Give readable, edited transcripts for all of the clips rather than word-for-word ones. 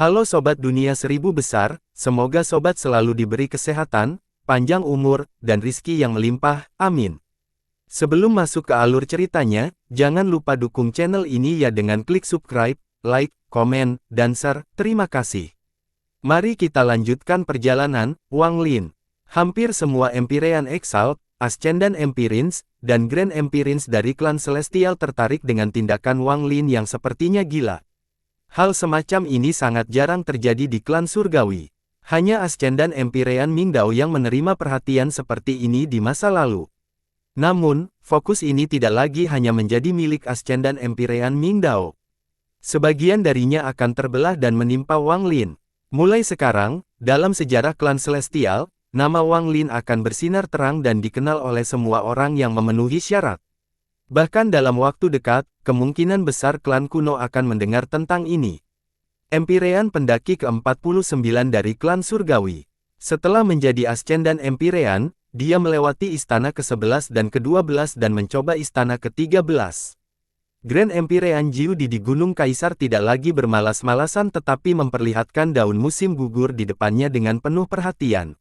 Halo Sobat Dunia Seribu Besar, semoga Sobat selalu diberi kesehatan, panjang umur, dan rizki yang melimpah, amin. Sebelum masuk ke alur ceritanya, jangan lupa dukung channel ini ya dengan klik subscribe, like, komen, dan share, terima kasih. Mari kita lanjutkan perjalanan, Wang Lin. Hampir semua Empyrean Exalt, Ascendant Empyreans, dan Grand Empyreans dari klan Celestial tertarik dengan tindakan Wang Lin yang sepertinya gila. Hal semacam ini sangat jarang terjadi di klan surgawi. Hanya Ascendant Empyrean Mingdao yang menerima perhatian seperti ini di masa lalu. Namun, fokus ini tidak lagi hanya menjadi milik Ascendant Empyrean Mingdao. Sebagian darinya akan terbelah dan menimpa Wang Lin. Mulai sekarang, dalam sejarah klan Celestial, nama Wang Lin akan bersinar terang dan dikenal oleh semua orang yang memenuhi syarat. Bahkan dalam waktu dekat, kemungkinan besar klan kuno akan mendengar tentang ini. Empyrean pendaki ke-49 dari klan surgawi. Setelah menjadi Ascendant Empyrean, dia melewati istana ke-11 dan ke-12 dan mencoba istana ke-13. Grand Empyrean Jiu di Gunung Kaisar tidak lagi bermalas-malasan tetapi memperlihatkan daun musim gugur di depannya dengan penuh perhatian.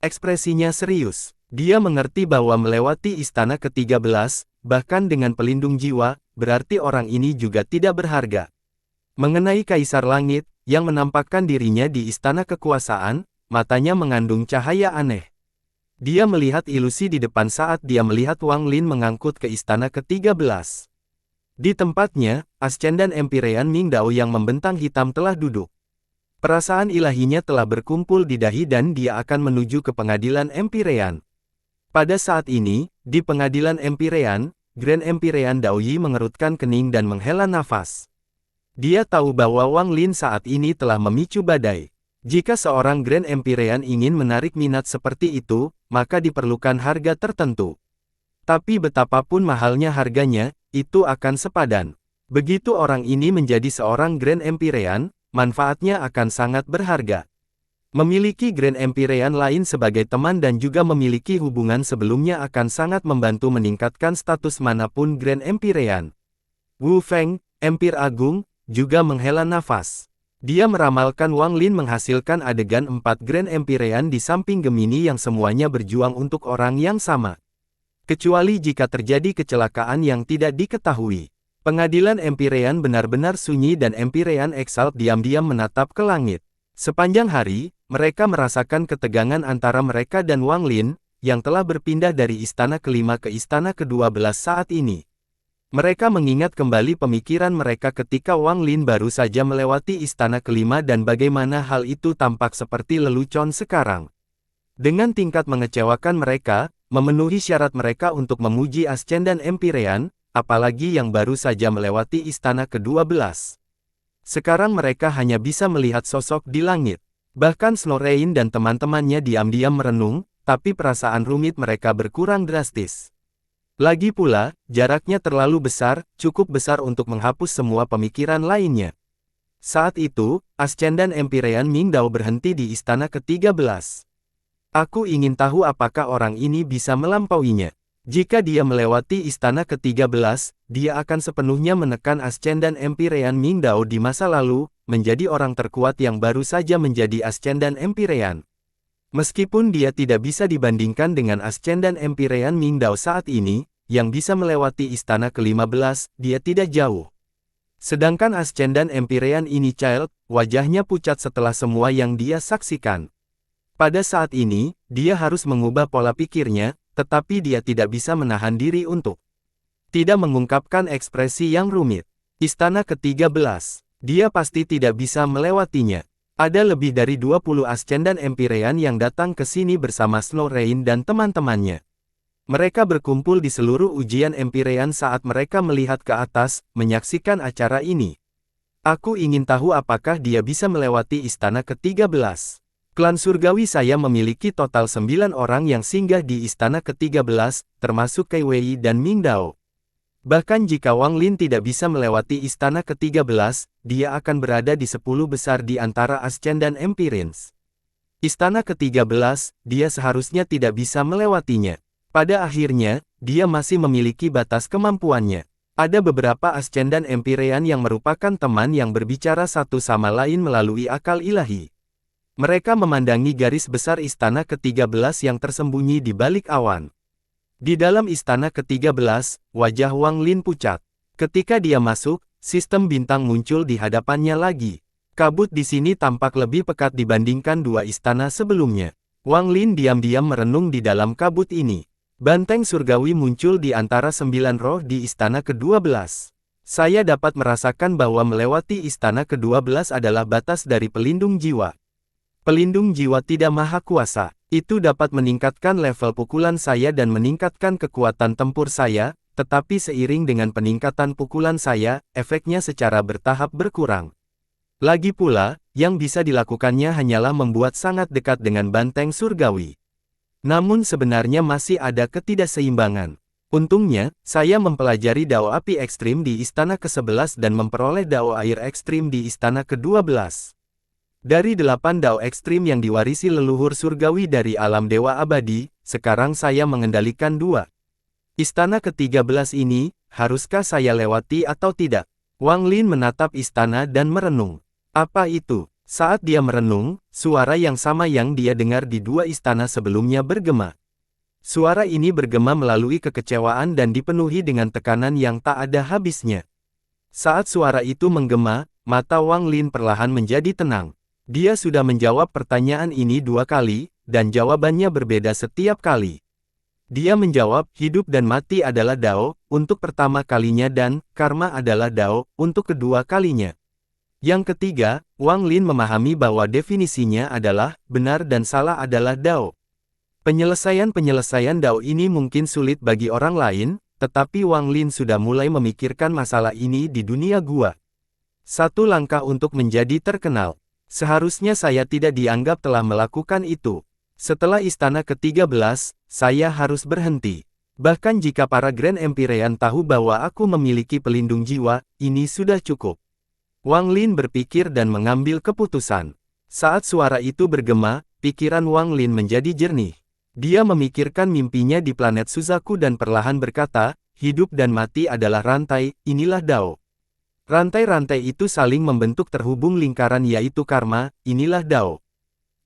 Ekspresinya serius. Dia mengerti bahwa melewati istana ke-13, bahkan dengan pelindung jiwa, berarti orang ini juga tidak berharga. Mengenai Kaisar Langit, yang menampakkan dirinya di istana kekuasaan, matanya mengandung cahaya aneh. Dia melihat ilusi di depan saat dia melihat Wang Lin mengangkut ke istana ke-13. Di tempatnya, Ascendant Empyrean Mingdao yang membentang hitam telah duduk. Perasaan ilahinya telah berkumpul di dahi dan dia akan menuju ke pengadilan Empyrean. Pada saat ini, di pengadilan Empyrean, Grand Empyrean Daoyi mengerutkan kening dan menghela nafas. Dia tahu bahwa Wang Lin saat ini telah memicu badai. Jika seorang Grand Empyrean ingin menarik minat seperti itu, maka diperlukan harga tertentu. Tapi betapapun mahalnya harganya, itu akan sepadan. Begitu orang ini menjadi seorang Grand Empyrean, manfaatnya akan sangat berharga. Memiliki Grand Empyrean lain sebagai teman dan juga memiliki hubungan sebelumnya akan sangat membantu meningkatkan status manapun Grand Empyrean. Wu Feng, Empir Agung, juga menghela nafas. Dia meramalkan Wang Lin menghasilkan adegan 4 Grand Empyrean di samping Gemini yang semuanya berjuang untuk orang yang sama. Kecuali jika terjadi kecelakaan yang tidak diketahui. Pengadilan Empyrean benar-benar sunyi dan Empyrean Exalt diam-diam menatap ke langit. Sepanjang hari, mereka merasakan ketegangan antara mereka dan Wang Lin, yang telah berpindah dari istana ke-5 ke istana ke-12 saat ini. Mereka mengingat kembali pemikiran mereka ketika Wang Lin baru saja melewati istana ke-5 dan bagaimana hal itu tampak seperti lelucon sekarang. Dengan tingkat mengecewakan mereka, memenuhi syarat mereka untuk memuji Ascendant Empyrean, apalagi yang baru saja melewati istana ke-12. Sekarang mereka hanya bisa melihat sosok di langit. Bahkan Snow Rain dan teman-temannya diam-diam merenung, tapi perasaan rumit mereka berkurang drastis. Lagi pula, jaraknya terlalu besar, cukup besar untuk menghapus semua pemikiran lainnya. Saat itu, Ascendant Empyrean Mingdao berhenti di istana ke-13. Aku ingin tahu apakah orang ini bisa melampauinya. Jika dia melewati istana ke-13, dia akan sepenuhnya menekan Ascendant Empyrean Mingdao di masa lalu, menjadi orang terkuat yang baru saja menjadi Ascendant Empyrean. Meskipun dia tidak bisa dibandingkan dengan Ascendant Empyrean Mingdao saat ini, yang bisa melewati istana ke-15, dia tidak jauh. Sedangkan Ascendant Empyrean ini Child, wajahnya pucat setelah semua yang dia saksikan. Pada saat ini, dia harus mengubah pola pikirnya, tetapi dia tidak bisa menahan diri untuk tidak mengungkapkan ekspresi yang rumit. Istana ke-13. Dia pasti tidak bisa melewatinya. Ada lebih dari 20 Ascendant Empyrean yang datang ke sini bersama Snow Rain dan teman-temannya. Mereka berkumpul di seluruh ujian Empyrean saat mereka melihat ke atas, menyaksikan acara ini. Aku ingin tahu apakah dia bisa melewati istana ke-13. Klan surgawi saya memiliki total 9 orang yang singgah di istana ke-13, termasuk Kai Wei dan Mingdao. Bahkan jika Wang Lin tidak bisa melewati istana ke-13, dia akan berada di 10 besar di antara Ascendant Empyreans. Istana ke-13, dia seharusnya tidak bisa melewatinya. Pada akhirnya, dia masih memiliki batas kemampuannya. Ada beberapa Ascendan Empyrean yang merupakan teman yang berbicara satu sama lain melalui akal ilahi. Mereka memandangi garis besar istana ke-13 yang tersembunyi di balik awan. Di dalam istana ke-13, wajah Wang Lin pucat. Ketika dia masuk, sistem bintang muncul di hadapannya lagi. Kabut di sini tampak lebih pekat dibandingkan dua istana sebelumnya. Wang Lin diam-diam merenung di dalam kabut ini. Banteng surgawi muncul di antara 9 roh di istana ke-12. Saya dapat merasakan bahwa melewati istana ke-12 adalah batas dari pelindung jiwa. Pelindung jiwa tidak maha kuasa. Itu dapat meningkatkan level pukulan saya dan meningkatkan kekuatan tempur saya, tetapi seiring dengan peningkatan pukulan saya, efeknya secara bertahap berkurang. Lagi pula, yang bisa dilakukannya hanyalah membuat sangat dekat dengan banteng surgawi. Namun sebenarnya masih ada ketidakseimbangan. Untungnya, saya mempelajari Dao Api Ekstrim di Istana ke-11 dan memperoleh Dao Air Ekstrim di Istana ke-12. Dari 8 Dao Ekstrim yang diwarisi leluhur surgawi dari alam Dewa Abadi, sekarang saya mengendalikan 2. Istana ke-13 ini, haruskah saya lewati atau tidak? Wang Lin menatap istana dan merenung. Apa itu? Saat dia merenung, suara yang sama yang dia dengar di 2 istana sebelumnya bergema. Suara ini bergema melalui kekecewaan dan dipenuhi dengan tekanan yang tak ada habisnya. Saat suara itu menggema, mata Wang Lin perlahan menjadi tenang. Dia sudah menjawab pertanyaan ini 2 kali, dan jawabannya berbeda setiap kali. Dia menjawab, hidup dan mati adalah Dao, untuk pertama kalinya dan, karma adalah Dao, untuk kedua kalinya. Yang ketiga, Wang Lin memahami bahwa definisinya adalah, benar dan salah adalah Dao. Penyelesaian Dao ini mungkin sulit bagi orang lain, tetapi Wang Lin sudah mulai memikirkan masalah ini di dunia gua. 1 langkah untuk menjadi terkenal. Seharusnya saya tidak dianggap telah melakukan itu. Setelah istana ke-13, saya harus berhenti. Bahkan jika para Grand Empyrean tahu bahwa aku memiliki pelindung jiwa, ini sudah cukup. Wang Lin berpikir dan mengambil keputusan. Saat suara itu bergema, pikiran Wang Lin menjadi jernih. Dia memikirkan mimpinya di planet Suzaku dan perlahan berkata, hidup dan mati adalah rantai, inilah Dao. Rantai-rantai itu saling membentuk terhubung lingkaran yaitu karma, inilah Dao.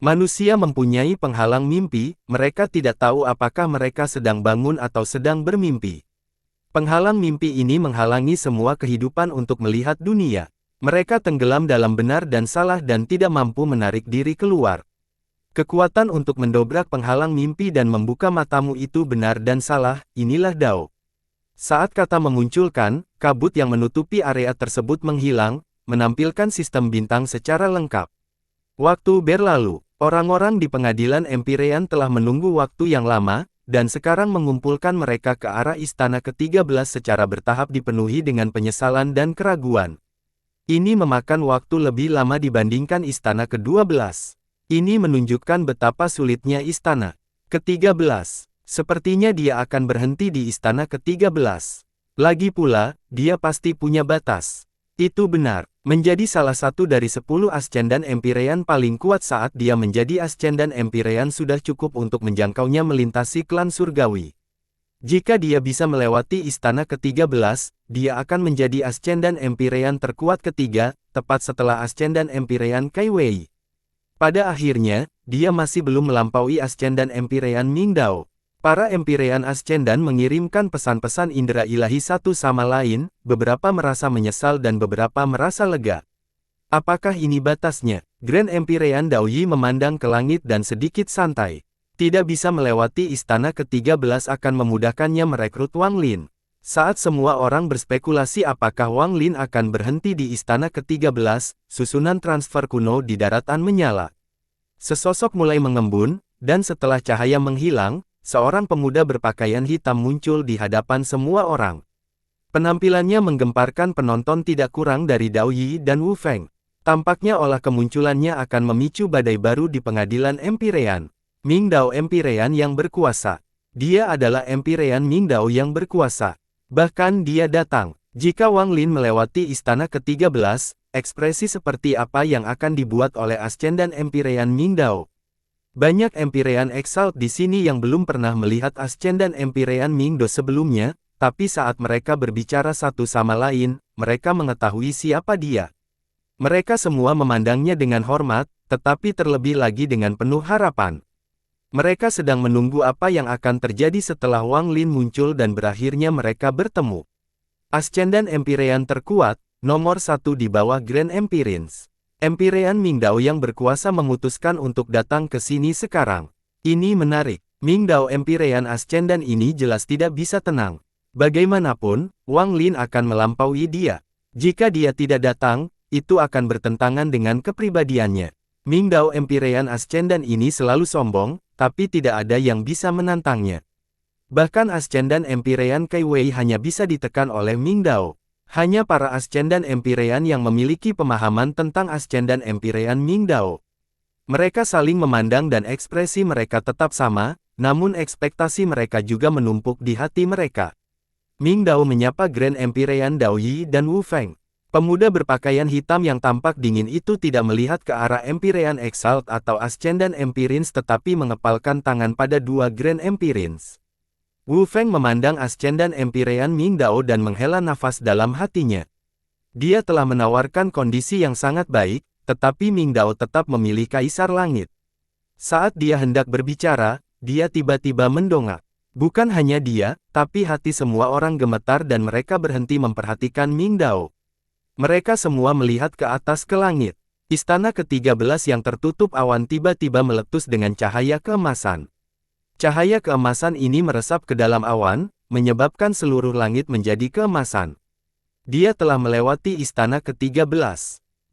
Manusia mempunyai penghalang mimpi, mereka tidak tahu apakah mereka sedang bangun atau sedang bermimpi. Penghalang mimpi ini menghalangi semua kehidupan untuk melihat dunia. Mereka tenggelam dalam benar dan salah dan tidak mampu menarik diri keluar. Kekuatan untuk mendobrak penghalang mimpi dan membuka matamu itu benar dan salah, inilah Dao. Saat kata memunculkan, kabut yang menutupi area tersebut menghilang, menampilkan sistem bintang secara lengkap. Waktu berlalu, orang-orang di pengadilan Empyrean telah menunggu waktu yang lama, dan sekarang mengumpulkan mereka ke arah istana ke-13 secara bertahap dipenuhi dengan penyesalan dan keraguan. Ini memakan waktu lebih lama dibandingkan istana ke-12. Ini menunjukkan betapa sulitnya istana ke-13. Sepertinya dia akan berhenti di istana ke-13. Lagi pula, dia pasti punya batas. Itu benar. Menjadi salah satu dari 10 Ascendan Empyrean paling kuat saat dia menjadi Ascendan Empyrean sudah cukup untuk menjangkaunya melintasi klan surgawi. Jika dia bisa melewati istana ke-13, dia akan menjadi Ascendan Empyrean terkuat ketiga, tepat setelah Ascendan Empyrean Kai Wei. Pada akhirnya, dia masih belum melampaui Ascendan Empyrean Ming Dao. Para Empyrean Ascendan mengirimkan pesan-pesan indera ilahi satu sama lain, beberapa merasa menyesal dan beberapa merasa lega. Apakah ini batasnya? Grand Empyrean Daoyi memandang ke langit dan sedikit santai. Tidak bisa melewati istana ke-13 akan memudahkannya merekrut Wang Lin. Saat semua orang berspekulasi apakah Wang Lin akan berhenti di istana ke-13, susunan transfer kuno di daratan menyala. Sesosok mulai mengembun, dan setelah cahaya menghilang, seorang pemuda berpakaian hitam muncul di hadapan semua orang. Penampilannya menggemparkan penonton tidak kurang dari Dao Yi dan Wu Feng. Tampaknya olah kemunculannya akan memicu badai baru di pengadilan Empyrean. Ming Dao Empyrean yang berkuasa. Dia adalah Empyrean Ming Dao yang berkuasa. Bahkan dia datang. Jika Wang Lin melewati istana ke-13, ekspresi seperti apa yang akan dibuat oleh Ascendan Empyrean Ming Dao? Banyak Empyrean Exalt di sini yang belum pernah melihat Ascendan Empyrean Ming Dao sebelumnya, tapi saat mereka berbicara satu sama lain, mereka mengetahui siapa dia. Mereka semua memandangnya dengan hormat, tetapi terlebih lagi dengan penuh harapan. Mereka sedang menunggu apa yang akan terjadi setelah Wang Lin muncul dan berakhirnya mereka bertemu. Ascendan Empyrean terkuat, nomor 1 di bawah Grand Empyreans. Empyrean Mingdao yang berkuasa memutuskan untuk datang ke sini sekarang. Ini menarik. Mingdao Empyrean Ascendan ini jelas tidak bisa tenang. Bagaimanapun, Wang Lin akan melampaui dia. Jika dia tidak datang, itu akan bertentangan dengan kepribadiannya. Mingdao Empyrean Ascendan ini selalu sombong, tapi tidak ada yang bisa menantangnya. Bahkan Ascendan Empyrean Kai Wei hanya bisa ditekan oleh Mingdao. Hanya para Ascendan Empyrean yang memiliki pemahaman tentang Ascendan Empyrean Mingdao. Mereka saling memandang dan ekspresi mereka tetap sama, namun ekspektasi mereka juga menumpuk di hati mereka. Mingdao menyapa Grand Empyrean Dao Yi dan Wu Feng. Pemuda berpakaian hitam yang tampak dingin itu tidak melihat ke arah Empyrean Exalt atau Ascendan Empyreans tetapi mengepalkan tangan pada dua Grand Empyreans. Wu Feng memandang Ascendan Empyrean Mingdao dan menghela nafas dalam hatinya. Dia telah menawarkan kondisi yang sangat baik, tetapi Mingdao tetap memilih Kaisar Langit. Saat dia hendak berbicara, dia tiba-tiba mendongak. Bukan hanya dia, tapi hati semua orang gemetar dan mereka berhenti memperhatikan Mingdao. Mereka semua melihat ke atas ke langit. Istana ke-13 yang tertutup awan tiba-tiba meletus dengan cahaya keemasan. Cahaya keemasan ini meresap ke dalam awan, menyebabkan seluruh langit menjadi keemasan. Dia telah melewati istana ke-13.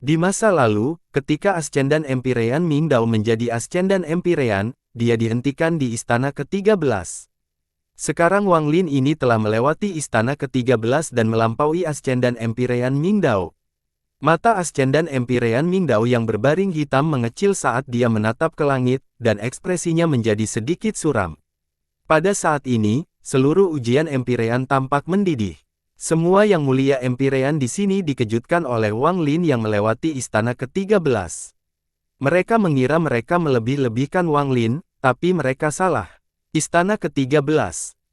Di masa lalu, ketika Ascendan Empyrean Mingdao menjadi Ascendan Empyrean, dia dihentikan di istana ke-13. Sekarang Wang Lin ini telah melewati istana ke-13 dan melampaui Ascendan Empyrean Mingdao. Mata Ascendan Empyrean Mingdao yang berbaring hitam mengecil saat dia menatap ke langit, dan ekspresinya menjadi sedikit suram. Pada saat ini, seluruh ujian Empyrean tampak mendidih. Semua yang mulia Empyrean di sini dikejutkan oleh Wang Lin yang melewati istana ke-13. Mereka mengira mereka melebih-lebihkan Wang Lin, tapi mereka salah. Istana ke-13.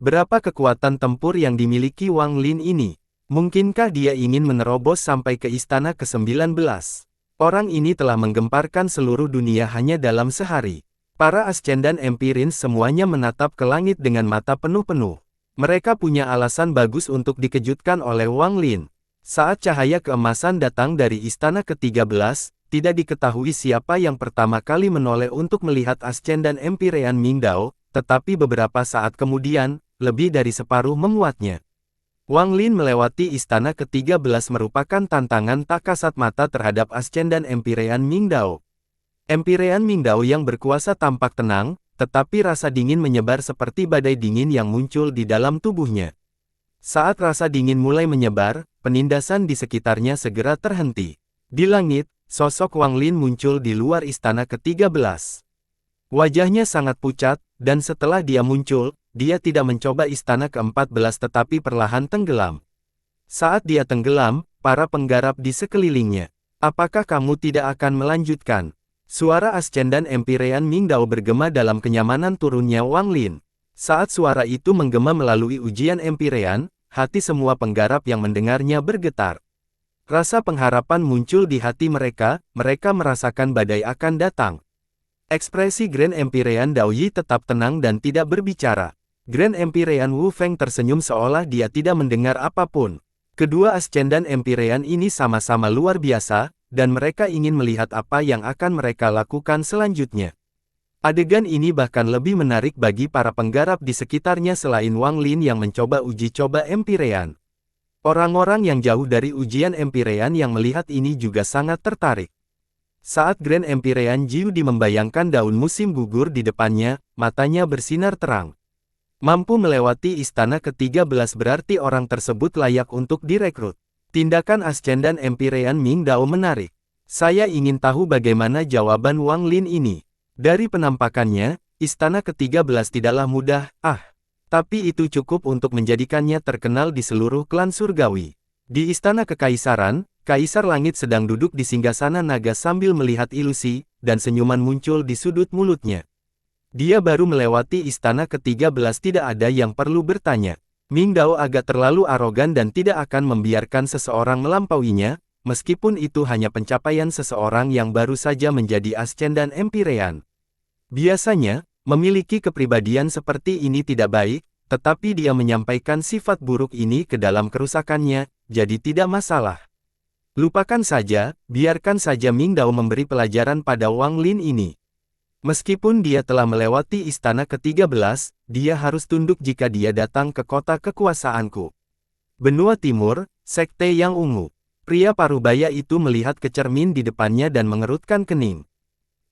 Berapa kekuatan tempur yang dimiliki Wang Lin ini? Mungkinkah dia ingin menerobos sampai ke istana ke-19? Orang ini telah menggemparkan seluruh dunia hanya dalam sehari. Para Ascendan Empyreans semuanya menatap ke langit dengan mata penuh-penuh. Mereka punya alasan bagus untuk dikejutkan oleh Wang Lin. Saat cahaya keemasan datang dari istana ke-13, tidak diketahui siapa yang pertama kali menoleh untuk melihat Ascendan Empyrean Mingdao, tetapi beberapa saat kemudian, lebih dari separuh menguatnya. Wang Lin melewati istana ke-13 merupakan tantangan tak kasat mata terhadap Ascendan Empyrean Mingdao. Empyrean Mingdao yang berkuasa tampak tenang, tetapi rasa dingin menyebar seperti badai dingin yang muncul di dalam tubuhnya. Saat rasa dingin mulai menyebar, penindasan di sekitarnya segera terhenti. Di langit, sosok Wang Lin muncul di luar istana ke-13. Wajahnya sangat pucat, dan setelah dia muncul, dia tidak mencoba istana ke-14 tetapi perlahan tenggelam. Saat dia tenggelam, para penggarap di sekelilingnya. Apakah kamu tidak akan melanjutkan? Suara Ascendan Empyrean Mingdao bergema dalam kenyamanan turunnya Wang Lin. Saat suara itu menggema melalui ujian Empyrean, hati semua penggarap yang mendengarnya bergetar. Rasa pengharapan muncul di hati mereka, mereka merasakan badai akan datang. Ekspresi Grand Empyrean Dao Yi tetap tenang dan tidak berbicara. Grand Empyrean Wu Feng tersenyum seolah dia tidak mendengar apapun. Kedua Ascendan Empyrean ini sama-sama luar biasa, dan mereka ingin melihat apa yang akan mereka lakukan selanjutnya. Adegan ini bahkan lebih menarik bagi para penggarap di sekitarnya selain Wang Lin yang mencoba uji coba Empyrean. Orang-orang yang jauh dari ujian Empyrean yang melihat ini juga sangat tertarik. Saat Grand Empyrean Jiu Di membayangkan daun musim gugur di depannya, matanya bersinar terang. Mampu melewati istana ke-13 berarti orang tersebut layak untuk direkrut. Tindakan Ascendan Empyrean Mingdao menarik. Saya ingin tahu bagaimana jawaban Wang Lin ini. Dari penampakannya, istana ke-13 tidaklah mudah, tapi itu cukup untuk menjadikannya terkenal di seluruh klan surgawi. Di istana kekaisaran, Kaisar Langit sedang duduk di singgasana naga sambil melihat ilusi, dan senyuman muncul di sudut mulutnya. Dia baru melewati istana ke-13 tidak ada yang perlu bertanya. Ming Dao agak terlalu arogan dan tidak akan membiarkan seseorang melampauinya, meskipun itu hanya pencapaian seseorang yang baru saja menjadi Ascendan Empyrean. Biasanya, memiliki kepribadian seperti ini tidak baik, tetapi dia menyampaikan sifat buruk ini ke dalam kerusakannya, jadi tidak masalah. Lupakan saja, biarkan saja Ming Dao memberi pelajaran pada Wang Lin ini. Meskipun dia telah melewati istana ke-13, dia harus tunduk jika dia datang ke kota kekuasaanku. Benua Timur, Sekte Yang Ungu. Pria parubaya itu melihat ke cermin di depannya dan mengerutkan kening.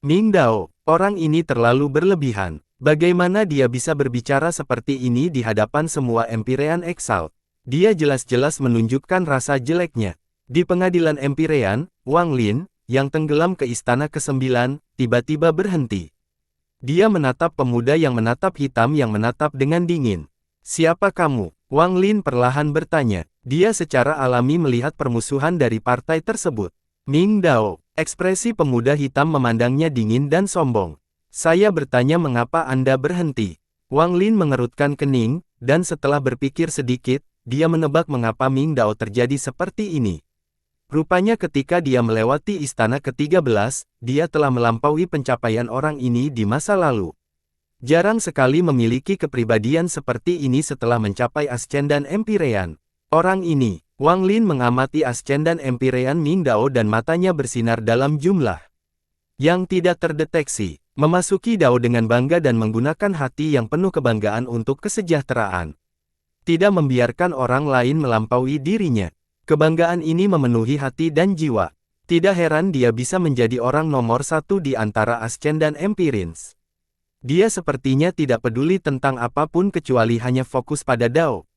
Ming Dao, orang ini terlalu berlebihan. Bagaimana dia bisa berbicara seperti ini di hadapan semua Empyrean Exalt? Dia jelas-jelas menunjukkan rasa jeleknya. Di pengadilan Empyrean, Wang Lin, yang tenggelam ke istana ke-9, tiba-tiba berhenti. Dia menatap pemuda yang menatap hitam yang menatap dengan dingin. Siapa kamu? Wang Lin perlahan bertanya. Dia secara alami melihat permusuhan dari partai tersebut. Ming Dao, ekspresi pemuda hitam memandangnya dingin dan sombong. Saya bertanya mengapa Anda berhenti. Wang Lin mengerutkan kening, dan setelah berpikir sedikit, dia menebak mengapa Ming Dao terjadi seperti ini. Rupanya ketika dia melewati istana ke-13, dia telah melampaui pencapaian orang ini di masa lalu. Jarang sekali memiliki kepribadian seperti ini setelah mencapai Ascendan Empyrean. Orang ini, Wang Lin mengamati Ascendan Empyrean Ming Dao dan matanya bersinar dalam jumlah yang tidak terdeteksi. Memasuki Dao dengan bangga dan menggunakan hati yang penuh kebanggaan untuk kesejahteraan. Tidak membiarkan orang lain melampaui dirinya. Kebanggaan ini memenuhi hati dan jiwa. Tidak heran dia bisa menjadi orang nomor satu di antara Ascendan Empyreans. Dia sepertinya tidak peduli tentang apapun kecuali hanya fokus pada Dao.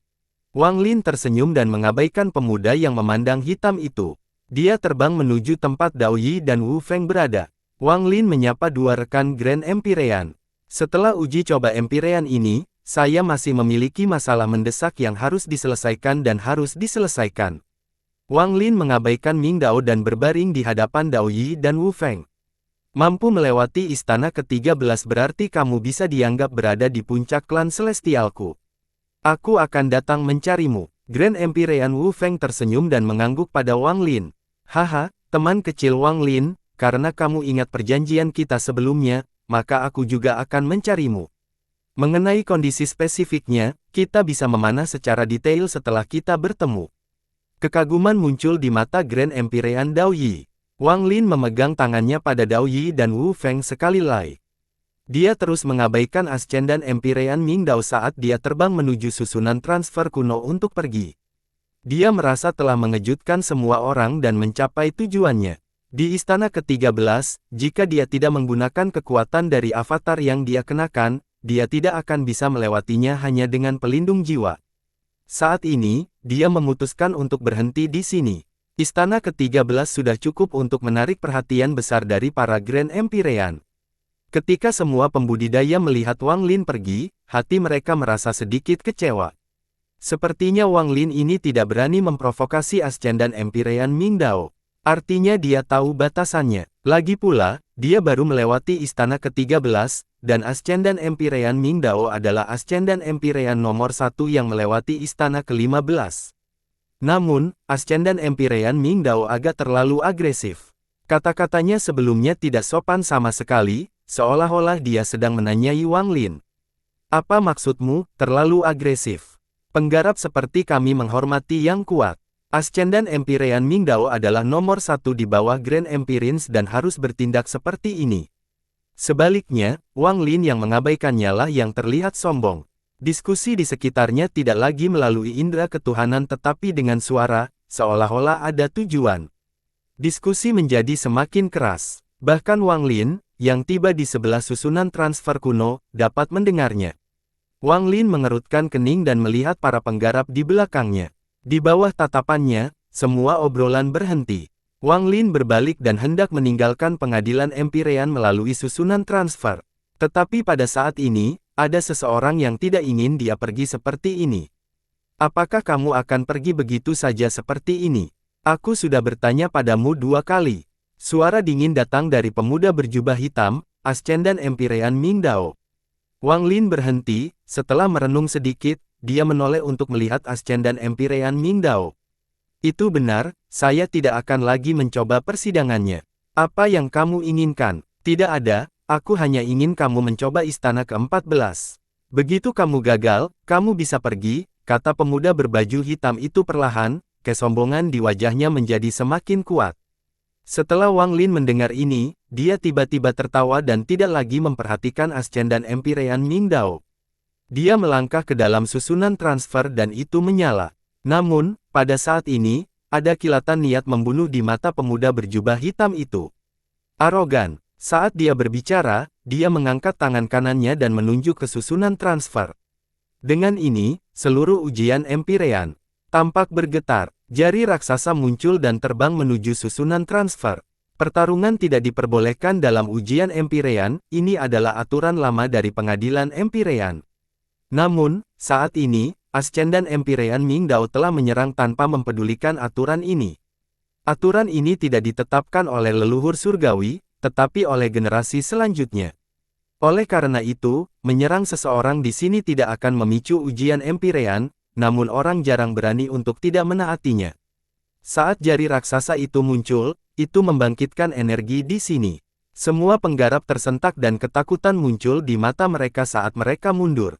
Wang Lin tersenyum dan mengabaikan pemuda yang memandang hitam itu. Dia terbang menuju tempat Dao Yi dan Wu Feng berada. Wang Lin menyapa dua rekan Grand Empyrean. Setelah uji coba Empyrean ini, saya masih memiliki masalah mendesak yang harus diselesaikan dan harus diselesaikan. Wang Lin mengabaikan Ming Dao dan berbaring di hadapan Dao Yi dan Wu Feng. Mampu melewati istana ke-13 berarti kamu bisa dianggap berada di puncak klan Celestialku. Aku akan datang mencarimu. Grand Empyrean Wu Feng tersenyum dan mengangguk pada Wang Lin. Haha, teman kecil Wang Lin, karena kamu ingat perjanjian kita sebelumnya, maka aku juga akan mencarimu. Mengenai kondisi spesifiknya, kita bisa memanah secara detail setelah kita bertemu. Kekaguman muncul di mata Grand Empyrean Dao Yi. Wang Lin memegang tangannya pada Dao Yi dan Wu Feng sekali lagi. Dia terus mengabaikan Ascendan Empyrean Ming Dao saat dia terbang menuju susunan transfer kuno untuk pergi. Dia merasa telah mengejutkan semua orang dan mencapai tujuannya. Di istana ke-13, jika dia tidak menggunakan kekuatan dari avatar yang dia kenakan, dia tidak akan bisa melewatinya hanya dengan pelindung jiwa. Saat ini, dia memutuskan untuk berhenti di sini. Istana ke-13 sudah cukup untuk menarik perhatian besar dari para Grand Empyrean. Ketika semua pembudidaya melihat Wang Lin pergi, hati mereka merasa sedikit kecewa. Sepertinya Wang Lin ini tidak berani memprovokasi Ascendan Empyrean Ming Dao. Artinya dia tahu batasannya. Lagi pula, dia baru melewati istana ke-13, dan Ascendan Empyrean Ming Dao adalah Ascendan Empyrean nomor 1 yang melewati istana ke-15. Namun, Ascendan Empyrean Ming Dao agak terlalu agresif. Kata-katanya sebelumnya tidak sopan sama sekali, seolah-olah dia sedang menanyai Wang Lin. Apa maksudmu, terlalu agresif? Penggarap seperti kami menghormati yang kuat. Ascendan Empyrean Ming Dao adalah nomor 1 di bawah Grand Empyreans dan harus bertindak seperti ini. Sebaliknya, Wang Lin yang mengabaikannya lah yang terlihat sombong. Diskusi di sekitarnya tidak lagi melalui indera ketuhanan tetapi dengan suara, seolah-olah ada tujuan. Diskusi menjadi semakin keras. Bahkan Wang Lin, yang tiba di sebelah susunan transfer kuno, dapat mendengarnya. Wang Lin mengerutkan kening dan melihat para penggarap di belakangnya. Di bawah tatapannya, semua obrolan berhenti. Wang Lin berbalik dan hendak meninggalkan pengadilan Empyrean melalui susunan transfer. Tetapi pada saat ini, ada seseorang yang tidak ingin dia pergi seperti ini. Apakah kamu akan pergi begitu saja seperti ini? Aku sudah bertanya padamu 2 kali. Suara dingin datang dari pemuda berjubah hitam, Ascendan Empyrean Ming Dao. Wang Lin berhenti, setelah merenung sedikit, dia menoleh untuk melihat Ascendan Empyrean Mingdao. Itu benar, saya tidak akan lagi mencoba persidangannya. Apa yang kamu inginkan? Tidak ada, aku hanya ingin kamu mencoba istana ke-14. Begitu kamu gagal, kamu bisa pergi, kata pemuda berbaju hitam itu perlahan, kesombongan di wajahnya menjadi semakin kuat. Setelah Wang Lin mendengar ini, dia tiba-tiba tertawa dan tidak lagi memperhatikan Ascendan Empyrean Mingdao. Dia melangkah ke dalam susunan transfer dan itu menyala. Namun, pada saat ini, ada kilatan niat membunuh di mata pemuda berjubah hitam itu. Arogan. Saat dia berbicara, dia mengangkat tangan kanannya dan menunjuk ke susunan transfer. Dengan ini, seluruh ujian Empyrean tampak bergetar. Jari raksasa muncul dan terbang menuju susunan transfer. Pertarungan tidak diperbolehkan dalam ujian Empyrean, ini adalah aturan lama dari pengadilan Empyrean. Namun, saat ini, Ascendan Empyrean Mingdao telah menyerang tanpa mempedulikan aturan ini. Aturan ini tidak ditetapkan oleh leluhur surgawi, tetapi oleh generasi selanjutnya. Oleh karena itu, menyerang seseorang di sini tidak akan memicu ujian Empyrean, namun orang jarang berani untuk tidak menaatinya. Saat jari raksasa itu muncul, itu membangkitkan energi di sini. Semua penggarap tersentak dan ketakutan muncul di mata mereka saat mereka mundur.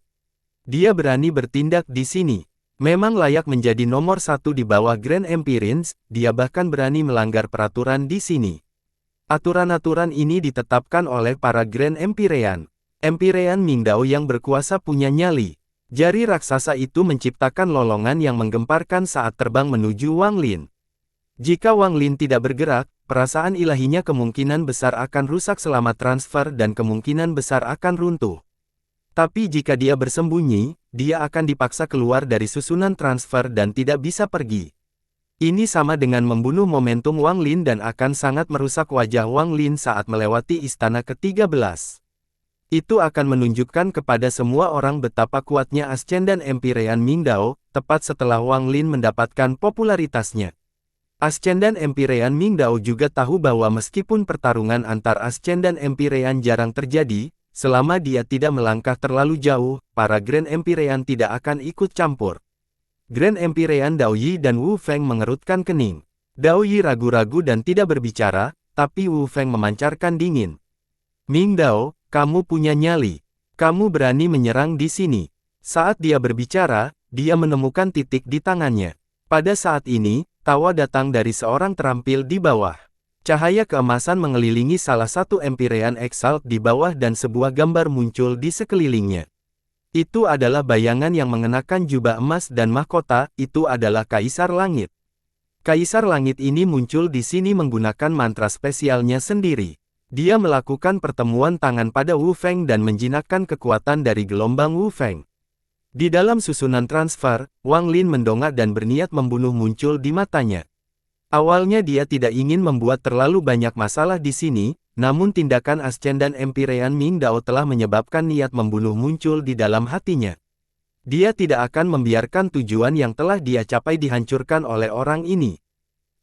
Dia berani bertindak di sini. Memang layak menjadi nomor satu di bawah Grand Empyreans, dia bahkan berani melanggar peraturan di sini. Aturan-aturan ini ditetapkan oleh para Grand Empyrean. Empyrean Mingdao yang berkuasa punya nyali. Jari raksasa itu menciptakan lolongan yang menggemparkan saat terbang menuju Wang Lin. Jika Wang Lin tidak bergerak, perasaan ilahinya kemungkinan besar akan rusak selama transfer dan kemungkinan besar akan runtuh. Tapi jika dia bersembunyi, dia akan dipaksa keluar dari susunan transfer dan tidak bisa pergi. Ini sama dengan membunuh momentum Wang Lin dan akan sangat merusak wajah Wang Lin saat melewati istana ke-13. Itu akan menunjukkan kepada semua orang betapa kuatnya Ascendan Empyrean Mingdao, tepat setelah Wang Lin mendapatkan popularitasnya. Ascendan Empyrean Mingdao juga tahu bahwa meskipun pertarungan antar Ascendan Empyrean jarang terjadi, selama dia tidak melangkah terlalu jauh, para Grand Empyrean tidak akan ikut campur. Grand Empyrean Dao Yi dan Wu Feng mengerutkan kening. Dao Yi ragu-ragu dan tidak berbicara, tapi Wu Feng memancarkan dingin. Mingdao, kamu punya nyali. Kamu berani menyerang di sini. Saat dia berbicara, dia menemukan titik di tangannya. Pada saat ini, tawa datang dari seorang terampil di bawah. Cahaya keemasan mengelilingi salah satu Empyrean Exalt di bawah dan sebuah gambar muncul di sekelilingnya. Itu adalah bayangan yang mengenakan jubah emas dan mahkota, itu adalah Kaisar Langit. Kaisar Langit ini muncul di sini menggunakan mantra spesialnya sendiri. Dia melakukan pertemuan tangan pada Wu Feng dan menjinakkan kekuatan dari gelombang Wu Feng. Di dalam susunan transfer, Wang Lin mendongak dan berniat membunuh muncul di matanya. Awalnya dia tidak ingin membuat terlalu banyak masalah di sini, namun tindakan Ascendan Empyrean Mingdao telah menyebabkan niat membunuh muncul di dalam hatinya. Dia tidak akan membiarkan tujuan yang telah dia capai dihancurkan oleh orang ini.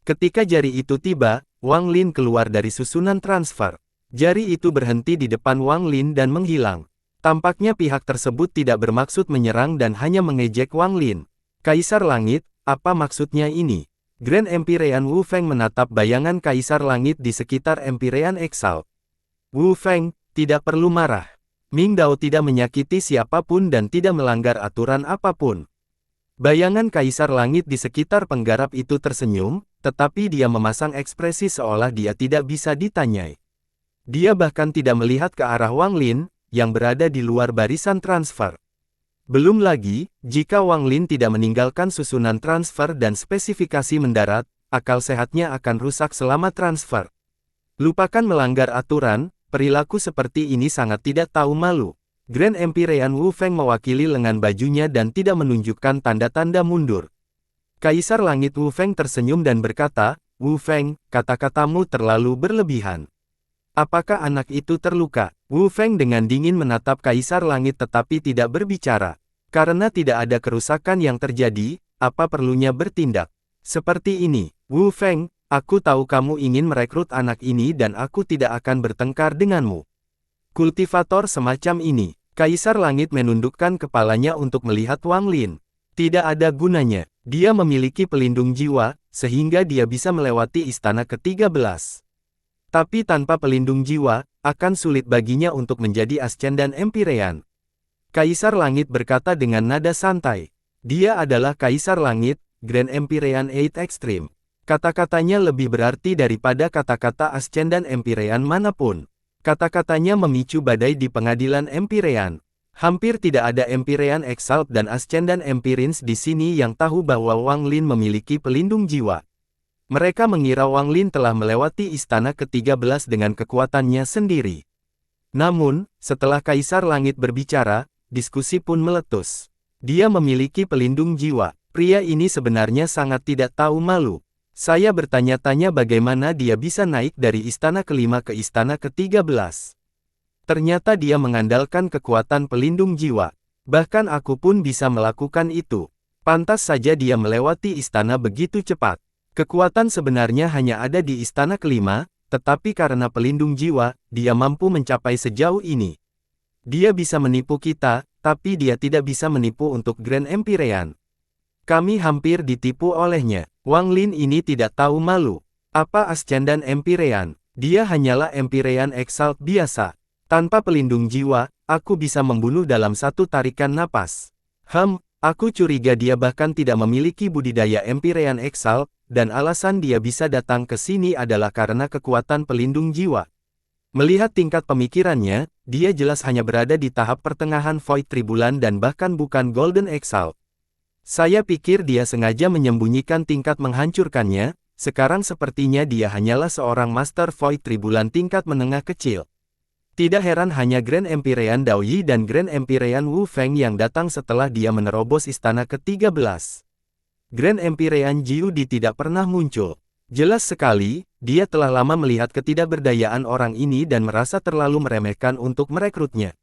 Ketika jari itu tiba, Wang Lin keluar dari susunan transfer. Jari itu berhenti di depan Wang Lin dan menghilang. Tampaknya pihak tersebut tidak bermaksud menyerang dan hanya mengejek Wang Lin. Kaisar Langit, apa maksudnya ini? Grand Empyrean Wu Feng menatap bayangan Kaisar Langit di sekitar Empyrean Exalt. Wu Feng, tidak perlu marah. Mingdao tidak menyakiti siapapun dan tidak melanggar aturan apapun. Bayangan Kaisar Langit di sekitar penggarap itu tersenyum, tetapi dia memasang ekspresi seolah dia tidak bisa ditanyai. Dia bahkan tidak melihat ke arah Wang Lin, yang berada di luar barisan transfer. Belum lagi, jika Wang Lin tidak meninggalkan susunan transfer dan spesifikasi mendarat, akal sehatnya akan rusak selama transfer. Lupakan melanggar aturan, perilaku seperti ini sangat tidak tahu malu. Grand Empyrean Wu Feng mewakili lengan bajunya dan tidak menunjukkan tanda-tanda mundur. Kaisar Langit Wu Feng tersenyum dan berkata, Wu Feng, kata-katamu terlalu berlebihan. Apakah anak itu terluka? Wu Feng dengan dingin menatap Kaisar Langit tetapi tidak berbicara. Karena tidak ada kerusakan yang terjadi, apa perlunya bertindak? Seperti ini, Wu Feng, aku tahu kamu ingin merekrut anak ini dan aku tidak akan bertengkar denganmu. Kultivator semacam ini, Kaisar Langit menundukkan kepalanya untuk melihat Wang Lin. Tidak ada gunanya. Dia memiliki pelindung jiwa, sehingga dia bisa melewati istana ke-13. Tapi tanpa pelindung jiwa, akan sulit baginya untuk menjadi Ascendan Empyrean. Kaisar Langit berkata dengan nada santai. Dia adalah Kaisar Langit, Grand Empyrean 8 Extreme. Kata-katanya lebih berarti daripada kata-kata Ascendan Empyrean manapun. Kata-katanya memicu badai di pengadilan Empyrean. Hampir tidak ada Empyrean Exalt dan Ascendan Empyreans di sini yang tahu bahwa Wang Lin memiliki pelindung jiwa. Mereka mengira Wang Lin telah melewati istana ke-13 dengan kekuatannya sendiri. Namun, setelah Kaisar Langit berbicara, diskusi pun meletus. Dia memiliki pelindung jiwa. Pria ini sebenarnya sangat tidak tahu malu. Saya bertanya-tanya bagaimana dia bisa naik dari istana ke-5 ke istana ke-13. Ternyata dia mengandalkan kekuatan pelindung jiwa. Bahkan aku pun bisa melakukan itu. Pantas saja dia melewati istana begitu cepat. Kekuatan sebenarnya hanya ada di istana ke-5, tetapi karena pelindung jiwa, dia mampu mencapai sejauh ini. Dia bisa menipu kita, tapi dia tidak bisa menipu untuk Grand Empyrean. Kami hampir ditipu olehnya. Wang Lin ini tidak tahu malu. Apa Ascendan Empyrean? Dia hanyalah Empyrean Exalt biasa. Tanpa pelindung jiwa, aku bisa membunuh dalam satu tarikan napas. Aku curiga dia bahkan tidak memiliki budidaya Empyrean Exalt, dan alasan dia bisa datang ke sini adalah karena kekuatan pelindung jiwa. Melihat tingkat pemikirannya, dia jelas hanya berada di tahap pertengahan Void Tribulan dan bahkan bukan Golden Exalt. Saya pikir dia sengaja menyembunyikan tingkat menghancurkannya, sekarang sepertinya dia hanyalah seorang Master Void Tribulan tingkat menengah kecil. Tidak heran hanya Grand Empyrean Dao Yi dan Grand Empyrean Wu Feng yang datang setelah dia menerobos istana ke-13. Grand Empyrean Jiu Di tidak pernah muncul. Jelas sekali, dia telah lama melihat ketidakberdayaan orang ini dan merasa terlalu meremehkan untuk merekrutnya.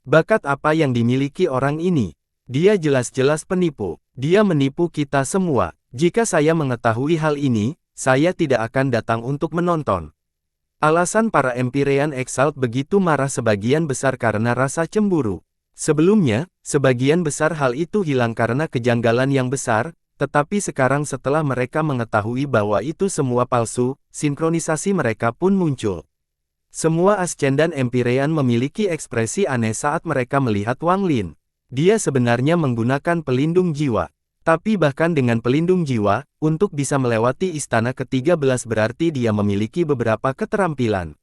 Bakat apa yang dimiliki orang ini? Dia jelas-jelas penipu. Dia menipu kita semua. Jika saya mengetahui hal ini, saya tidak akan datang untuk menonton. Alasan para Empyrean Exalt begitu marah sebagian besar karena rasa cemburu. Sebelumnya, sebagian besar hal itu hilang karena kejanggalan yang besar, tetapi sekarang setelah mereka mengetahui bahwa itu semua palsu, sinkronisasi mereka pun muncul. Semua Ascendan Empyrean memiliki ekspresi aneh saat mereka melihat Wang Lin. Dia sebenarnya menggunakan pelindung jiwa. Tapi bahkan dengan pelindung jiwa, untuk bisa melewati istana ke-13 berarti dia memiliki beberapa keterampilan.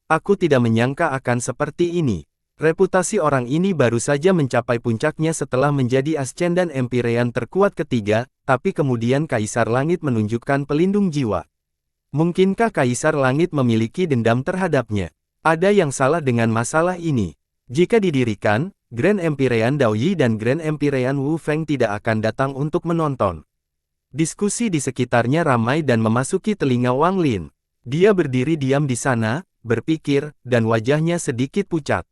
Aku tidak menyangka akan seperti ini. Reputasi orang ini baru saja mencapai puncaknya setelah menjadi Ascendan Empyrean terkuat ketiga, tapi kemudian Kaisar Langit menunjukkan pelindung jiwa. Mungkinkah Kaisar Langit memiliki dendam terhadapnya? Ada yang salah dengan masalah ini. Jika didirikan, Grand Empyrean Dao Yi dan Grand Empyrean Wu Feng tidak akan datang untuk menonton. Diskusi di sekitarnya ramai dan memasuki telinga Wang Lin. Dia berdiri diam di sana, berpikir, dan wajahnya sedikit pucat.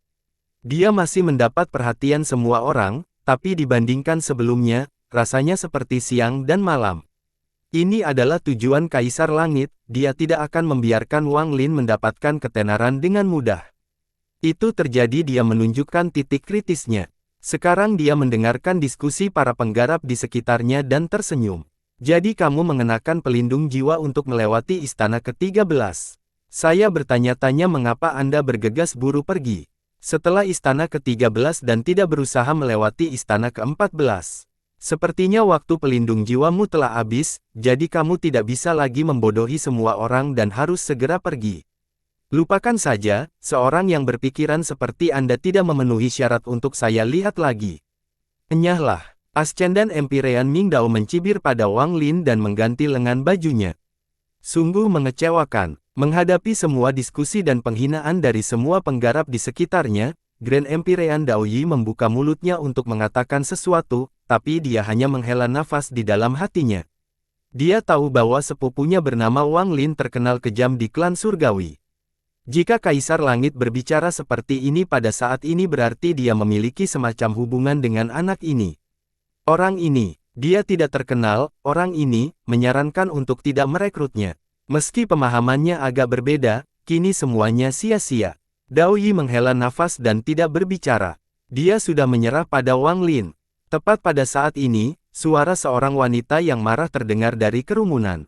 Dia masih mendapat perhatian semua orang, tapi dibandingkan sebelumnya, rasanya seperti siang dan malam. Ini adalah tujuan Kaisar Langit, dia tidak akan membiarkan Wang Lin mendapatkan ketenaran dengan mudah. Itu terjadi dia menunjukkan titik kritisnya. Sekarang dia mendengarkan diskusi para penggarap di sekitarnya dan tersenyum. Jadi kamu mengenakan pelindung jiwa untuk melewati istana ke-13. Saya bertanya-tanya mengapa Anda bergegas buru pergi. Setelah istana ke-13 dan tidak berusaha melewati istana ke-14. Sepertinya waktu pelindung jiwamu telah habis, jadi kamu tidak bisa lagi membodohi semua orang dan harus segera pergi. Lupakan saja, seorang yang berpikiran seperti Anda tidak memenuhi syarat untuk saya lihat lagi. Enyahlah, Ascendan Empyrean Ming Dao mencibir pada Wang Lin dan mengganti lengan bajunya. Sungguh mengecewakan, menghadapi semua diskusi dan penghinaan dari semua penggarap di sekitarnya, Grand Empyrean Dao Yi membuka mulutnya untuk mengatakan sesuatu, tapi dia hanya menghela nafas di dalam hatinya. Dia tahu bahwa sepupunya bernama Wang Lin terkenal kejam di klan surgawi. Jika Kaisar Langit berbicara seperti ini pada saat ini berarti dia memiliki semacam hubungan dengan anak ini. Orang ini, dia tidak terkenal, orang ini, menyarankan untuk tidak merekrutnya. Meski pemahamannya agak berbeda, kini semuanya sia-sia. Dao Yi menghela nafas dan tidak berbicara. Dia sudah menyerah pada Wang Lin. Tepat pada saat ini, suara seorang wanita yang marah terdengar dari kerumunan.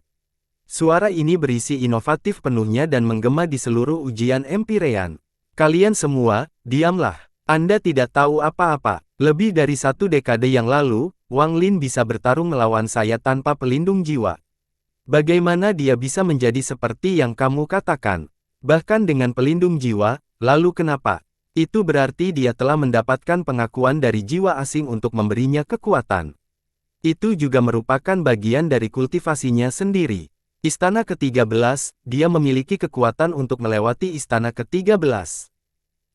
Suara ini berisi inovatif penuhnya dan menggema di seluruh ujian Empyrean. Kalian semua, diamlah. Anda tidak tahu apa-apa. Lebih dari 1 dekade yang lalu, Wang Lin bisa bertarung melawan saya tanpa pelindung jiwa. Bagaimana dia bisa menjadi seperti yang kamu katakan? Bahkan dengan pelindung jiwa, lalu kenapa? Itu berarti dia telah mendapatkan pengakuan dari jiwa asing untuk memberinya kekuatan. Itu juga merupakan bagian dari kultivasinya sendiri. Istana ke-13, dia memiliki kekuatan untuk melewati istana ke-13.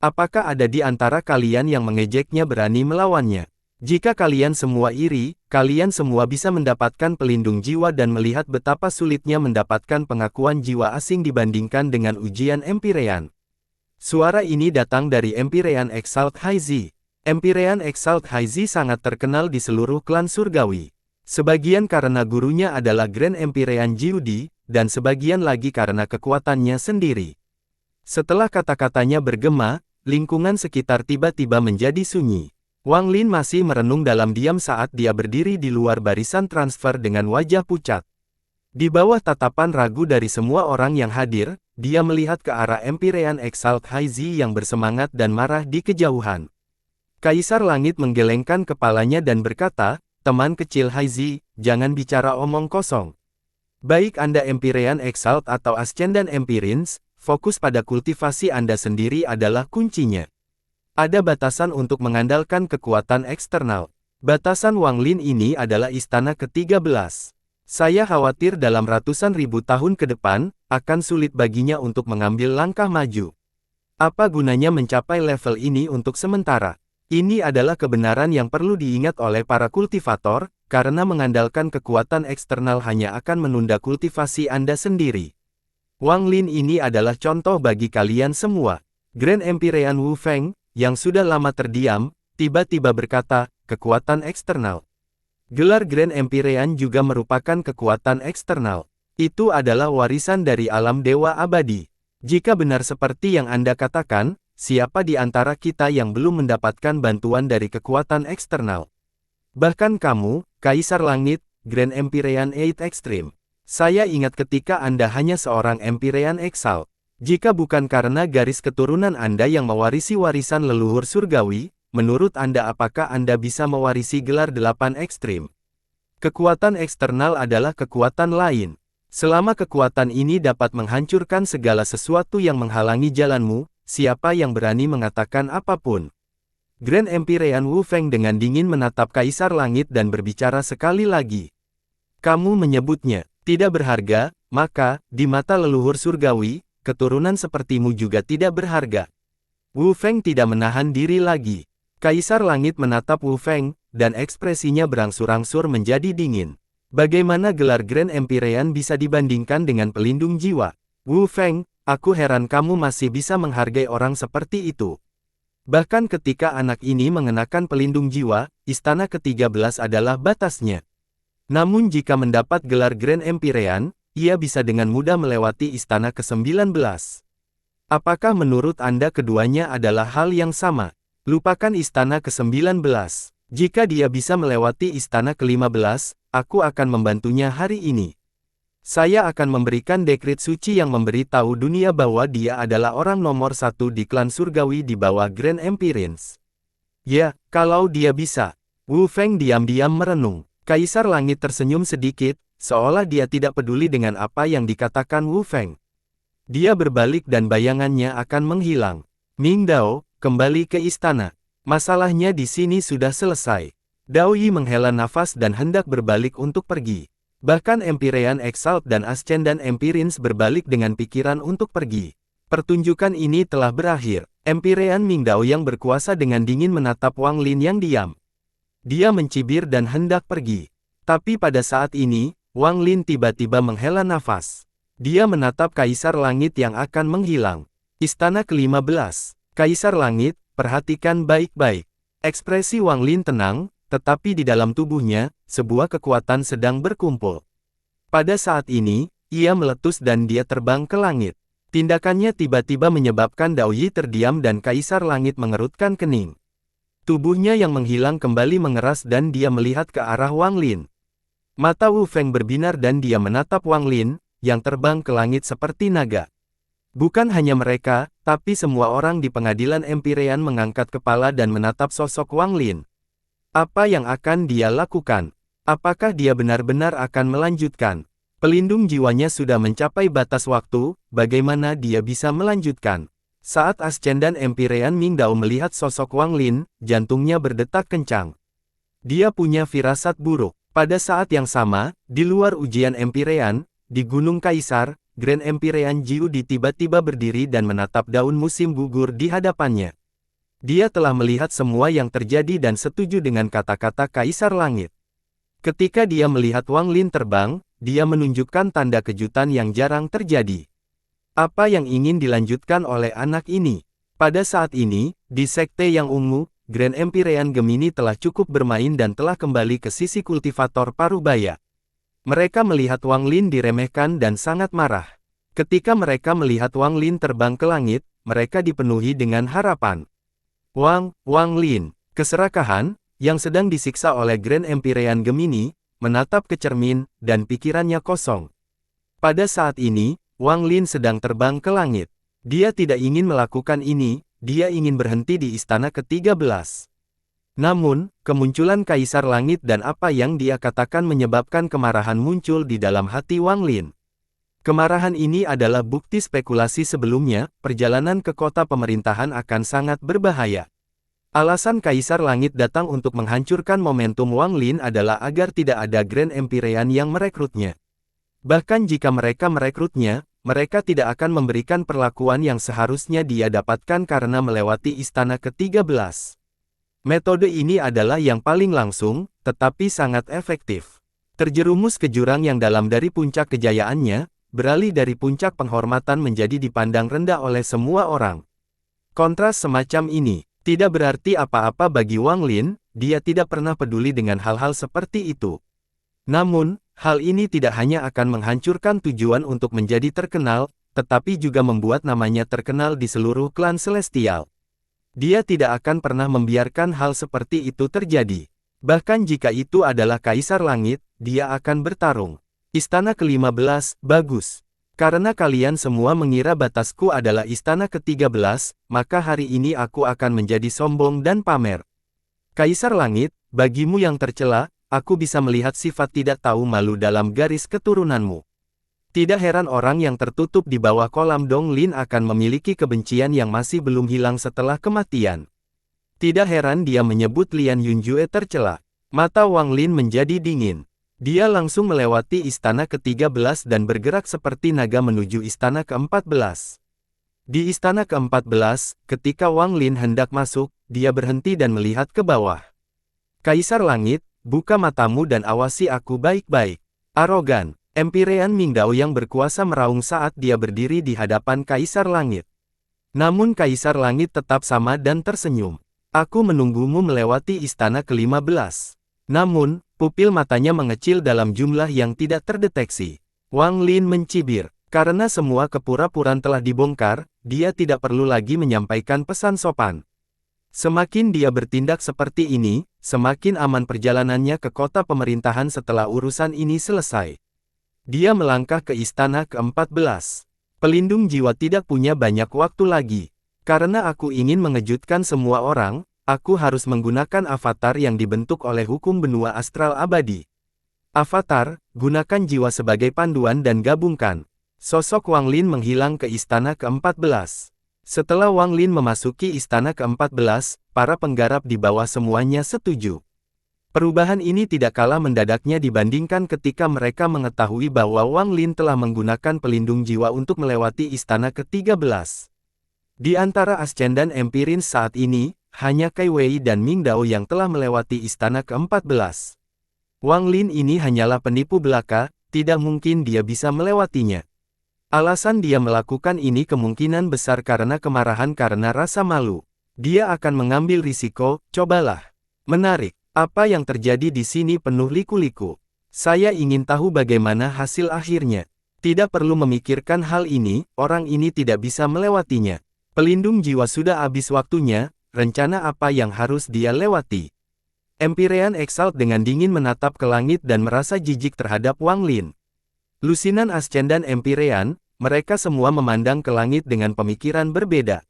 Apakah ada di antara kalian yang mengejeknya berani melawannya? Jika kalian semua iri, kalian semua bisa mendapatkan pelindung jiwa dan melihat betapa sulitnya mendapatkan pengakuan jiwa asing dibandingkan dengan ujian Empyrean. Suara ini datang dari Empyrean Exalt High Z. Empyrean Exalt High Z sangat terkenal di seluruh klan surgawi. Sebagian karena gurunya adalah Grand Empyrean Jiudi, dan sebagian lagi karena kekuatannya sendiri. Setelah kata-katanya bergema, lingkungan sekitar tiba-tiba menjadi sunyi. Wang Lin masih merenung dalam diam saat dia berdiri di luar barisan transfer dengan wajah pucat. Di bawah tatapan ragu dari semua orang yang hadir, dia melihat ke arah Empyrean Exalt High Z yang bersemangat dan marah di kejauhan. Kaisar Langit menggelengkan kepalanya dan berkata, "Teman kecil High Z, jangan bicara omong kosong. Baik Anda Empyrean Exalt atau Ascendan Empyreans, fokus pada kultivasi Anda sendiri adalah kuncinya. Ada batasan untuk mengandalkan kekuatan eksternal. Batasan Wang Lin ini adalah istana ke-13. Saya khawatir dalam ratusan ribu tahun ke depan, akan sulit baginya untuk mengambil langkah maju. Apa gunanya mencapai level ini untuk sementara? Ini adalah kebenaran yang perlu diingat oleh para kultivator, karena mengandalkan kekuatan eksternal hanya akan menunda kultivasi Anda sendiri. Wang Lin ini adalah contoh bagi kalian semua." Grand Empyrean Wu Feng, yang sudah lama terdiam, tiba-tiba berkata, "Kekuatan eksternal." Gelar Grand Empyrean juga merupakan kekuatan eksternal. Itu adalah warisan dari alam dewa abadi. Jika benar seperti yang Anda katakan, siapa di antara kita yang belum mendapatkan bantuan dari kekuatan eksternal? Bahkan kamu, Kaisar Langit, Grand Empyrean 8 Extreme. Saya ingat ketika Anda hanya seorang Empyrean Exalt. Jika bukan karena garis keturunan Anda yang mewarisi warisan leluhur surgawi, menurut Anda apakah Anda bisa mewarisi gelar 8 Ekstrim? Kekuatan eksternal adalah kekuatan lain. Selama kekuatan ini dapat menghancurkan segala sesuatu yang menghalangi jalanmu, siapa yang berani mengatakan apapun? Grand Empyrean Wu Feng dengan dingin menatap Kaisar Langit dan berbicara sekali lagi. "Kamu menyebutnya tidak berharga, maka, di mata leluhur surgawi, keturunan sepertimu juga tidak berharga." Wu Feng tidak menahan diri lagi. Kaisar Langit menatap Wu Feng, dan ekspresinya berangsur-angsur menjadi dingin. "Bagaimana gelar Grand Empyrean bisa dibandingkan dengan pelindung jiwa? Wu Feng, aku heran kamu masih bisa menghargai orang seperti itu. Bahkan ketika anak ini mengenakan pelindung jiwa, istana ke-13 adalah batasnya. Namun jika mendapat gelar Grand Empyrean, ia bisa dengan mudah melewati istana ke-19. Apakah menurut Anda keduanya adalah hal yang sama? Lupakan istana ke-19. Jika dia bisa melewati istana ke-15, aku akan membantunya hari ini. Saya akan memberikan dekret suci yang memberitahu dunia bahwa dia adalah orang nomor 1 di klan surgawi di bawah Grand Empyreans. Ya, kalau dia bisa." Wu Feng diam-diam merenung. Kaisar Langit tersenyum sedikit, seolah dia tidak peduli dengan apa yang dikatakan Wu Feng. Dia berbalik dan bayangannya akan menghilang. "Ming Dao, kembali ke istana. Masalahnya di sini sudah selesai." Dao Yi menghela nafas dan hendak berbalik untuk pergi. Bahkan Empyrean Exalt dan Ascendan Empyreans berbalik dengan pikiran untuk pergi. Pertunjukan ini telah berakhir. Empyrean Ming Dao yang berkuasa dengan dingin menatap Wang Lin yang diam. Dia mencibir dan hendak pergi. Tapi pada saat ini, Wang Lin tiba-tiba menghela nafas. Dia menatap Kaisar Langit yang akan menghilang. Istana ke-15. Kaisar Langit, perhatikan baik-baik. Ekspresi Wang Lin tenang, tetapi di dalam tubuhnya, sebuah kekuatan sedang berkumpul. Pada saat ini, ia meletus dan dia terbang ke langit. Tindakannya tiba-tiba menyebabkan Dao Yi terdiam dan Kaisar Langit mengerutkan kening. Tubuhnya yang menghilang kembali mengeras dan dia melihat ke arah Wang Lin. Mata Wu Feng berbinar dan dia menatap Wang Lin, yang terbang ke langit seperti naga. Bukan hanya mereka, tapi semua orang di pengadilan Empyrean mengangkat kepala dan menatap sosok Wang Lin. Apa yang akan dia lakukan? Apakah dia benar-benar akan melanjutkan? Pelindung jiwanya sudah mencapai batas waktu, bagaimana dia bisa melanjutkan? Saat Ascendan Empyrean Ming Dao melihat sosok Wang Lin, jantungnya berdetak kencang. Dia punya firasat buruk. Pada saat yang sama, di luar ujian Empyrean, di Gunung Kaisar, Grand Empyrean Jiu Di tiba-tiba berdiri dan menatap daun musim gugur di hadapannya. Dia telah melihat semua yang terjadi dan setuju dengan kata-kata Kaisar Langit. Ketika dia melihat Wang Lin terbang, dia menunjukkan tanda kejutan yang jarang terjadi. Apa yang ingin dilanjutkan oleh anak ini? Pada saat ini, di Sekte yang ungu, Grand Empyrean Gemini telah cukup bermain dan telah kembali ke sisi kultivator Parubaya. Mereka melihat Wang Lin diremehkan dan sangat marah. Ketika mereka melihat Wang Lin terbang ke langit, mereka dipenuhi dengan harapan. Wang Lin, keserakahan, yang sedang disiksa oleh Grand Empyrean Gemini, menatap ke cermin, dan pikirannya kosong. Pada saat ini, Wang Lin sedang terbang ke langit. Dia tidak ingin melakukan ini, dia ingin berhenti di istana ke-13. Namun, kemunculan Kaisar Langit dan apa yang dia katakan menyebabkan kemarahan muncul di dalam hati Wang Lin. Kemarahan ini adalah bukti spekulasi sebelumnya, perjalanan ke kota pemerintahan akan sangat berbahaya. Alasan Kaisar Langit datang untuk menghancurkan momentum Wang Lin adalah agar tidak ada Grand Empyrean yang merekrutnya. Bahkan jika mereka merekrutnya, mereka tidak akan memberikan perlakuan yang seharusnya dia dapatkan karena melewati istana ke-13. Metode ini adalah yang paling langsung, tetapi sangat efektif. Terjerumus ke jurang yang dalam dari puncak kejayaannya, beralih dari puncak penghormatan menjadi dipandang rendah oleh semua orang. Kontras semacam ini tidak berarti apa-apa bagi Wang Lin, dia tidak pernah peduli dengan hal-hal seperti itu. Namun, hal ini tidak hanya akan menghancurkan tujuan untuk menjadi terkenal, tetapi juga membuat namanya terkenal di seluruh klan Celestial. Dia tidak akan pernah membiarkan hal seperti itu terjadi. Bahkan jika itu adalah Kaisar Langit, dia akan bertarung. Istana ke-15, bagus. Karena kalian semua mengira batasku adalah istana ke-13, maka hari ini aku akan menjadi sombong dan pamer. Kaisar Langit, bagimu yang tercela, aku bisa melihat sifat tidak tahu malu dalam garis keturunanmu. Tidak heran orang yang tertutup di bawah kolam Dong Lin akan memiliki kebencian yang masih belum hilang setelah kematian. Tidak heran dia menyebut Lian Yunjue tercela. Mata Wang Lin menjadi dingin. Dia langsung melewati istana ke-13 dan bergerak seperti naga menuju istana ke-14. Di istana ke-14, ketika Wang Lin hendak masuk, dia berhenti dan melihat ke bawah. Kaisar Langit, buka matamu dan awasi aku baik-baik. Arogan, Empyrean Ming Dao yang berkuasa meraung saat dia berdiri di hadapan Kaisar Langit. Namun Kaisar Langit tetap sama dan tersenyum. Aku menunggumu melewati istana ke-15. Namun, pupil matanya mengecil dalam jumlah yang tidak terdeteksi. Wang Lin mencibir. Karena semua kepura-puraan telah dibongkar, dia tidak perlu lagi menyampaikan pesan sopan. Semakin dia bertindak seperti ini, semakin aman perjalanannya ke kota pemerintahan setelah urusan ini selesai. Dia melangkah ke istana ke-14. Pelindung jiwa tidak punya banyak waktu lagi. Karena aku ingin mengejutkan semua orang, aku harus menggunakan avatar yang dibentuk oleh hukum benua astral abadi. Avatar, gunakan jiwa sebagai panduan dan gabungkan. Sosok Wang Lin menghilang ke istana ke-14. Setelah Wang Lin memasuki istana ke-14, para penggarap di bawah semuanya setuju. Perubahan ini tidak kalah mendadaknya dibandingkan ketika mereka mengetahui bahwa Wang Lin telah menggunakan pelindung jiwa untuk melewati istana ke-13. Di antara Ascendan Empyrean saat ini, hanya Kai Wei dan Ming Dao yang telah melewati istana ke-14. Wang Lin ini hanyalah penipu belaka, tidak mungkin dia bisa melewatinya. Alasan dia melakukan ini kemungkinan besar karena kemarahan karena rasa malu. Dia akan mengambil risiko, cobalah. Menarik, apa yang terjadi di sini penuh liku-liku. Saya ingin tahu bagaimana hasil akhirnya. Tidak perlu memikirkan hal ini, orang ini tidak bisa melewatinya. Pelindung jiwa sudah habis waktunya, rencana apa yang harus dia lewati? Empyrean Exalt dengan dingin menatap ke langit dan merasa jijik terhadap Wang Lin. Lusinan Ascendan Empyrean, mereka semua memandang ke langit dengan pemikiran berbeda.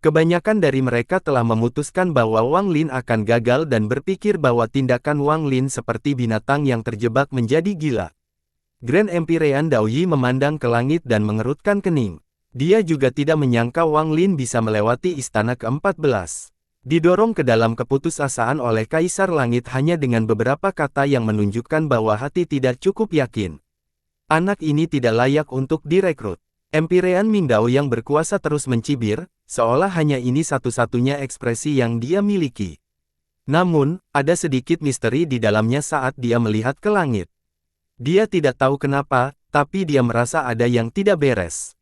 Kebanyakan dari mereka telah memutuskan bahwa Wang Lin akan gagal dan berpikir bahwa tindakan Wang Lin seperti binatang yang terjebak menjadi gila. Grand Empyrean Daoyi memandang ke langit dan mengerutkan kening. Dia juga tidak menyangka Wang Lin bisa melewati istana ke-14. Didorong ke dalam keputusasaan oleh Kaisar Langit hanya dengan beberapa kata yang menunjukkan bahwa hati tidak cukup yakin. Anak ini tidak layak untuk direkrut. Empyrean Mingdao yang berkuasa terus mencibir, seolah hanya ini satu-satunya ekspresi yang dia miliki. Namun, ada sedikit misteri di dalamnya saat dia melihat ke langit. Dia tidak tahu kenapa, tapi dia merasa ada yang tidak beres.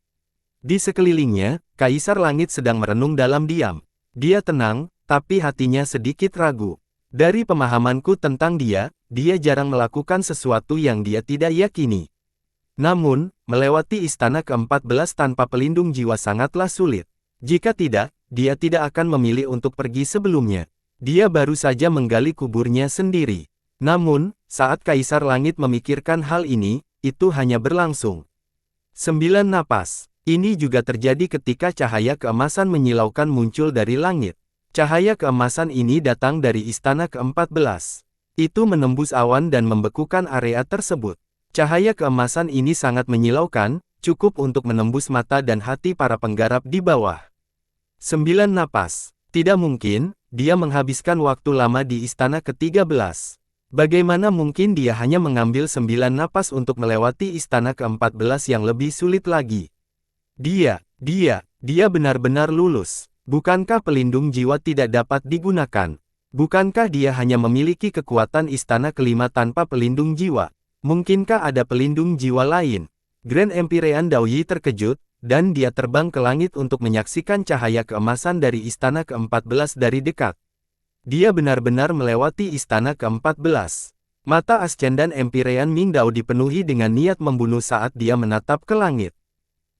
Di sekelilingnya, Kaisar Langit sedang merenung dalam diam. Dia tenang, tapi hatinya sedikit ragu. Dari pemahamanku tentang dia jarang melakukan sesuatu yang dia tidak yakini. Namun, melewati istana ke-14 tanpa pelindung jiwa sangatlah sulit. Jika tidak, dia tidak akan memilih untuk pergi sebelumnya. Dia baru saja menggali kuburnya sendiri. Namun, saat Kaisar Langit memikirkan hal ini, itu hanya berlangsung 9 napas. Ini juga terjadi ketika cahaya keemasan menyilaukan muncul dari langit. Cahaya keemasan ini datang dari istana ke-14. Itu menembus awan dan membekukan area tersebut. Cahaya keemasan ini sangat menyilaukan, cukup untuk menembus mata dan hati para penggarap di bawah. 9 napas. Tidak mungkin, dia menghabiskan waktu lama di istana ke-13. Bagaimana mungkin dia hanya mengambil 9 napas untuk melewati istana ke-14 yang lebih sulit lagi? Dia benar-benar lulus. Bukankah pelindung jiwa tidak dapat digunakan? Bukankah dia hanya memiliki kekuatan istana kelima tanpa pelindung jiwa? Mungkinkah ada pelindung jiwa lain? Grand Empyrean Daoyi terkejut, dan dia terbang ke langit untuk menyaksikan cahaya keemasan dari istana ke-14 dari dekat. Dia benar-benar melewati istana ke-14. Mata Ascendan Empyrean Mingdao dipenuhi dengan niat membunuh saat dia menatap ke langit.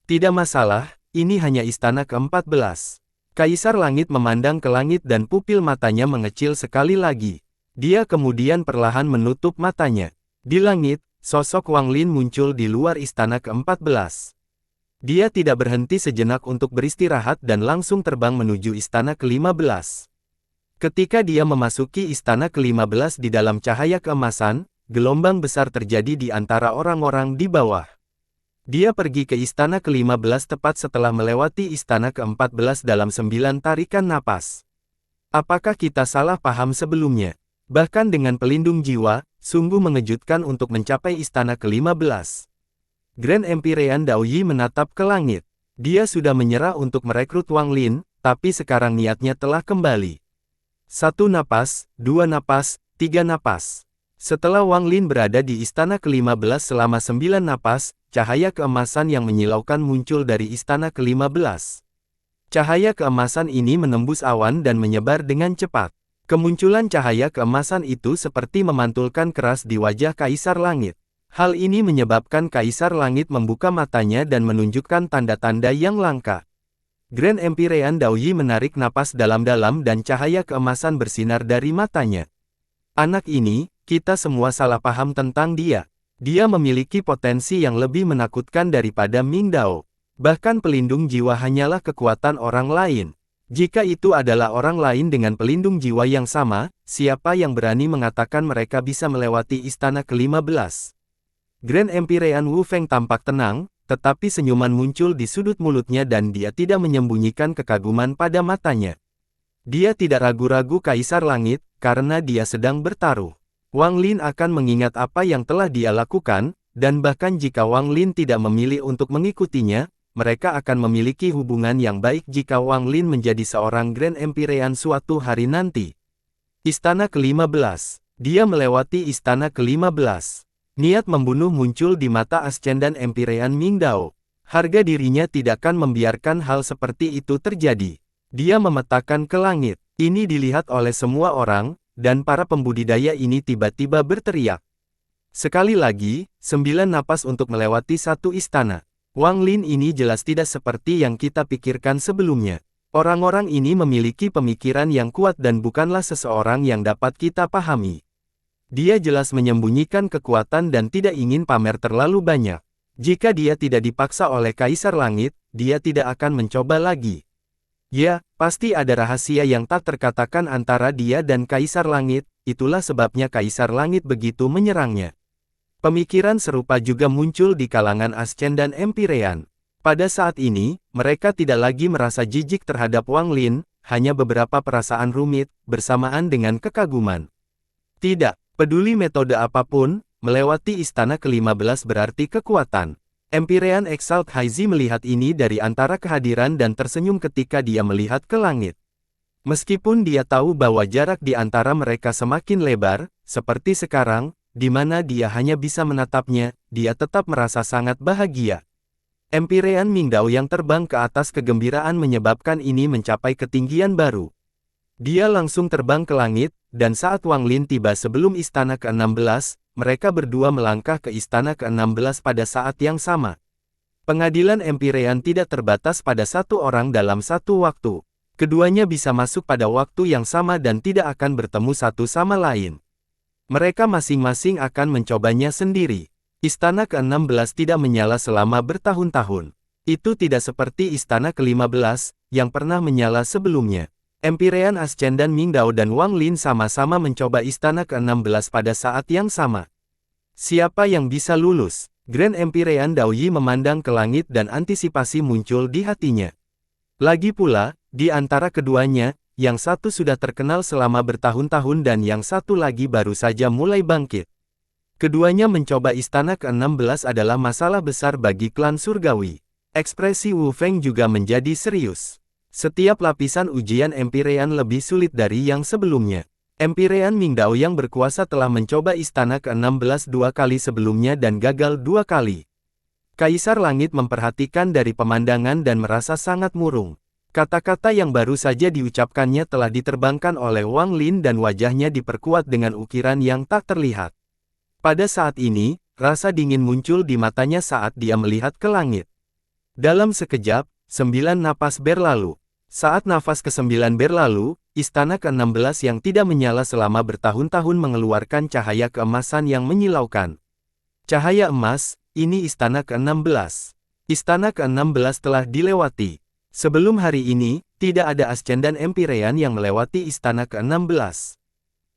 Tidak masalah, ini hanya istana ke-14. Kaisar Langit memandang ke langit dan pupil matanya mengecil sekali lagi. Dia kemudian perlahan menutup matanya. Di langit, sosok Wang Lin muncul di luar istana ke-14. Dia tidak berhenti sejenak untuk beristirahat dan langsung terbang menuju istana ke-15. Ketika dia memasuki istana ke-15 di dalam cahaya keemasan, gelombang besar terjadi di antara orang-orang di bawah. Dia pergi ke istana ke-15 tepat setelah melewati istana ke-14 dalam 9 tarikan napas. Apakah kita salah paham sebelumnya? Bahkan dengan pelindung jiwa, sungguh mengejutkan untuk mencapai istana ke-15. Grand Empyrean Daoyi menatap ke langit. Dia sudah menyerah untuk merekrut Wang Lin, tapi sekarang niatnya telah kembali. 1 napas, 2 napas, 3 napas. Setelah Wang Lin berada di istana ke-15 selama 9 napas, cahaya keemasan yang menyilaukan muncul dari istana ke-15. Cahaya keemasan ini menembus awan dan menyebar dengan cepat. Kemunculan cahaya keemasan itu seperti memantulkan keras di wajah Kaisar Langit. Hal ini menyebabkan Kaisar Langit membuka matanya dan menunjukkan tanda-tanda yang langka. Grand Empyrean Daoyi menarik napas dalam-dalam dan cahaya keemasan bersinar dari matanya. Anak ini, kita semua salah paham tentang dia. Dia memiliki potensi yang lebih menakutkan daripada Mingdao. Bahkan pelindung jiwa hanyalah kekuatan orang lain. Jika itu adalah orang lain dengan pelindung jiwa yang sama, siapa yang berani mengatakan mereka bisa melewati istana ke-15? Grand Empyrean Wu Feng tampak tenang, tetapi senyuman muncul di sudut mulutnya dan dia tidak menyembunyikan kekaguman pada matanya. Dia tidak ragu-ragu Kaisar Langit, karena dia sedang bertaruh. Wang Lin akan mengingat apa yang telah dia lakukan, dan bahkan jika Wang Lin tidak memilih untuk mengikutinya, mereka akan memiliki hubungan yang baik jika Wang Lin menjadi seorang Grand Empyrean suatu hari nanti. Istana ke-15. Dia melewati istana ke-15. Niat membunuh muncul di mata Ascendan Empyrean Mingdao. Harga dirinya tidak akan membiarkan hal seperti itu terjadi. Dia memetakan ke langit. Ini dilihat oleh semua orang, dan para pembudidaya ini tiba-tiba berteriak. Sekali lagi, 9 napas untuk melewati satu istana. Wang Lin ini jelas tidak seperti yang kita pikirkan sebelumnya. Orang-orang ini memiliki pemikiran yang kuat dan bukanlah seseorang yang dapat kita pahami. Dia jelas menyembunyikan kekuatan dan tidak ingin pamer terlalu banyak. Jika dia tidak dipaksa oleh Kaisar Langit, dia tidak akan mencoba lagi. Ya, pasti ada rahasia yang tak terkatakan antara dia dan Kaisar Langit, itulah sebabnya Kaisar Langit begitu menyerangnya. Pemikiran serupa juga muncul di kalangan Ascen dan Empyrean. Pada saat ini, mereka tidak lagi merasa jijik terhadap Wang Lin, hanya beberapa perasaan rumit, bersamaan dengan kekaguman. Tidak peduli metode apapun, melewati istana ke-15 berarti kekuatan. Empyrean Exalt Haizi melihat ini dari antara kehadiran dan tersenyum ketika dia melihat ke langit. Meskipun dia tahu bahwa jarak di antara mereka semakin lebar, seperti sekarang, di mana dia hanya bisa menatapnya, dia tetap merasa sangat bahagia. Empyrean Mingdao yang terbang ke atas kegembiraan menyebabkan ini mencapai ketinggian baru. Dia langsung terbang ke langit, dan saat Wang Lin tiba sebelum istana ke-16, mereka berdua melangkah ke istana ke-16 pada saat yang sama. Pengadilan Empyrean tidak terbatas pada satu orang dalam satu waktu. Keduanya bisa masuk pada waktu yang sama dan tidak akan bertemu satu sama lain. Mereka masing-masing akan mencobanya sendiri. Istana ke-16 tidak menyala selama bertahun-tahun. Itu tidak seperti istana ke-15, yang pernah menyala sebelumnya. Empyrean Ascen dan Mingdao dan Wang Lin sama-sama mencoba istana ke-16 pada saat yang sama. Siapa yang bisa lulus? Grand Empyrean Daoyi memandang ke langit dan antisipasi muncul di hatinya. Lagi pula, di antara keduanya, yang satu sudah terkenal selama bertahun-tahun dan yang satu lagi baru saja mulai bangkit. Keduanya mencoba istana ke-16 adalah masalah besar bagi klan surgawi. Ekspresi Wu Feng juga menjadi serius. Setiap lapisan ujian Empyrean lebih sulit dari yang sebelumnya. Empyrean Mingdao yang berkuasa telah mencoba istana ke-16 2 kali sebelumnya dan gagal 2 kali. Kaisar Langit memperhatikan dari pemandangan dan merasa sangat murung. Kata-kata yang baru saja diucapkannya telah diterbangkan oleh Wang Lin dan wajahnya diperkuat dengan ukiran yang tak terlihat. Pada saat ini, rasa dingin muncul di matanya saat dia melihat ke langit. Dalam sekejap, 9 napas berlalu. Saat nafas ke-9 berlalu, istana ke-16 yang tidak menyala selama bertahun-tahun mengeluarkan cahaya keemasan yang menyilaukan. Cahaya emas, ini istana ke-16. Istana ke-16 telah dilewati. Sebelum hari ini, tidak ada Ascen dan Empyrean yang melewati istana ke-16.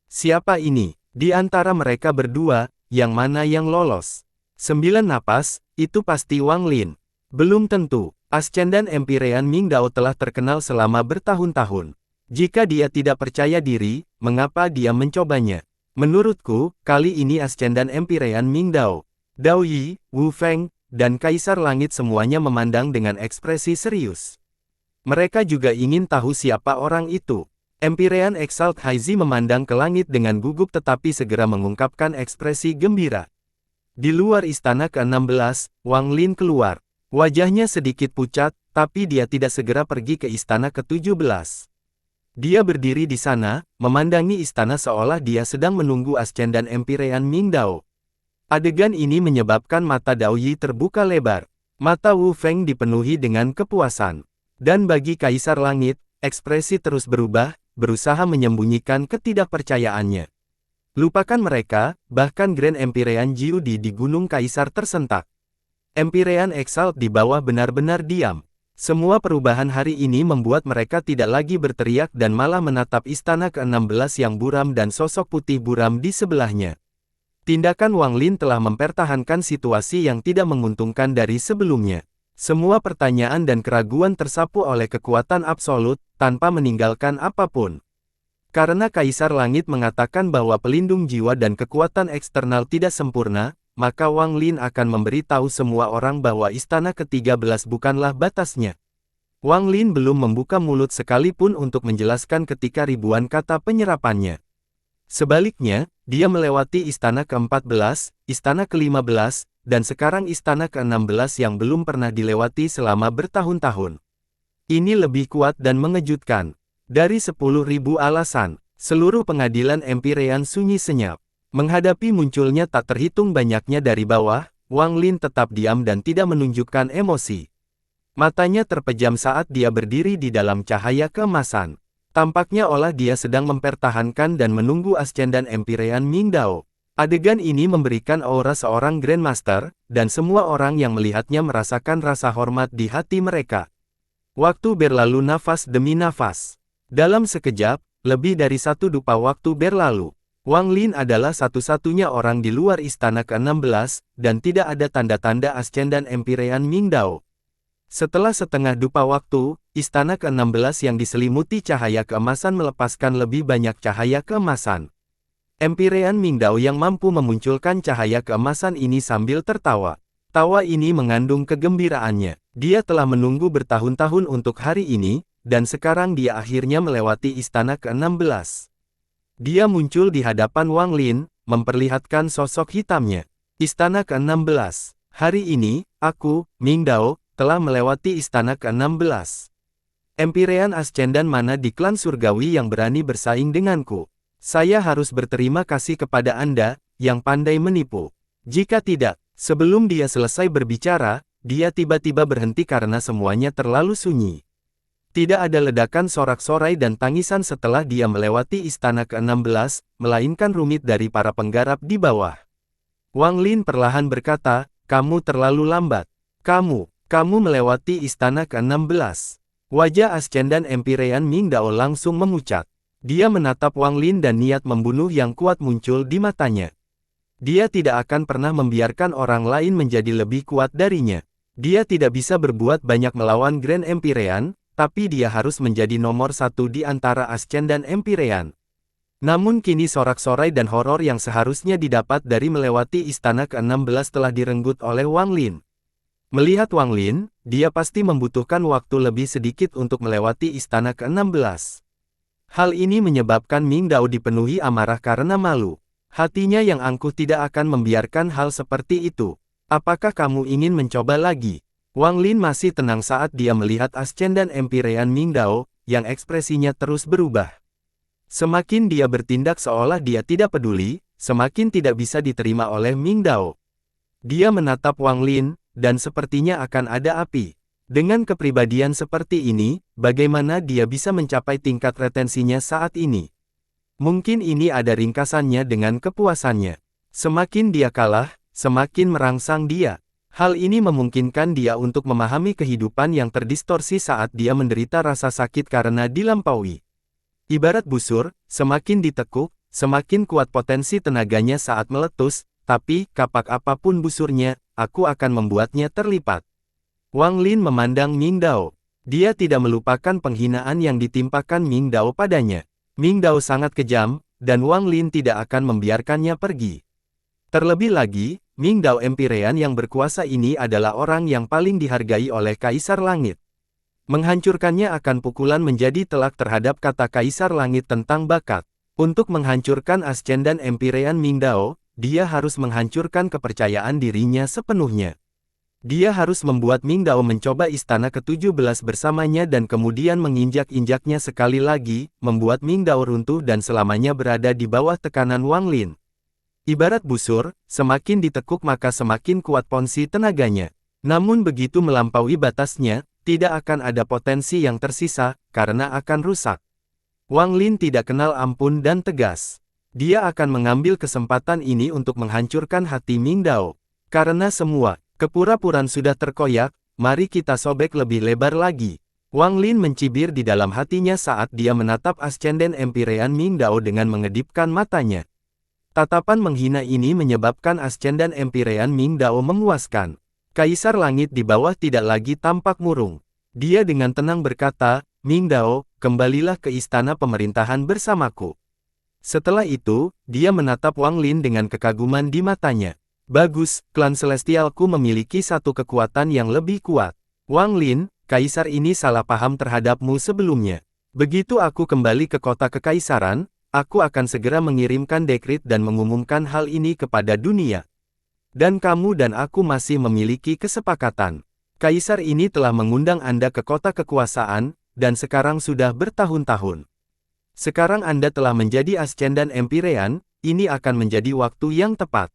Siapa ini? Di antara mereka berdua, yang mana yang lolos? 9 napas, itu pasti Wang Lin. Belum tentu. Ascen dan Empyrean Mingdao telah terkenal selama bertahun-tahun. Jika dia tidak percaya diri, mengapa dia mencobanya? Menurutku, kali ini Ascen dan Empyrean Mingdao, Daoyi, Wu Feng, dan Kaisar Langit semuanya memandang dengan ekspresi serius. Mereka juga ingin tahu siapa orang itu. Empyrean Exalt Haizi memandang ke langit dengan gugup tetapi segera mengungkapkan ekspresi gembira. Di luar istana ke-16, Wang Lin keluar. Wajahnya sedikit pucat, tapi dia tidak segera pergi ke istana ke-17. Dia berdiri di sana, memandangi istana seolah dia sedang menunggu Ascen dan Empyrean Mingdao. Adegan ini menyebabkan mata Daoyi terbuka lebar. Mata Wu Feng dipenuhi dengan kepuasan. Dan bagi Kaisar Langit, ekspresi terus berubah, berusaha menyembunyikan ketidakpercayaannya. Lupakan mereka, bahkan Grand Empyrean Jiudi di Gunung Kaisar tersentak. Empyrean Exalt di bawah benar-benar diam. Semua perubahan hari ini membuat mereka tidak lagi berteriak dan malah menatap istana ke-16 yang buram dan sosok putih buram di sebelahnya. Tindakan Wang Lin telah mempertahankan situasi yang tidak menguntungkan dari sebelumnya. Semua pertanyaan dan keraguan tersapu oleh kekuatan absolut, tanpa meninggalkan apapun. Karena Kaisar Langit mengatakan bahwa pelindung jiwa dan kekuatan eksternal tidak sempurna, maka Wang Lin akan memberitahu semua orang bahwa istana ke-13 bukanlah batasnya. Wang Lin belum membuka mulut sekalipun untuk menjelaskan ketika ribuan kata penyerapannya. Sebaliknya, dia melewati istana ke-14, istana ke-15, dan sekarang istana ke-16 yang belum pernah dilewati selama bertahun-tahun. Ini lebih kuat dan mengejutkan. Dari 10.000 alasan, seluruh pengadilan Empyrean sunyi senyap. Menghadapi munculnya tak terhitung banyaknya dari bawah, Wang Lin tetap diam dan tidak menunjukkan emosi. Matanya terpejam saat dia berdiri di dalam cahaya keemasan. Tampaknya olah dia sedang mempertahankan dan menunggu ascendan Empyrean Mingdao. Adegan ini memberikan aura seorang Grandmaster, dan semua orang yang melihatnya merasakan rasa hormat di hati mereka. Waktu berlalu nafas demi nafas. Dalam sekejap, lebih dari satu dupa waktu berlalu. Wang Lin adalah satu-satunya orang di luar istana ke-16, dan tidak ada tanda-tanda ascendan Empyrean Mingdao. Setelah setengah dupa waktu, istana ke-16 yang diselimuti cahaya keemasan melepaskan lebih banyak cahaya keemasan. Empyrean Mingdao yang mampu memunculkan cahaya keemasan ini sambil tertawa. Tawa ini mengandung kegembiraannya. Dia telah menunggu bertahun-tahun untuk hari ini, dan sekarang dia akhirnya melewati istana ke-16. Dia muncul di hadapan Wang Lin, memperlihatkan sosok hitamnya. Istana ke-16. Hari ini, aku, Mingdao, telah melewati istana ke-16. Empyrean Ascendan mana di klan surgawi yang berani bersaing denganku? Saya harus berterima kasih kepada Anda, yang pandai menipu. Jika tidak, sebelum dia selesai berbicara, dia tiba-tiba berhenti karena semuanya terlalu sunyi. Tidak ada ledakan sorak-sorai dan tangisan setelah dia melewati istana ke-16, melainkan rumit dari para penggarap di bawah. Wang Lin perlahan berkata, kamu terlalu lambat. Kamu melewati istana ke-16. Wajah Ascendan Empyrean Mingdao langsung memucat. Dia menatap Wang Lin dan niat membunuh yang kuat muncul di matanya. Dia tidak akan pernah membiarkan orang lain menjadi lebih kuat darinya. Dia tidak bisa berbuat banyak melawan Grand Empyrean, tapi dia harus menjadi nomor satu di antara Ascendan Empyrean. Namun kini sorak-sorai dan horor yang seharusnya didapat dari melewati istana ke-16 telah direnggut oleh Wang Lin. Melihat Wang Lin, dia pasti membutuhkan waktu lebih sedikit untuk melewati istana ke-16. Hal ini menyebabkan Mingdao dipenuhi amarah karena malu. Hatinya yang angkuh tidak akan membiarkan hal seperti itu. Apakah kamu ingin mencoba lagi? Wang Lin masih tenang saat dia melihat Ascendan Empyrean Mingdao, yang ekspresinya terus berubah. Semakin dia bertindak seolah dia tidak peduli, semakin tidak bisa diterima oleh Mingdao. Dia menatap Wang Lin, dan sepertinya akan ada api. Dengan kepribadian seperti ini, bagaimana dia bisa mencapai tingkat retensinya saat ini? Mungkin ini ada ringkasannya dengan kepuasannya. Semakin dia kalah, semakin merangsang dia. Hal ini memungkinkan dia untuk memahami kehidupan yang terdistorsi saat dia menderita rasa sakit karena dilampaui. Ibarat busur, semakin ditekuk, semakin kuat potensi tenaganya saat meletus, tapi, kapak apapun busurnya, aku akan membuatnya terlipat. Wang Lin memandang Mingdao. Dia tidak melupakan penghinaan yang ditimpakan Mingdao padanya. Mingdao sangat kejam, dan Wang Lin tidak akan membiarkannya pergi. Terlebih lagi, Mingdao Empyrean yang berkuasa ini adalah orang yang paling dihargai oleh Kaisar Langit. Menghancurkannya akan pukulan menjadi telak terhadap kata Kaisar Langit tentang bakat. Untuk menghancurkan Ascendan Empyrean Mingdao, dia harus menghancurkan kepercayaan dirinya sepenuhnya. Dia harus membuat Mingdao mencoba istana ke-17 bersamanya dan kemudian menginjak-injaknya sekali lagi, membuat Mingdao runtuh dan selamanya berada di bawah tekanan Wang Lin. Ibarat busur, semakin ditekuk maka semakin kuat ponsi tenaganya. Namun begitu melampaui batasnya, tidak akan ada potensi yang tersisa, karena akan rusak. Wang Lin tidak kenal ampun dan tegas. Dia akan mengambil kesempatan ini untuk menghancurkan hati Mingdao. Karena semua kepura-puraan sudah terkoyak, mari kita sobek lebih lebar lagi. Wang Lin mencibir di dalam hatinya saat dia menatap Ascenden Empyrean Mingdao dengan mengedipkan matanya. Tatapan menghina ini menyebabkan Ascendan Empyrean Mingdao memuaskan. Kaisar Langit di bawah tidak lagi tampak murung. Dia dengan tenang berkata, Mingdao, kembalilah ke istana pemerintahan bersamaku. Setelah itu, dia menatap Wang Lin dengan kekaguman di matanya. Bagus, klan Celestialku memiliki satu kekuatan yang lebih kuat. Wang Lin, Kaisar ini salah paham terhadapmu sebelumnya. Begitu aku kembali ke kota kekaisaran, aku akan segera mengirimkan dekrit dan mengumumkan hal ini kepada dunia. Dan kamu dan aku masih memiliki kesepakatan. Kaisar ini telah mengundang Anda ke kota kekuasaan, dan sekarang sudah bertahun-tahun. Sekarang Anda telah menjadi Ascendan Empyrean, ini akan menjadi waktu yang tepat.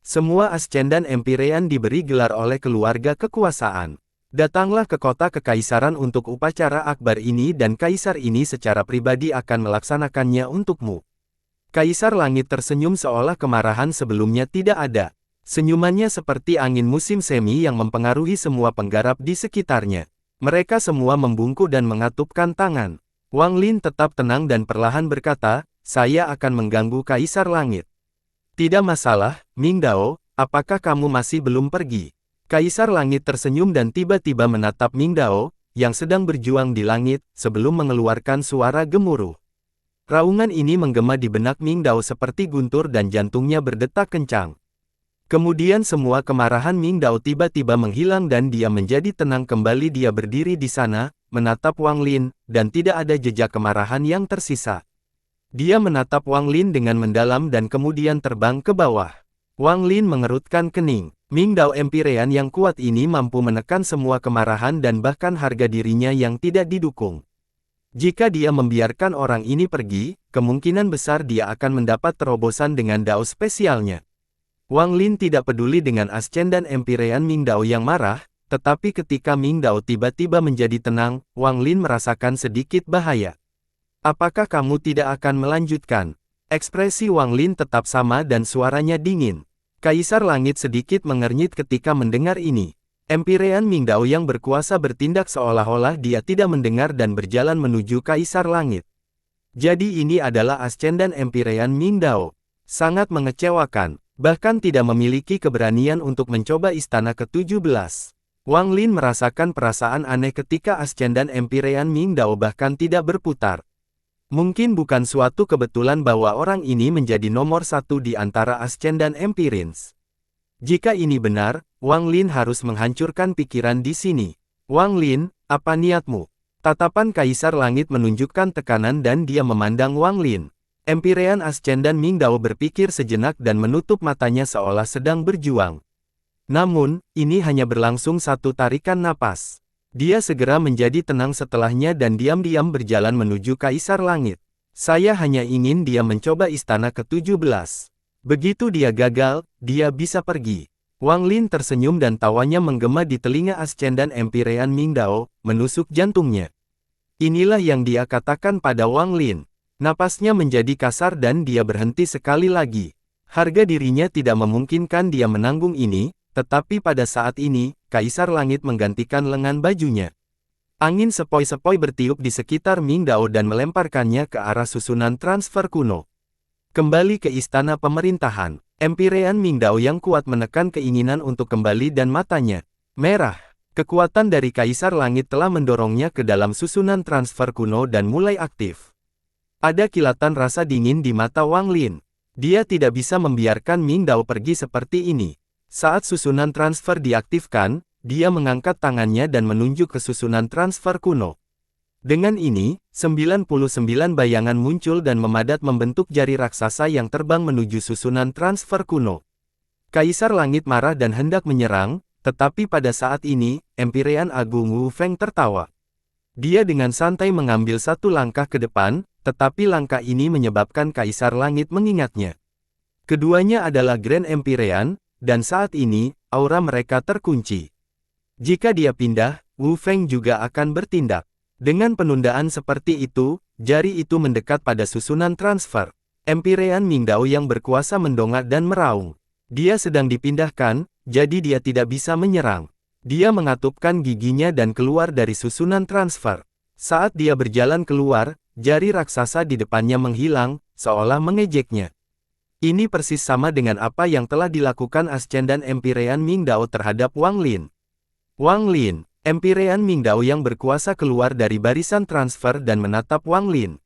Semua Ascendan Empyrean diberi gelar oleh keluarga kekuasaan. Datanglah ke kota kekaisaran untuk upacara akbar ini dan kaisar ini secara pribadi akan melaksanakannya untukmu. Kaisar Langit tersenyum seolah kemarahan sebelumnya tidak ada. Senyumannya seperti angin musim semi yang mempengaruhi semua penggarap di sekitarnya. Mereka semua membungkuk dan mengatupkan tangan. Wang Lin tetap tenang dan perlahan berkata, saya akan mengganggu Kaisar Langit. Tidak masalah, Ming Dao, apakah kamu masih belum pergi? Kaisar Langit tersenyum dan tiba-tiba menatap Ming Dao, yang sedang berjuang di langit, sebelum mengeluarkan suara gemuruh. Raungan ini menggema di benak Ming Dao seperti guntur dan jantungnya berdetak kencang. Kemudian semua kemarahan Ming Dao tiba-tiba menghilang dan dia menjadi tenang kembali. Dia berdiri di sana, menatap Wang Lin, dan tidak ada jejak kemarahan yang tersisa. Dia menatap Wang Lin dengan mendalam dan kemudian terbang ke bawah. Wang Lin mengerutkan kening. Ming Dao Empyrean yang kuat ini mampu menekan semua kemarahan dan bahkan harga dirinya yang tidak didukung. Jika dia membiarkan orang ini pergi, kemungkinan besar dia akan mendapat terobosan dengan dao spesialnya. Wang Lin tidak peduli dengan Ascendan Empyrean Ming Dao yang marah, tetapi ketika Ming Dao tiba-tiba menjadi tenang, Wang Lin merasakan sedikit bahaya. Apakah kamu tidak akan melanjutkan? Ekspresi Wang Lin tetap sama dan suaranya dingin. Kaisar Langit sedikit mengernyit ketika mendengar ini. Empyrean Ming Dao yang berkuasa bertindak seolah-olah dia tidak mendengar dan berjalan menuju Kaisar Langit. Jadi ini adalah Ascendan Empyrean Ming Dao. Sangat mengecewakan, bahkan tidak memiliki keberanian untuk mencoba istana ke-17. Wang Lin merasakan perasaan aneh ketika Ascendan Empyrean Ming Dao bahkan tidak berputar. Mungkin bukan suatu kebetulan bahwa orang ini menjadi nomor satu di antara Ascendan Empyreans. Jika ini benar, Wang Lin harus menghancurkan pikiran di sini. Wang Lin, apa niatmu? Tatapan Kaisar Langit menunjukkan tekanan dan dia memandang Wang Lin. Empyrean Ascendan Ming Dao berpikir sejenak dan menutup matanya seolah sedang berjuang. Namun, ini hanya berlangsung satu tarikan napas. Dia segera menjadi tenang setelahnya dan diam-diam berjalan menuju Kaisar Langit. Saya hanya ingin dia mencoba istana ke-17. Begitu dia gagal, dia bisa pergi. Wang Lin tersenyum dan tawanya menggema di telinga Ascendan Empyrean Ming Dao, menusuk jantungnya. Inilah yang dia katakan pada Wang Lin. Napasnya menjadi kasar dan dia berhenti sekali lagi. Harga dirinya tidak memungkinkan dia menanggung ini, tetapi pada saat ini, Kaisar Langit menggantikan lengan bajunya. Angin sepoi-sepoi bertiup di sekitar Ming Dao dan melemparkannya ke arah susunan transfer kuno. Kembali ke istana pemerintahan, Empyrean Ming Dao yang kuat menekan keinginan untuk kembali dan matanya merah. Kekuatan dari Kaisar Langit telah mendorongnya ke dalam susunan transfer kuno dan mulai aktif. Ada kilatan rasa dingin di mata Wang Lin. Dia tidak bisa membiarkan Ming Dao pergi seperti ini. Saat susunan transfer diaktifkan, dia mengangkat tangannya dan menunjuk ke susunan transfer kuno. Dengan ini, 99 bayangan muncul dan memadat membentuk jari raksasa yang terbang menuju susunan transfer kuno. Kaisar Langit marah dan hendak menyerang, tetapi pada saat ini, Empyrean Agung Wu Feng tertawa. Dia dengan santai mengambil satu langkah ke depan, tetapi langkah ini menyebabkan Kaisar Langit mengingatnya. Keduanya adalah Grand Empyrean, dan saat ini, aura mereka terkunci. Jika dia pindah, Wu Feng juga akan bertindak. Dengan penundaan seperti itu, jari itu mendekat pada susunan transfer. Empyrean Ming Dao yang berkuasa mendongak dan meraung. Dia sedang dipindahkan, jadi dia tidak bisa menyerang. Dia mengatupkan giginya dan keluar dari susunan transfer. Saat dia berjalan keluar, jari raksasa di depannya menghilang, seolah mengejeknya. Ini persis sama dengan apa yang telah dilakukan Ascendan Empyrean Ming Dao terhadap Wang Lin. Wang Lin, Empyrean Ming Dao yang berkuasa keluar dari barisan transfer dan menatap Wang Lin.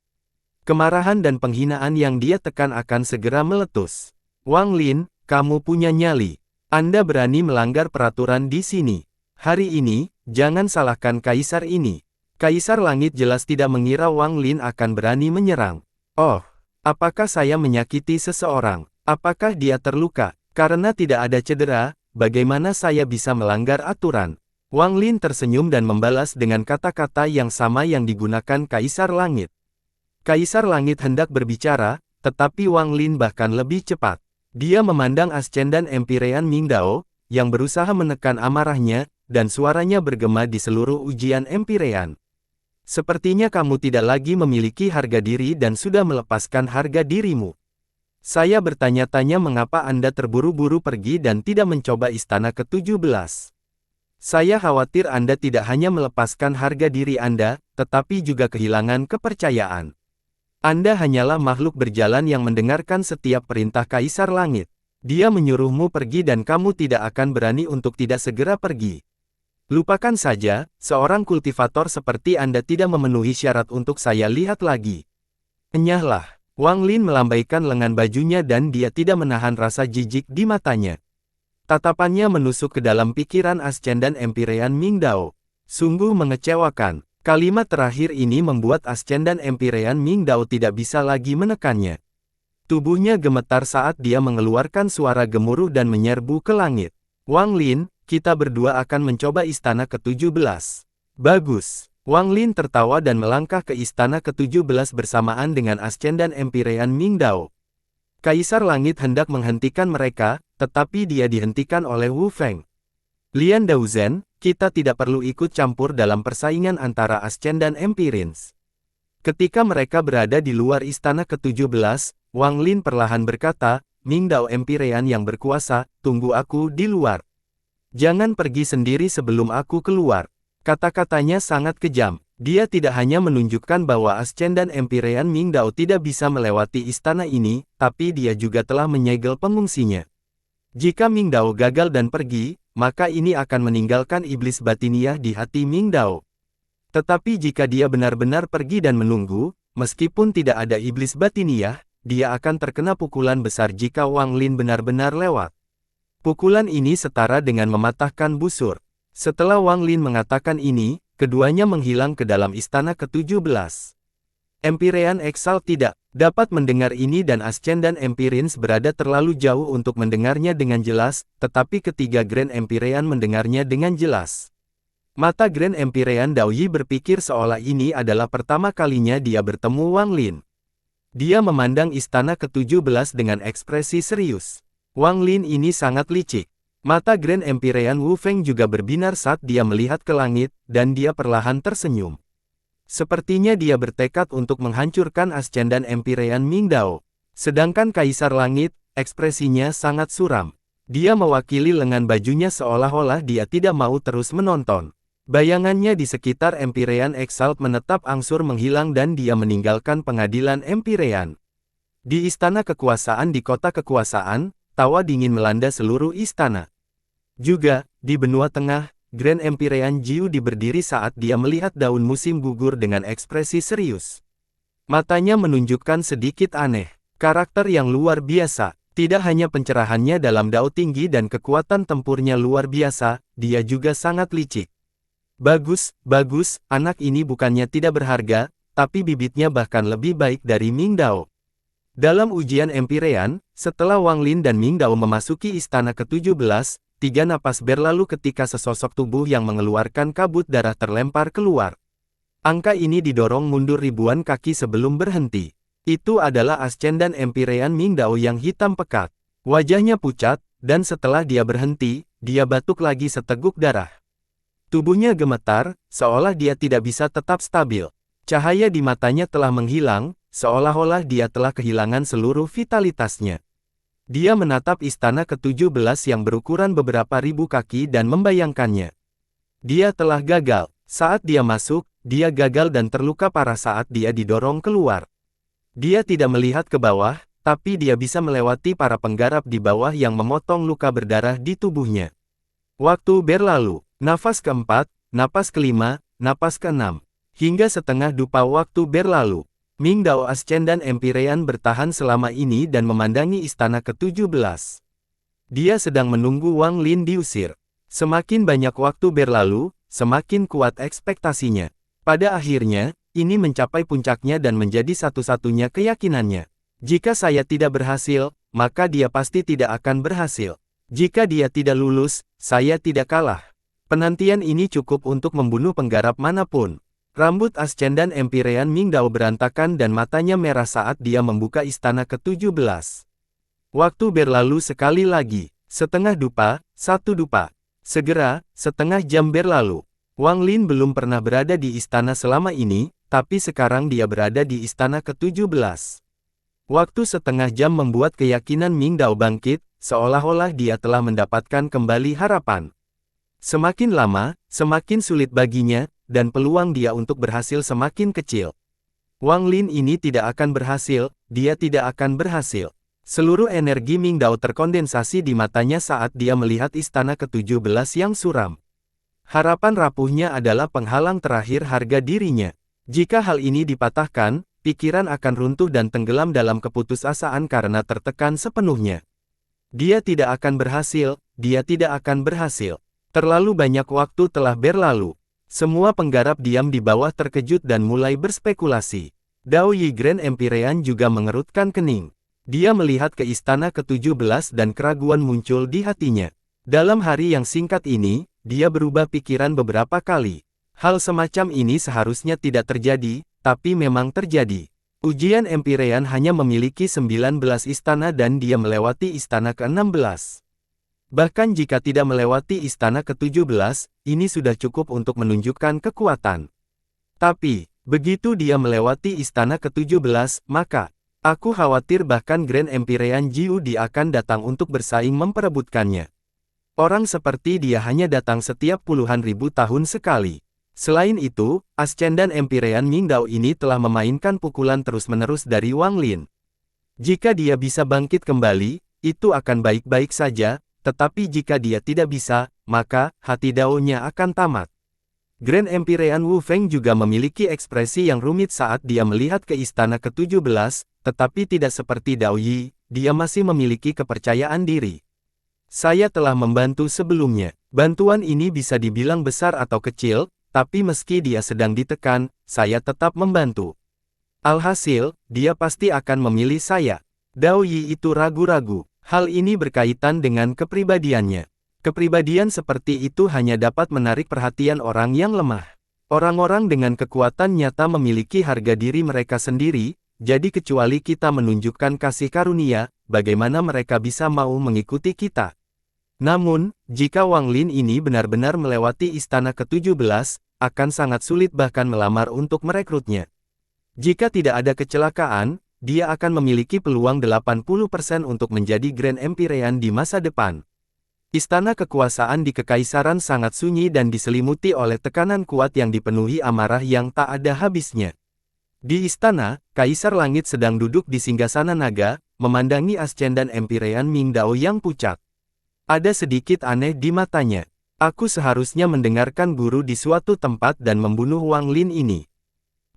Kemarahan dan penghinaan yang dia tekan akan segera meletus. Wang Lin, kamu punya nyali. Anda berani melanggar peraturan di sini. Hari ini, jangan salahkan Kaisar ini. Kaisar Langit jelas tidak mengira Wang Lin akan berani menyerang. Oh. Apakah saya menyakiti seseorang? Apakah dia terluka? Karena tidak ada cedera, bagaimana saya bisa melanggar aturan? Wang Lin tersenyum dan membalas dengan kata-kata yang sama yang digunakan Kaisar Langit. Kaisar Langit hendak berbicara, tetapi Wang Lin bahkan lebih cepat. Dia memandang Ascendan Empyrean Mingdao, yang berusaha menekan amarahnya, dan suaranya bergema di seluruh ujian Empyrean. Sepertinya kamu tidak lagi memiliki harga diri dan sudah melepaskan harga dirimu. Saya bertanya-tanya mengapa Anda terburu-buru pergi dan tidak mencoba istana ke-17. Saya khawatir Anda tidak hanya melepaskan harga diri Anda, tetapi juga kehilangan kepercayaan. Anda hanyalah makhluk berjalan yang mendengarkan setiap perintah Kaisar Langit. Dia menyuruhmu pergi dan kamu tidak akan berani untuk tidak segera pergi. Lupakan saja, seorang kultivator seperti Anda tidak memenuhi syarat untuk saya lihat lagi. Enyahlah. Wang Lin melambaikan lengan bajunya dan dia tidak menahan rasa jijik di matanya. Tatapannya menusuk ke dalam pikiran Ascendan Empyrean Mingdao. Sungguh mengecewakan. Kalimat terakhir ini membuat Ascendan Empyrean Mingdao tidak bisa lagi menekannya. Tubuhnya gemetar saat dia mengeluarkan suara gemuruh dan menyerbu ke langit. Wang Lin, kita berdua akan mencoba istana ke-17. Bagus. Wang Lin tertawa dan melangkah ke istana ke-17 bersamaan dengan Ascendan Empyrean Mingdao. Kaisar Langit hendak menghentikan mereka, tetapi dia dihentikan oleh Wu Feng. Lian Daozhen, kita tidak perlu ikut campur dalam persaingan antara Ascendan Empyreans. Ketika mereka berada di luar istana ke-17, Wang Lin perlahan berkata, Mingdao Empyrean yang berkuasa, tunggu aku di luar. Jangan pergi sendiri sebelum aku keluar. Kata-katanya sangat kejam. Dia tidak hanya menunjukkan bahwa Ascendan Empyrean Mingdao tidak bisa melewati istana ini, tapi dia juga telah menyegel pengungsinya. Jika Mingdao gagal dan pergi, maka ini akan meninggalkan iblis batiniah di hati Mingdao. Tetapi jika dia benar-benar pergi dan menunggu, meskipun tidak ada iblis batiniah, dia akan terkena pukulan besar jika Wang Lin benar-benar lewat. Pukulan ini setara dengan mematahkan busur. Setelah Wang Lin mengatakan ini, keduanya menghilang ke dalam istana ke-17. Empyrean Exalt tidak dapat mendengar ini dan Ascendan Empyreans berada terlalu jauh untuk mendengarnya dengan jelas, tetapi ketiga Grand Empyrean mendengarnya dengan jelas. Mata Grand Empyrean Daoyi berpikir seolah ini adalah pertama kalinya dia bertemu Wang Lin. Dia memandang istana ke-17 dengan ekspresi serius. Wang Lin ini sangat licik. Mata Grand Empyrean Wu Feng juga berbinar saat dia melihat ke langit, dan dia perlahan tersenyum. Sepertinya dia bertekad untuk menghancurkan Ascendan Empyrean Mingdao. Sedangkan Kaisar Langit, ekspresinya sangat suram. Dia mewakili lengan bajunya seolah-olah dia tidak mau terus menonton. Bayangannya di sekitar Empyrean Exalt menetap angsur menghilang dan dia meninggalkan pengadilan Empyrean. Di istana kekuasaan di kota kekuasaan, tawa dingin melanda seluruh istana. Juga, di benua tengah, Grand Empyrean Jiu berdiri saat dia melihat daun musim gugur dengan ekspresi serius. Matanya menunjukkan sedikit aneh. Karakter yang luar biasa. Tidak hanya pencerahannya dalam dao tinggi dan kekuatan tempurnya luar biasa, dia juga sangat licik. Bagus, bagus, anak ini bukannya tidak berharga, tapi bibitnya bahkan lebih baik dari Mingdao. Dalam ujian Empyrean, setelah Wang Lin dan Mingdao memasuki istana ke-17, 3 napas berlalu ketika sesosok tubuh yang mengeluarkan kabut darah terlempar keluar. Angka ini didorong mundur ribuan kaki sebelum berhenti. Itu adalah Ascendan Empyrean Mingdao yang hitam pekat. Wajahnya pucat, dan setelah dia berhenti, dia batuk lagi seteguk darah. Tubuhnya gemetar, seolah dia tidak bisa tetap stabil. Cahaya di matanya telah menghilang, seolah-olah dia telah kehilangan seluruh vitalitasnya. Dia menatap istana ke-17 yang berukuran beberapa ribu kaki dan membayangkannya. Dia telah gagal. Saat dia masuk, dia gagal dan terluka parah saat dia didorong keluar. Dia tidak melihat ke bawah, tapi dia bisa melewati para penggarap di bawah yang memotong luka berdarah di tubuhnya. Waktu berlalu. Nafas keempat, napas kelima, napas keenam. Hingga setengah dupa waktu berlalu. Mingdao Ascendan Empyrean bertahan selama ini dan memandangi istana ke-17. Dia sedang menunggu Wang Lin diusir. Semakin banyak waktu berlalu, semakin kuat ekspektasinya. Pada akhirnya, ini mencapai puncaknya dan menjadi satu-satunya keyakinannya. Jika saya tidak berhasil, maka dia pasti tidak akan berhasil. Jika dia tidak lulus, saya tidak kalah. Penantian ini cukup untuk membunuh penggarap manapun. Rambut Ascendan Empyrean Ming Dao berantakan dan matanya merah saat dia membuka istana ke-17. Waktu berlalu sekali lagi. Setengah dupa, 1 dupa. Segera, setengah jam berlalu. Wang Lin belum pernah berada di istana selama ini, tapi sekarang dia berada di istana ke-17. Waktu setengah jam membuat keyakinan Ming Dao bangkit, seolah-olah dia telah mendapatkan kembali harapan. Semakin lama, semakin sulit baginya, dan peluang dia untuk berhasil semakin kecil. Wang Lin ini tidak akan berhasil, dia tidak akan berhasil. Seluruh energi Ming Dao terkondensasi di matanya saat dia melihat istana ke-17 yang suram. Harapan rapuhnya adalah penghalang terakhir harga dirinya. Jika hal ini dipatahkan, pikiran akan runtuh dan tenggelam dalam keputusasaan karena tertekan sepenuhnya. Dia tidak akan berhasil, dia tidak akan berhasil. Terlalu banyak waktu telah berlalu. Semua penggarap diam di bawah terkejut dan mulai berspekulasi. Dao Yi Grand Empyrean juga mengerutkan kening. Dia melihat ke istana ke-17 dan keraguan muncul di hatinya. Dalam hari yang singkat ini, dia berubah pikiran beberapa kali. Hal semacam ini seharusnya tidak terjadi, tapi memang terjadi. Ujian Empyrean hanya memiliki 19 istana dan dia melewati istana ke-16. Bahkan jika tidak melewati istana ke-17, ini sudah cukup untuk menunjukkan kekuatan. Tapi, begitu dia melewati istana ke-17, maka, aku khawatir bahkan Grand Empyrean Jiu Di akan datang untuk bersaing memperebutkannya. Orang seperti dia hanya datang setiap puluhan ribu tahun sekali. Selain itu, Ascendan Empyrean Ming Dao ini telah memainkan pukulan terus-menerus dari Wang Lin. Jika dia bisa bangkit kembali, itu akan baik-baik saja. Tetapi jika dia tidak bisa, maka hati Dao-nya akan tamat. Grand Empyrean Wu Feng juga memiliki ekspresi yang rumit saat dia melihat ke istana ke-17, tetapi tidak seperti Dao Yi, dia masih memiliki kepercayaan diri. Saya telah membantu sebelumnya. Bantuan ini bisa dibilang besar atau kecil, tapi meski dia sedang ditekan, saya tetap membantu. Alhasil, dia pasti akan memilih saya. Dao Yi itu ragu-ragu. Hal ini berkaitan dengan kepribadiannya. Kepribadian seperti itu hanya dapat menarik perhatian orang yang lemah. Orang-orang dengan kekuatan nyata memiliki harga diri mereka sendiri, jadi kecuali kita menunjukkan kasih karunia, bagaimana mereka bisa mau mengikuti kita. Namun, jika Wang Lin ini benar-benar melewati istana ke-17, akan sangat sulit bahkan melamar untuk merekrutnya. Jika tidak ada kecelakaan, dia akan memiliki peluang 80% untuk menjadi Grand Empyrean di masa depan. Istana kekuasaan di Kekaisaran sangat sunyi dan diselimuti oleh tekanan kuat yang dipenuhi amarah yang tak ada habisnya. Di istana, Kaisar Langit sedang duduk di singgasana naga, memandangi Ascendan Empyrean Ming Dao yang pucat. Ada sedikit aneh di matanya. Aku seharusnya mendengarkan guru di suatu tempat dan membunuh Wang Lin ini.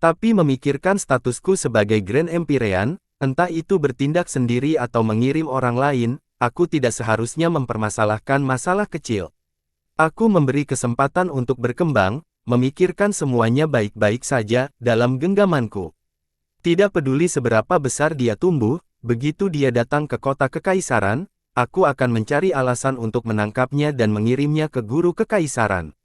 Tapi memikirkan statusku sebagai Grand Empyrean, entah itu bertindak sendiri atau mengirim orang lain, aku tidak seharusnya mempermasalahkan masalah kecil. Aku memberi kesempatan untuk berkembang, memikirkan semuanya baik-baik saja, dalam genggamanku. Tidak peduli seberapa besar dia tumbuh, begitu dia datang ke kota kekaisaran, aku akan mencari alasan untuk menangkapnya dan mengirimnya ke guru kekaisaran.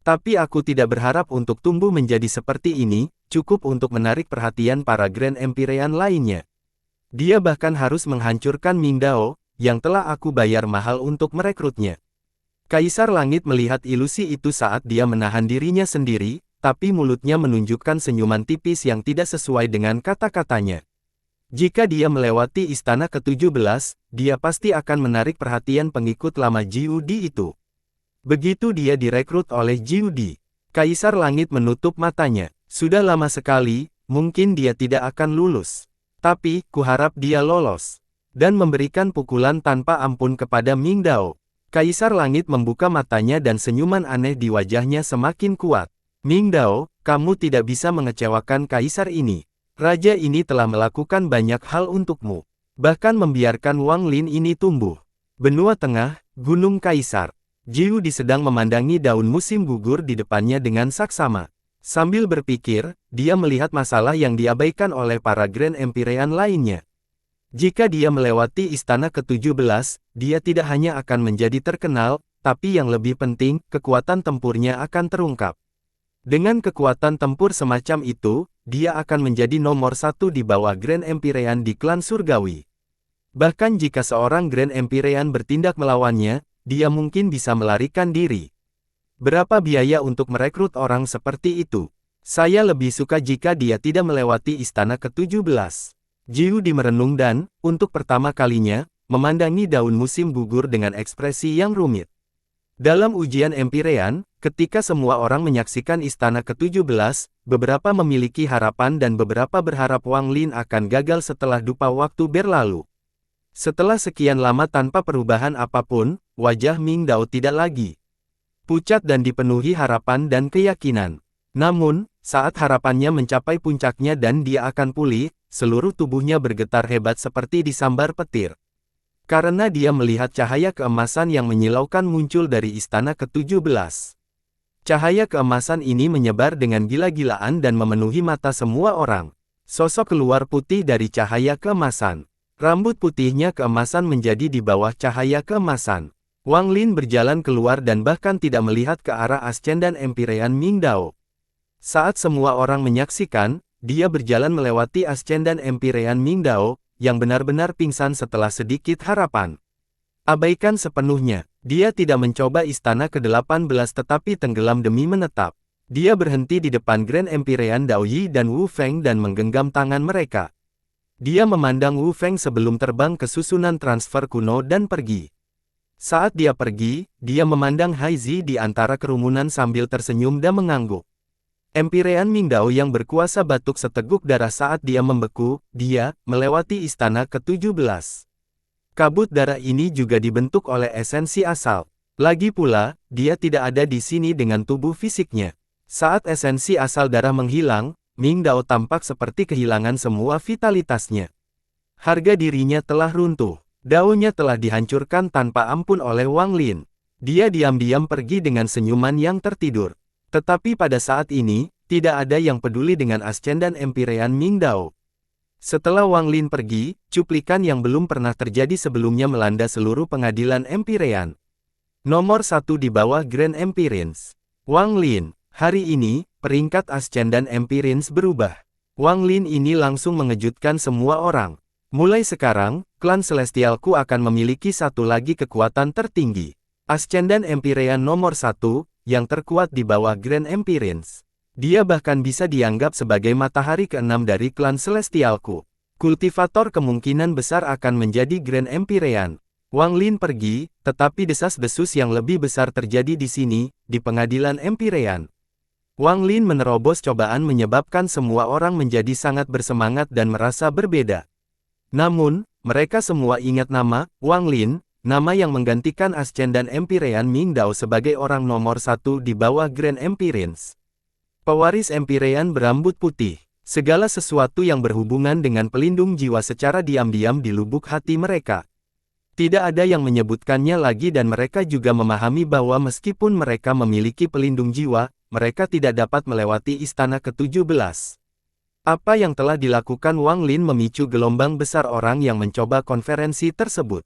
Tapi aku tidak berharap untuk tumbuh menjadi seperti ini, cukup untuk menarik perhatian para Grand Empyrean lainnya. Dia bahkan harus menghancurkan Ming Dao, yang telah aku bayar mahal untuk merekrutnya. Kaisar Langit melihat ilusi itu saat dia menahan dirinya sendiri, tapi mulutnya menunjukkan senyuman tipis yang tidak sesuai dengan kata-katanya. Jika dia melewati istana ke-17, dia pasti akan menarik perhatian pengikut lama Jiu Di itu. Begitu dia direkrut oleh Jiu Di, Kaisar Langit menutup matanya. Sudah lama sekali, mungkin dia tidak akan lulus. Tapi, kuharap dia lolos. Dan memberikan pukulan tanpa ampun kepada Ming Dao. Kaisar Langit membuka matanya dan senyuman aneh di wajahnya semakin kuat. Ming Dao, kamu tidak bisa mengecewakan Kaisar ini. Raja ini telah melakukan banyak hal untukmu. Bahkan membiarkan Wang Lin ini tumbuh. Benua Tengah, Gunung Kaisar. Jiu Di sedang memandangi daun musim gugur di depannya dengan saksama. Sambil berpikir, dia melihat masalah yang diabaikan oleh para Grand Empyrean lainnya. Jika dia melewati istana ke-17, dia tidak hanya akan menjadi terkenal, tapi yang lebih penting, kekuatan tempurnya akan terungkap. Dengan kekuatan tempur semacam itu, dia akan menjadi nomor 1 di bawah Grand Empyrean di klan surgawi. Bahkan jika seorang Grand Empyrean bertindak melawannya, dia mungkin bisa melarikan diri. Berapa biaya untuk merekrut orang seperti itu? Saya lebih suka jika dia tidak melewati istana ke-17. Jiu Di merenung dan, untuk pertama kalinya, memandangi daun musim gugur dengan ekspresi yang rumit. Dalam ujian Empyrean, ketika semua orang menyaksikan istana ke-17, beberapa memiliki harapan dan beberapa berharap Wang Lin akan gagal setelah dupa waktu berlalu. Setelah sekian lama tanpa perubahan apapun, wajah Ming Dao tidak lagi pucat dan dipenuhi harapan dan keyakinan. Namun, saat harapannya mencapai puncaknya dan dia akan pulih, seluruh tubuhnya bergetar hebat seperti disambar petir. Karena dia melihat cahaya keemasan yang menyilaukan muncul dari istana ke-17. Cahaya keemasan ini menyebar dengan gila-gilaan dan memenuhi mata semua orang. Sosok keluar putih dari cahaya keemasan. Rambut putihnya keemasan menjadi di bawah cahaya keemasan. Wang Lin berjalan keluar dan bahkan tidak melihat ke arah Ascendan Empyrean Ming Dao. Saat semua orang menyaksikan, dia berjalan melewati Ascendan Empyrean Ming Dao, yang benar-benar pingsan setelah sedikit harapan. Abaikan sepenuhnya, dia tidak mencoba istana ke-18 tetapi tenggelam demi menetap. Dia berhenti di depan Grand Empyrean Dao Yi dan Wu Feng dan menggenggam tangan mereka. Dia memandang Wu Feng sebelum terbang ke susunan transfer kuno dan pergi. Saat dia pergi, dia memandang Hai Zi di antara kerumunan sambil tersenyum dan mengangguk. Empyrean Ming Dao yang berkuasa batuk seteguk darah saat dia membeku, dia melewati istana ke-17. Kabut darah ini juga dibentuk oleh esensi asal. Lagi pula, dia tidak ada di sini dengan tubuh fisiknya. Saat esensi asal darah menghilang, Ming Dao tampak seperti kehilangan semua vitalitasnya. Harga dirinya telah runtuh. Daonya telah dihancurkan tanpa ampun oleh Wang Lin. Dia diam-diam pergi dengan senyuman yang tertidur. Tetapi pada saat ini, tidak ada yang peduli dengan Ascendan Empyrean Ming Dao. Setelah Wang Lin pergi, cuplikan yang belum pernah terjadi sebelumnya melanda seluruh pengadilan Empyrean. Nomor 1 di bawah Grand Empyreans. Wang Lin. Hari ini, peringkat Ascendan Empyreans berubah. Wang Lin ini langsung mengejutkan semua orang. Mulai sekarang, klan Celestialku akan memiliki satu lagi kekuatan tertinggi. Ascendan Empyrean nomor 1, yang terkuat di bawah Grand Empyreans. Dia bahkan bisa dianggap sebagai matahari ke-6 dari klan Celestialku. Kultivator kemungkinan besar akan menjadi Grand Empyrean. Wang Lin pergi, tetapi desas-desus yang lebih besar terjadi di sini, di pengadilan Empyrean. Wang Lin menerobos cobaan menyebabkan semua orang menjadi sangat bersemangat dan merasa berbeda. Namun, mereka semua ingat nama, Wang Lin, nama yang menggantikan Ascendan Empyrean Ming Dao sebagai orang nomor 1 di bawah Grand Empyreans. Pewaris Empyrean berambut putih. Segala sesuatu yang berhubungan dengan pelindung jiwa secara diam-diam di lubuk hati mereka. Tidak ada yang menyebutkannya lagi dan mereka juga memahami bahwa meskipun mereka memiliki pelindung jiwa, mereka tidak dapat melewati istana ke-17. Apa yang telah dilakukan Wang Lin memicu gelombang besar orang yang mencoba konferensi tersebut.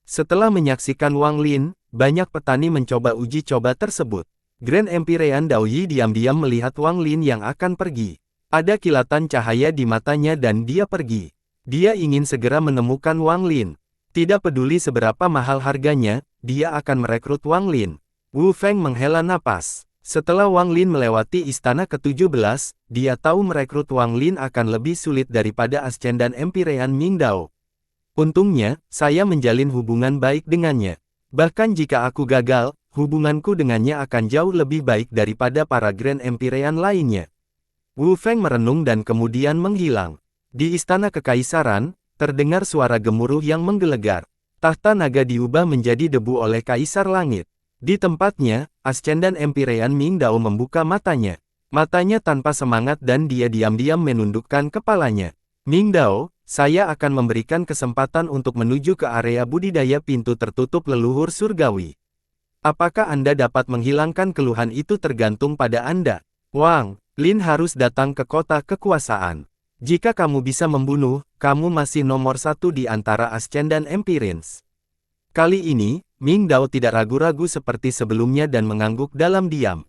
Setelah menyaksikan Wang Lin, banyak petani mencoba uji coba tersebut. Grand Empyrean Dao Yi diam-diam melihat Wang Lin yang akan pergi. Ada kilatan cahaya di matanya dan dia pergi. Dia ingin segera menemukan Wang Lin. Tidak peduli seberapa mahal harganya, dia akan merekrut Wang Lin. Wu Feng menghela napas. Setelah Wang Lin melewati istana ke-17, dia tahu merekrut Wang Lin akan lebih sulit daripada Ascendan Empyrean Ming Dao. Untungnya, saya menjalin hubungan baik dengannya. Bahkan jika aku gagal, hubunganku dengannya akan jauh lebih baik daripada para Grand Empyrean lainnya. Wu Feng merenung dan kemudian menghilang. Di istana kekaisaran, terdengar suara gemuruh yang menggelegar. Tahta naga diubah menjadi debu oleh Kaisar Langit. Di tempatnya, Ascendan Empyrean Ming Dao membuka matanya. Matanya tanpa semangat dan dia diam-diam menundukkan kepalanya. Ming Dao, saya akan memberikan kesempatan untuk menuju ke area budidaya pintu tertutup leluhur surgawi. Apakah Anda dapat menghilangkan keluhan itu tergantung pada Anda. Wang Lin harus datang ke kota kekuasaan. Jika kamu bisa membunuh, kamu masih nomor 1 di antara Ascendan Empyreans. Kali ini, Ming Dao tidak ragu-ragu seperti sebelumnya dan mengangguk dalam diam.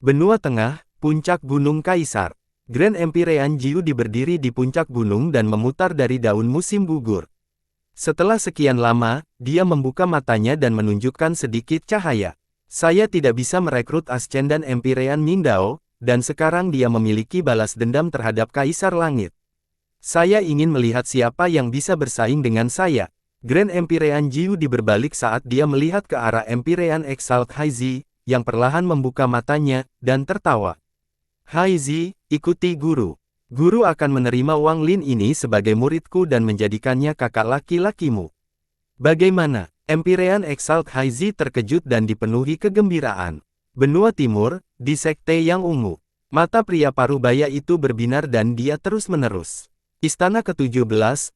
Benua Tengah, Puncak Gunung Kaisar. Grand Empyrean Jiu berdiri di puncak gunung dan memutar dari daun musim gugur. Setelah sekian lama, dia membuka matanya dan menunjukkan sedikit cahaya. Saya tidak bisa merekrut Ascendan Empyrean Mingdao, dan sekarang dia memiliki balas dendam terhadap Kaisar Langit. Saya ingin melihat siapa yang bisa bersaing dengan saya. Grand Empyrean Jiu berbalik saat dia melihat ke arah Empyrean Exalt Haizi, yang perlahan membuka matanya, dan tertawa. Haizi, ikuti guru. Guru akan menerima Wang Lin ini sebagai muridku dan menjadikannya kakak laki-lakimu. Bagaimana? Empyrean Exalt Haizi terkejut dan dipenuhi kegembiraan. Benua Timur, di sekte yang ungu. Mata pria parubaya itu berbinar dan dia terus-menerus. Istana ke-17,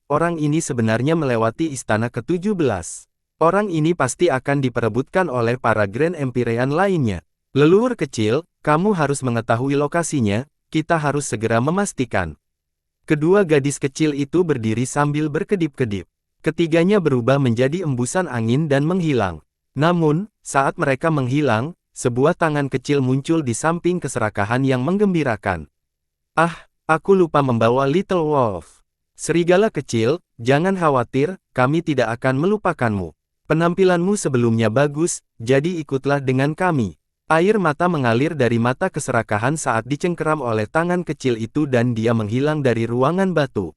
orang ini sebenarnya melewati istana ke-17. Orang ini pasti akan diperebutkan oleh para Grand Empyrean lainnya. Leluhur kecil, kamu harus mengetahui lokasinya, kita harus segera memastikan. Kedua gadis kecil itu berdiri sambil berkedip-kedip. Ketiganya berubah menjadi embusan angin dan menghilang. Namun, saat mereka menghilang, sebuah tangan kecil muncul di samping keserakahan yang menggembirakan. Ah, aku lupa membawa Little Wolf. Serigala kecil, jangan khawatir, kami tidak akan melupakanmu. Penampilanmu sebelumnya bagus, jadi ikutlah dengan kami. Air mata mengalir dari mata keserakahan saat dicengkeram oleh tangan kecil itu dan dia menghilang dari ruangan batu.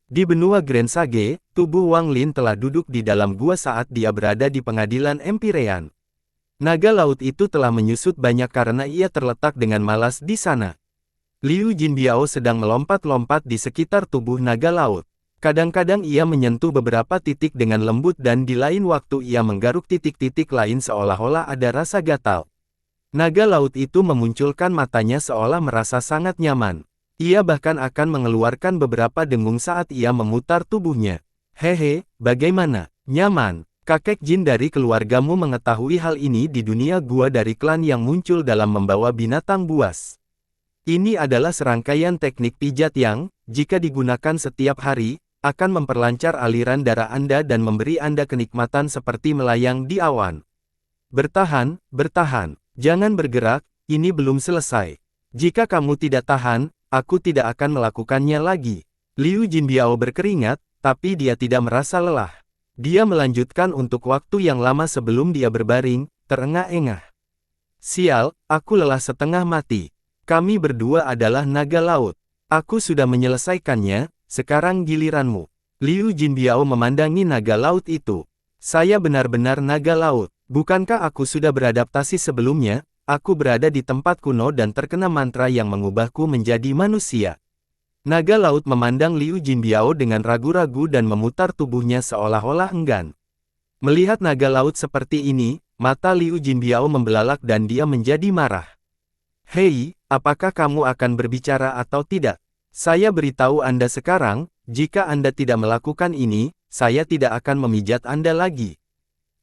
Di benua Grand Sage, tubuh Wang Lin telah duduk di dalam gua saat dia berada di pengadilan Empyrean. Naga laut itu telah menyusut banyak karena ia terletak dengan malas di sana. Liu Jinbiao sedang melompat-lompat di sekitar tubuh naga laut. Kadang-kadang ia menyentuh beberapa titik dengan lembut dan di lain waktu ia menggaruk titik-titik lain seolah-olah ada rasa gatal. Naga laut itu memunculkan matanya seolah merasa sangat nyaman. Ia bahkan akan mengeluarkan beberapa dengung saat ia memutar tubuhnya. Hehe, bagaimana? Nyaman. Kakek jin dari keluargamu mengetahui hal ini di dunia gua dari klan yang muncul dalam membawa binatang buas. Ini adalah serangkaian teknik pijat yang, jika digunakan setiap hari, akan memperlancar aliran darah Anda dan memberi Anda kenikmatan seperti melayang di awan. Bertahan, bertahan. Jangan bergerak, ini belum selesai. Jika kamu tidak tahan, aku tidak akan melakukannya lagi. Liu Jinbiao berkeringat, tapi dia tidak merasa lelah. Dia melanjutkan untuk waktu yang lama sebelum dia berbaring, terengah-engah. Sial, aku lelah setengah mati. Kami berdua adalah naga laut. Aku sudah menyelesaikannya, sekarang giliranmu. Liu Jinbiao memandangi naga laut itu. Saya benar-benar naga laut. Bukankah aku sudah beradaptasi sebelumnya? Aku berada di tempat kuno dan terkena mantra yang mengubahku menjadi manusia. Naga laut memandang Liu Jinbiao dengan ragu-ragu dan memutar tubuhnya seolah-olah enggan. Melihat naga laut seperti ini, mata Liu Jinbiao membelalak dan dia menjadi marah. Hei, apakah kamu akan berbicara atau tidak? Saya beritahu Anda sekarang, jika Anda tidak melakukan ini, saya tidak akan memijat Anda lagi.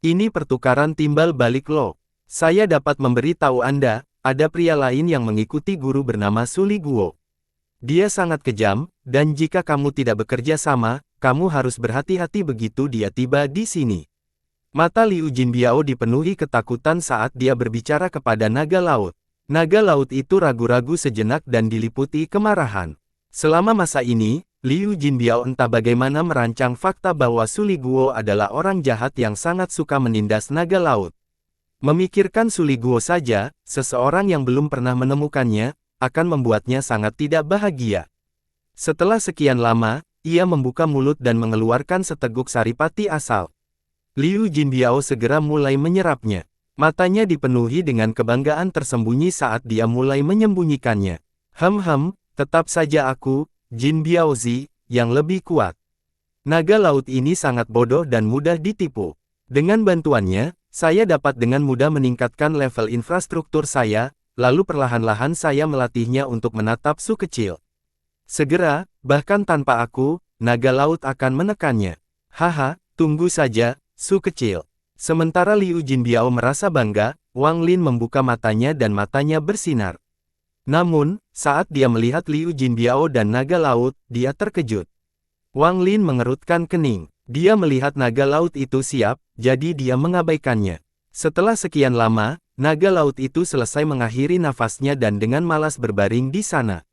Ini pertukaran timbal balik loh. Saya dapat memberi tahu Anda, ada pria lain yang mengikuti guru bernama Suli Guo. Dia sangat kejam, dan jika kamu tidak bekerja sama, kamu harus berhati-hati begitu dia tiba di sini. Mata Liu Jinbiao dipenuhi ketakutan saat dia berbicara kepada naga laut. Naga laut itu ragu-ragu sejenak dan diliputi kemarahan. Selama masa ini, Liu Jinbiao entah bagaimana merancang fakta bahwa Suli Guo adalah orang jahat yang sangat suka menindas naga laut. Memikirkan Suli Guo saja, seseorang yang belum pernah menemukannya, akan membuatnya sangat tidak bahagia. Setelah sekian lama, ia membuka mulut dan mengeluarkan seteguk saripati asal. Liu Jinbiao segera mulai menyerapnya. Matanya dipenuhi dengan kebanggaan tersembunyi saat dia mulai menyembunyikannya. Tetap saja aku, Jin Biaozi, yang lebih kuat. Naga laut ini sangat bodoh dan mudah ditipu. Dengan bantuannya, saya dapat dengan mudah meningkatkan level infrastruktur saya, lalu perlahan-lahan saya melatihnya untuk menatap su kecil. Segera, bahkan tanpa aku, naga laut akan menekannya. Haha, tunggu saja, su kecil. Sementara Liu Jinbiao merasa bangga, Wang Lin membuka matanya dan matanya bersinar. Namun, saat dia melihat Liu Jinbiao dan naga laut, dia terkejut. Wang Lin mengerutkan kening. Dia melihat naga laut itu siap, jadi dia mengabaikannya. Setelah sekian lama, naga laut itu selesai mengakhiri nafasnya dan dengan malas berbaring di sana.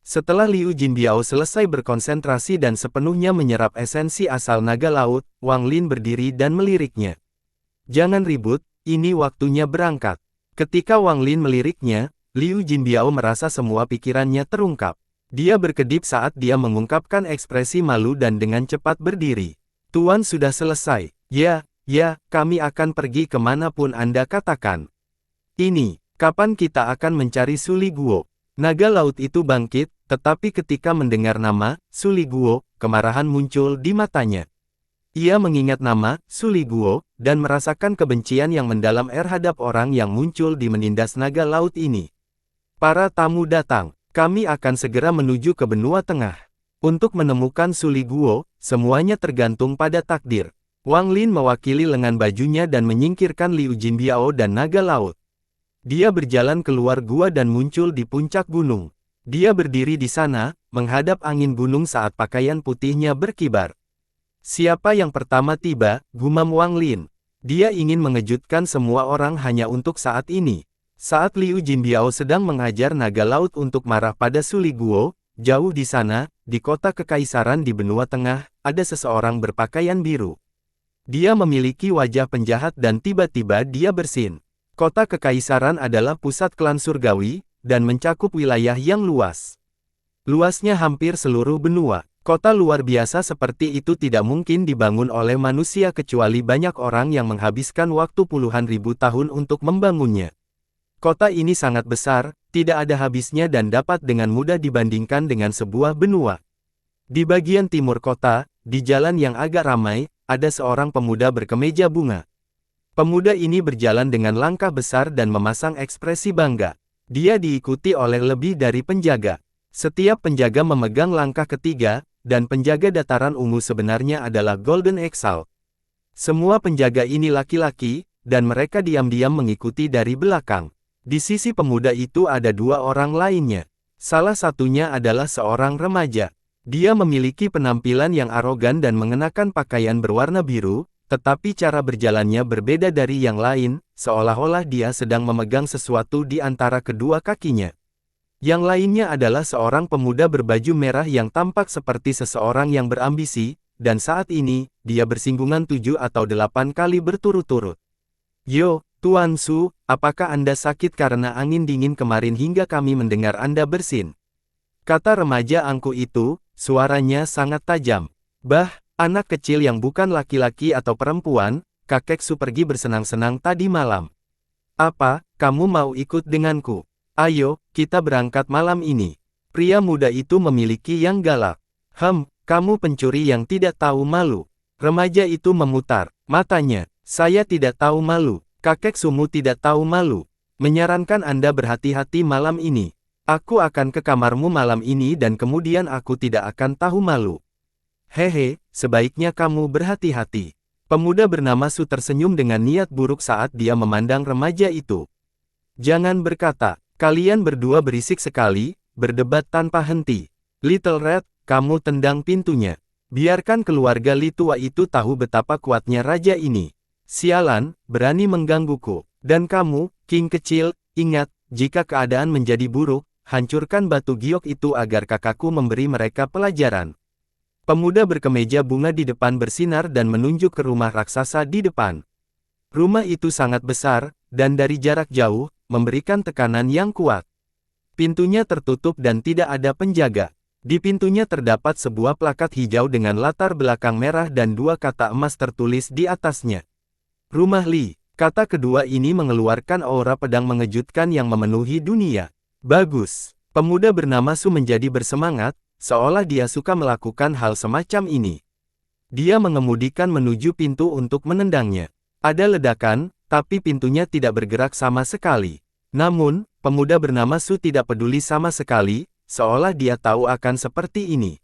Setelah Liu Jinbiao selesai berkonsentrasi dan sepenuhnya menyerap esensi asal naga laut, Wang Lin berdiri dan meliriknya. Jangan ribut, ini waktunya berangkat. Ketika Wang Lin meliriknya, Liu Jinbiao merasa semua pikirannya terungkap. Dia berkedip saat dia mengungkapkan ekspresi malu dan dengan cepat berdiri. Tuan sudah selesai. Ya, kami akan pergi kemanapun Anda katakan. Ini, kapan kita akan mencari Suli Guo? Naga laut itu bangkit, tetapi ketika mendengar nama, Suli Guo, kemarahan muncul di matanya. Ia mengingat nama, Suli Guo, dan merasakan kebencian yang mendalam terhadap orang yang muncul di menindas naga laut ini. Para tamu datang, kami akan segera menuju ke benua tengah. Untuk menemukan Suli Guo, semuanya tergantung pada takdir. Wang Lin mewakili lengan bajunya dan menyingkirkan Liu Jinbiao dan naga laut. Dia berjalan keluar gua dan muncul di puncak gunung. Dia berdiri di sana, menghadap angin gunung saat pakaian putihnya berkibar. Siapa yang pertama tiba, gumam Wang Lin. Dia ingin mengejutkan semua orang hanya untuk saat ini. Saat Liu Jinbiao sedang mengajar naga laut untuk marah pada Suli Guo, jauh di sana, di kota kekaisaran di benua tengah, ada seseorang berpakaian biru. Dia memiliki wajah penjahat dan tiba-tiba dia bersin. Kota kekaisaran adalah pusat klan surgawi, dan mencakup wilayah yang luas. Luasnya hampir seluruh benua. Kota luar biasa seperti itu tidak mungkin dibangun oleh manusia kecuali banyak orang yang menghabiskan waktu puluhan ribu tahun untuk membangunnya. Kota ini sangat besar, tidak ada habisnya dan dapat dengan mudah dibandingkan dengan sebuah benua. Di bagian timur kota, di jalan yang agak ramai, ada seorang pemuda berkemeja bunga. Pemuda ini berjalan dengan langkah besar dan memasang ekspresi bangga. Dia diikuti oleh lebih dari penjaga. Setiap penjaga memegang langkah ketiga, dan penjaga dataran ungu sebenarnya adalah Golden Exalt. Semua penjaga ini laki-laki, dan mereka diam-diam mengikuti dari belakang. Di sisi pemuda itu ada dua orang lainnya. Salah satunya adalah seorang remaja. Dia memiliki penampilan yang arogan dan mengenakan pakaian berwarna biru, tetapi cara berjalannya berbeda dari yang lain, seolah-olah dia sedang memegang sesuatu di antara kedua kakinya. Yang lainnya adalah seorang pemuda berbaju merah yang tampak seperti seseorang yang berambisi, dan saat ini, dia bersinggungan 7 atau 8 kali berturut-turut. Yo, Tuan Su, apakah Anda sakit karena angin dingin kemarin hingga kami mendengar Anda bersin? Kata remaja angkuh itu, suaranya sangat tajam. Bah, anak kecil yang bukan laki-laki atau perempuan, kakek Su pergi bersenang-senang tadi malam. Apa, kamu mau ikut denganku? Ayo, kita berangkat malam ini. Pria muda itu memiliki yang galak. Kamu pencuri yang tidak tahu malu. Remaja itu memutar matanya. Saya tidak tahu malu. Kakek Sumu tidak tahu malu. Menyarankan Anda berhati-hati malam ini. Aku akan ke kamarmu malam ini dan kemudian aku tidak akan tahu malu. Hehe, sebaiknya kamu berhati-hati. Pemuda bernama Su tersenyum dengan niat buruk saat dia memandang remaja itu. Jangan berkata, kalian berdua berisik sekali, berdebat tanpa henti. Little Red, kamu tendang pintunya. Biarkan keluarga Li tua itu tahu betapa kuatnya raja ini. Sialan, berani menggangguku. Dan kamu, King kecil, ingat, jika keadaan menjadi buruk, hancurkan batu giok itu agar kakakku memberi mereka pelajaran. Pemuda berkemeja bunga di depan bersinar dan menunjuk ke rumah raksasa di depan. Rumah itu sangat besar, dan dari jarak jauh, memberikan tekanan yang kuat. Pintunya tertutup dan tidak ada penjaga. Di pintunya terdapat sebuah plakat hijau dengan latar belakang merah dan dua kata emas tertulis di atasnya. Rumah Li. Kata kedua ini mengeluarkan aura pedang mengejutkan yang memenuhi dunia. Bagus. Pemuda bernama Su menjadi bersemangat, seolah dia suka melakukan hal semacam ini. Dia mengemudikan menuju pintu untuk menendangnya. Ada ledakan, tapi pintunya tidak bergerak sama sekali. Namun, pemuda bernama Su tidak peduli sama sekali, seolah dia tahu akan seperti ini.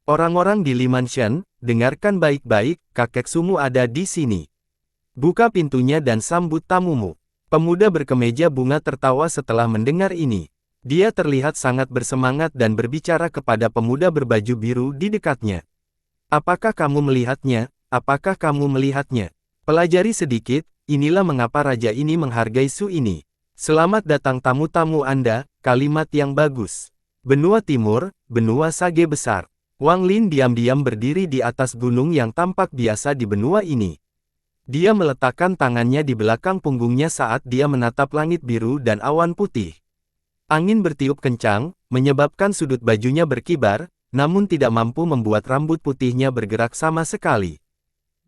Orang-orang di Li Mansion, dengarkan baik-baik, kakek Sumu ada di sini. Buka pintunya dan sambut tamumu. Pemuda berkemeja bunga tertawa setelah mendengar ini. Dia terlihat sangat bersemangat dan berbicara kepada pemuda berbaju biru di dekatnya. Apakah kamu melihatnya? Apakah kamu melihatnya? Pelajari sedikit, inilah mengapa raja ini menghargai Su ini. Selamat datang tamu-tamu Anda, kalimat yang bagus. Benua Timur, benua Sage Besar. Wang Lin diam-diam berdiri di atas gunung yang tampak biasa di benua ini. Dia meletakkan tangannya di belakang punggungnya saat dia menatap langit biru dan awan putih. Angin bertiup kencang, menyebabkan sudut bajunya berkibar, namun tidak mampu membuat rambut putihnya bergerak sama sekali.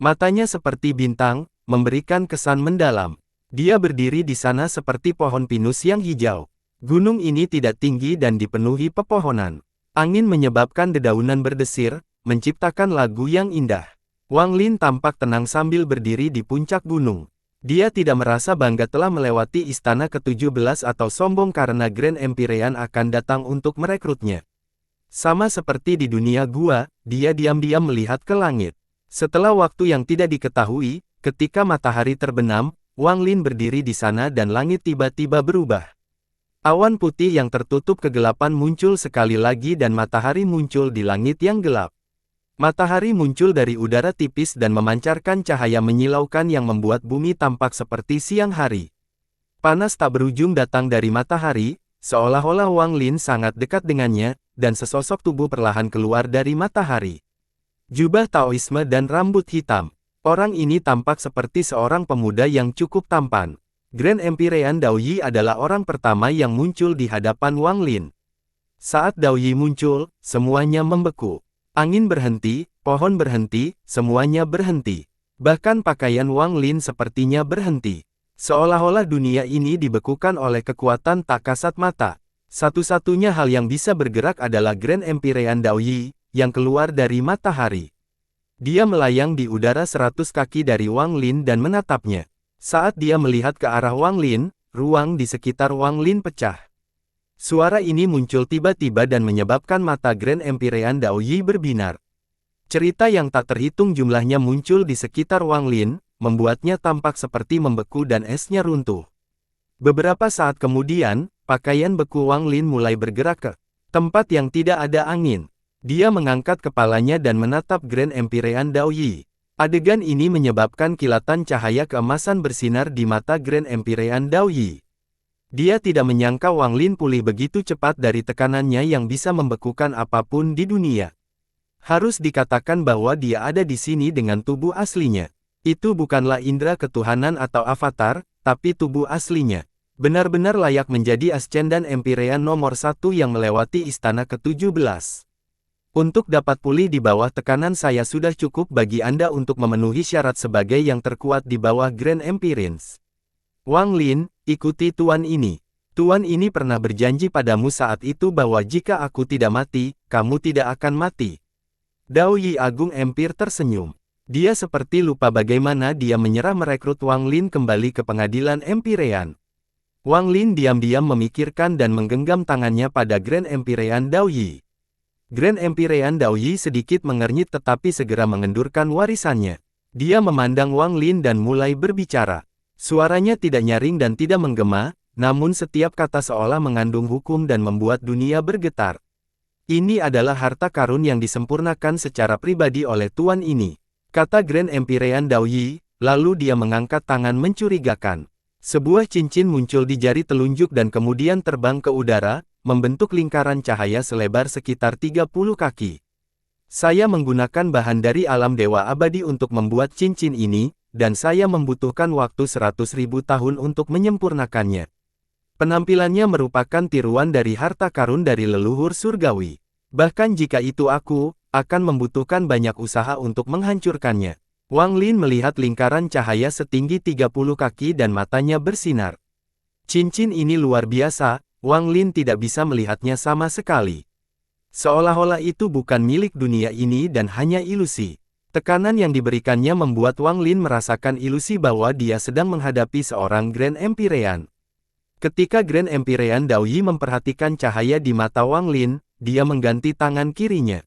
Matanya seperti bintang, memberikan kesan mendalam. Dia berdiri di sana seperti pohon pinus yang hijau. Gunung ini tidak tinggi dan dipenuhi pepohonan. Angin menyebabkan dedaunan berdesir, menciptakan lagu yang indah. Wang Lin tampak tenang sambil berdiri di puncak gunung. Dia tidak merasa bangga telah melewati istana ke-17 atau sombong karena Grand Empyrean akan datang untuk merekrutnya. Sama seperti di dunia gua, dia diam-diam melihat ke langit. Setelah waktu yang tidak diketahui, ketika matahari terbenam, Wang Lin berdiri di sana dan langit tiba-tiba berubah. Awan putih yang tertutup kegelapan muncul sekali lagi dan matahari muncul di langit yang gelap. Matahari muncul dari udara tipis dan memancarkan cahaya menyilaukan yang membuat bumi tampak seperti siang hari. Panas tak berujung datang dari matahari, seolah-olah Wang Lin sangat dekat dengannya, dan sesosok tubuh perlahan keluar dari matahari. Jubah Taoisme dan rambut hitam. Orang ini tampak seperti seorang pemuda yang cukup tampan. Grand Empyrean Dao Yi adalah orang pertama yang muncul di hadapan Wang Lin. Saat Dao Yi muncul, semuanya membeku. Angin berhenti, pohon berhenti, semuanya berhenti. Bahkan pakaian Wang Lin sepertinya berhenti. Seolah-olah dunia ini dibekukan oleh kekuatan tak kasat mata. Satu-satunya hal yang bisa bergerak adalah Grand Empyrean Dao Yi, yang keluar dari matahari. Dia melayang di udara 100 kaki dari Wang Lin dan menatapnya. Saat dia melihat ke arah Wang Lin, ruang di sekitar Wang Lin pecah. Suara ini muncul tiba-tiba dan menyebabkan mata Grand Empyrean Dao Yi berbinar. Cerita yang tak terhitung jumlahnya muncul di sekitar Wang Lin, membuatnya tampak seperti membeku dan esnya runtuh. Beberapa saat kemudian, pakaian beku Wang Lin mulai bergerak ke tempat yang tidak ada angin. Dia mengangkat kepalanya dan menatap Grand Empyrean Dao Yi. Adegan ini menyebabkan kilatan cahaya keemasan bersinar di mata Grand Empyrean Dao Yi. Dia tidak menyangka Wang Lin pulih begitu cepat dari tekanannya yang bisa membekukan apapun di dunia. Harus dikatakan bahwa dia ada di sini dengan tubuh aslinya. Itu bukanlah indera ketuhanan atau avatar, tapi tubuh aslinya. Benar-benar layak menjadi Ascendan Empyrean nomor 1 yang melewati istana ke-17. Untuk dapat pulih di bawah tekanan saya sudah cukup bagi Anda untuk memenuhi syarat sebagai yang terkuat di bawah Grand Empyreans. Wang Lin, ikuti tuan ini. Tuan ini pernah berjanji padamu saat itu bahwa jika aku tidak mati, kamu tidak akan mati. Dao Yi Agung Empire tersenyum. Dia seperti lupa bagaimana dia menyerah merekrut Wang Lin kembali ke pengadilan Empyrean. Wang Lin diam-diam memikirkan dan menggenggam tangannya pada Grand Empyrean Dao Yi. Grand Empyrean Dao Yi sedikit mengernyit tetapi segera mengendurkan warisannya. Dia memandang Wang Lin dan mulai berbicara. Suaranya tidak nyaring dan tidak menggema, namun setiap kata seolah mengandung hukum dan membuat dunia bergetar. Ini adalah harta karun yang disempurnakan secara pribadi oleh tuan ini, kata Grand Empyrean Dao Yi, lalu dia mengangkat tangan mencurigakan. Sebuah cincin muncul di jari telunjuk dan kemudian terbang ke udara, membentuk lingkaran cahaya selebar sekitar 30 kaki. Saya menggunakan bahan dari alam dewa abadi untuk membuat cincin ini, dan saya membutuhkan waktu 100.000 tahun untuk menyempurnakannya. Penampilannya merupakan tiruan dari harta karun dari leluhur surgawi. Bahkan jika itu aku, akan membutuhkan banyak usaha untuk menghancurkannya. Wang Lin melihat lingkaran cahaya setinggi 30 kaki dan matanya bersinar. Cincin ini luar biasa, Wang Lin tidak bisa melihatnya sama sekali. Seolah-olah itu bukan milik dunia ini dan hanya ilusi. Tekanan yang diberikannya membuat Wang Lin merasakan ilusi bahwa dia sedang menghadapi seorang Grand Empyrean. Ketika Grand Empyrean Dao Yi memperhatikan cahaya di mata Wang Lin, dia mengganti tangan kirinya.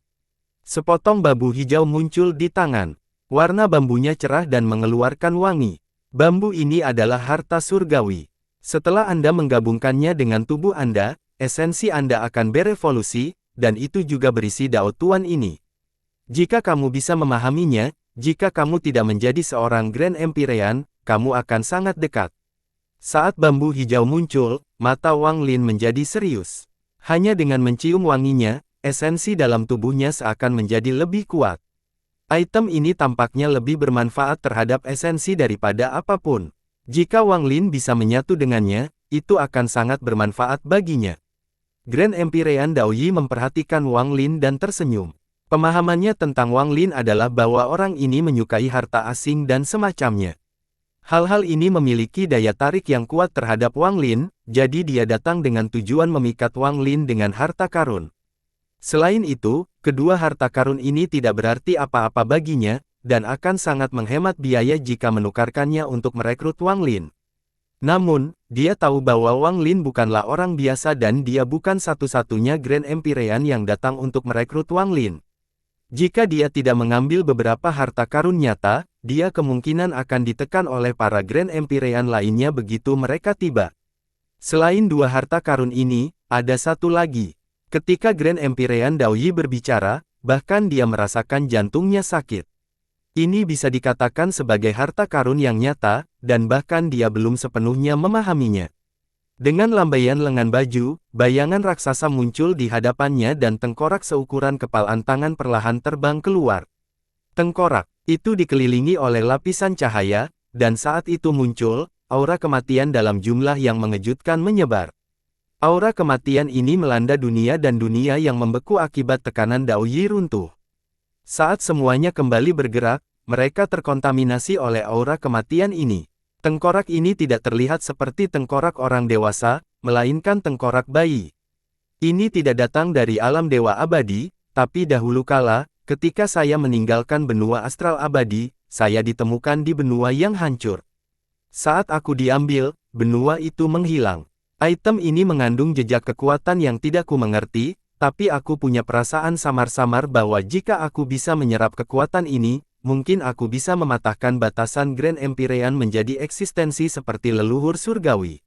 Sepotong bambu hijau muncul di tangan. Warna bambunya cerah dan mengeluarkan wangi. Bambu ini adalah harta surgawi. Setelah Anda menggabungkannya dengan tubuh Anda, esensi Anda akan berevolusi, dan itu juga berisi Dao Tuan ini. Jika kamu bisa memahaminya, jika kamu tidak menjadi seorang Grand Empyrean, kamu akan sangat dekat. Saat bambu hijau muncul, mata Wang Lin menjadi serius. Hanya dengan mencium wanginya, esensi dalam tubuhnya seakan menjadi lebih kuat. Item ini tampaknya lebih bermanfaat terhadap esensi daripada apapun. Jika Wang Lin bisa menyatu dengannya, itu akan sangat bermanfaat baginya. Grand Empyrean Daoyi memperhatikan Wang Lin dan tersenyum. Pemahamannya tentang Wang Lin adalah bahwa orang ini menyukai harta asing dan semacamnya. Hal-hal ini memiliki daya tarik yang kuat terhadap Wang Lin, jadi dia datang dengan tujuan memikat Wang Lin dengan harta karun. Selain itu, kedua harta karun ini tidak berarti apa-apa baginya, dan akan sangat menghemat biaya jika menukarkannya untuk merekrut Wang Lin. Namun, dia tahu bahwa Wang Lin bukanlah orang biasa dan dia bukan satu-satunya Grand Empyrean yang datang untuk merekrut Wang Lin. Jika dia tidak mengambil beberapa harta karun nyata, dia kemungkinan akan ditekan oleh para Grand Empyrean lainnya begitu mereka tiba. Selain dua harta karun ini, ada satu lagi. Ketika Grand Empyrean Daoyi berbicara, bahkan dia merasakan jantungnya sakit. Ini bisa dikatakan sebagai harta karun yang nyata, dan bahkan dia belum sepenuhnya memahaminya. Dengan lambaian lengan baju, bayangan raksasa muncul di hadapannya dan tengkorak seukuran kepalan tangan perlahan terbang keluar. Tengkorak itu dikelilingi oleh lapisan cahaya, dan saat itu muncul, aura kematian dalam jumlah yang mengejutkan menyebar. Aura kematian ini melanda dunia dan dunia yang membeku akibat tekanan Daoyi runtuh. Saat semuanya kembali bergerak, mereka terkontaminasi oleh aura kematian ini. Tengkorak ini tidak terlihat seperti tengkorak orang dewasa, melainkan tengkorak bayi. Ini tidak datang dari alam dewa abadi, tapi dahulu kala, ketika saya meninggalkan benua astral abadi, saya ditemukan di benua yang hancur. Saat aku diambil, benua itu menghilang. Item ini mengandung jejak kekuatan yang tidak ku mengerti, tapi aku punya perasaan samar-samar bahwa jika aku bisa menyerap kekuatan ini, mungkin aku bisa mematahkan batasan Grand Empyrean menjadi eksistensi seperti leluhur surgawi.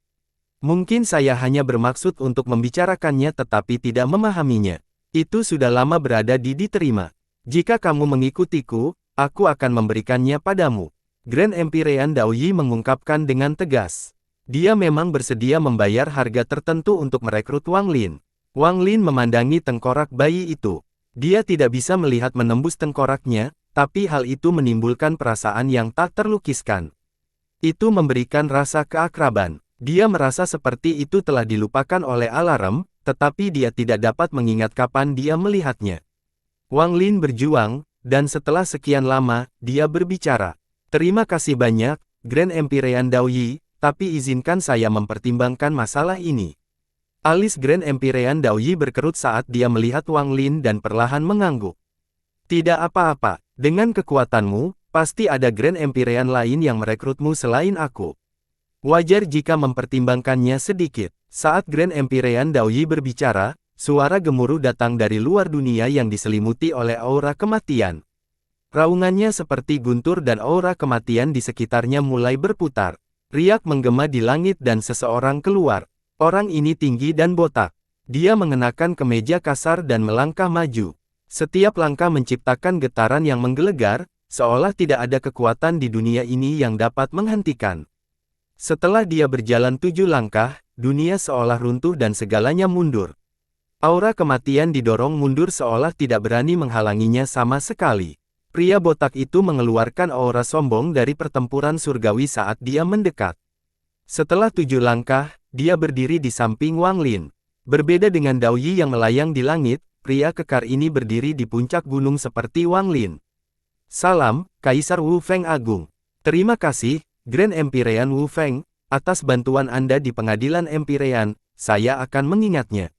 Mungkin saya hanya bermaksud untuk membicarakannya tetapi tidak memahaminya. Itu sudah lama berada di diterima. Jika kamu mengikutiku, aku akan memberikannya padamu. Grand Empyrean Daoyi mengungkapkan dengan tegas. Dia memang bersedia membayar harga tertentu untuk merekrut Wang Lin. Wang Lin memandangi tengkorak bayi itu. Dia tidak bisa melihat menembus tengkoraknya, tapi hal itu menimbulkan perasaan yang tak terlukiskan. Itu memberikan rasa keakraban. Dia merasa seperti itu telah dilupakan oleh alarm, tetapi dia tidak dapat mengingat kapan dia melihatnya. Wang Lin berjuang, dan setelah sekian lama, dia berbicara. Terima kasih banyak, Grand Empyrean Daoyi, tapi izinkan saya mempertimbangkan masalah ini. Alis Grand Empyrean Daoyi berkerut saat dia melihat Wang Lin dan perlahan mengangguk. Tidak apa-apa, dengan kekuatanmu, pasti ada Grand Empyrean lain yang merekrutmu selain aku. Wajar jika mempertimbangkannya sedikit. Saat Grand Empyrean Daoyi berbicara, suara gemuruh datang dari luar dunia yang diselimuti oleh aura kematian. Raungannya seperti guntur dan aura kematian di sekitarnya mulai berputar. Riak menggema di langit dan seseorang keluar. Orang ini tinggi dan botak. Dia mengenakan kemeja kasar dan melangkah maju. Setiap langkah menciptakan getaran yang menggelegar, seolah tidak ada kekuatan di dunia ini yang dapat menghentikan. Setelah dia berjalan 7 langkah, dunia seolah runtuh dan segalanya mundur. Aura kematian didorong mundur seolah tidak berani menghalanginya sama sekali. Pria botak itu mengeluarkan aura sombong dari pertempuran surgawi saat dia mendekat. Setelah 7 langkah, dia berdiri di samping Wang Lin. Berbeda dengan Daoyi yang melayang di langit, pria kekar ini berdiri di puncak gunung seperti Wang Lin. Salam, Kaisar Wu Feng Agung. Terima kasih, Grand Empyrean Wu Feng, atas bantuan Anda di pengadilan Empyrean, saya akan mengingatnya.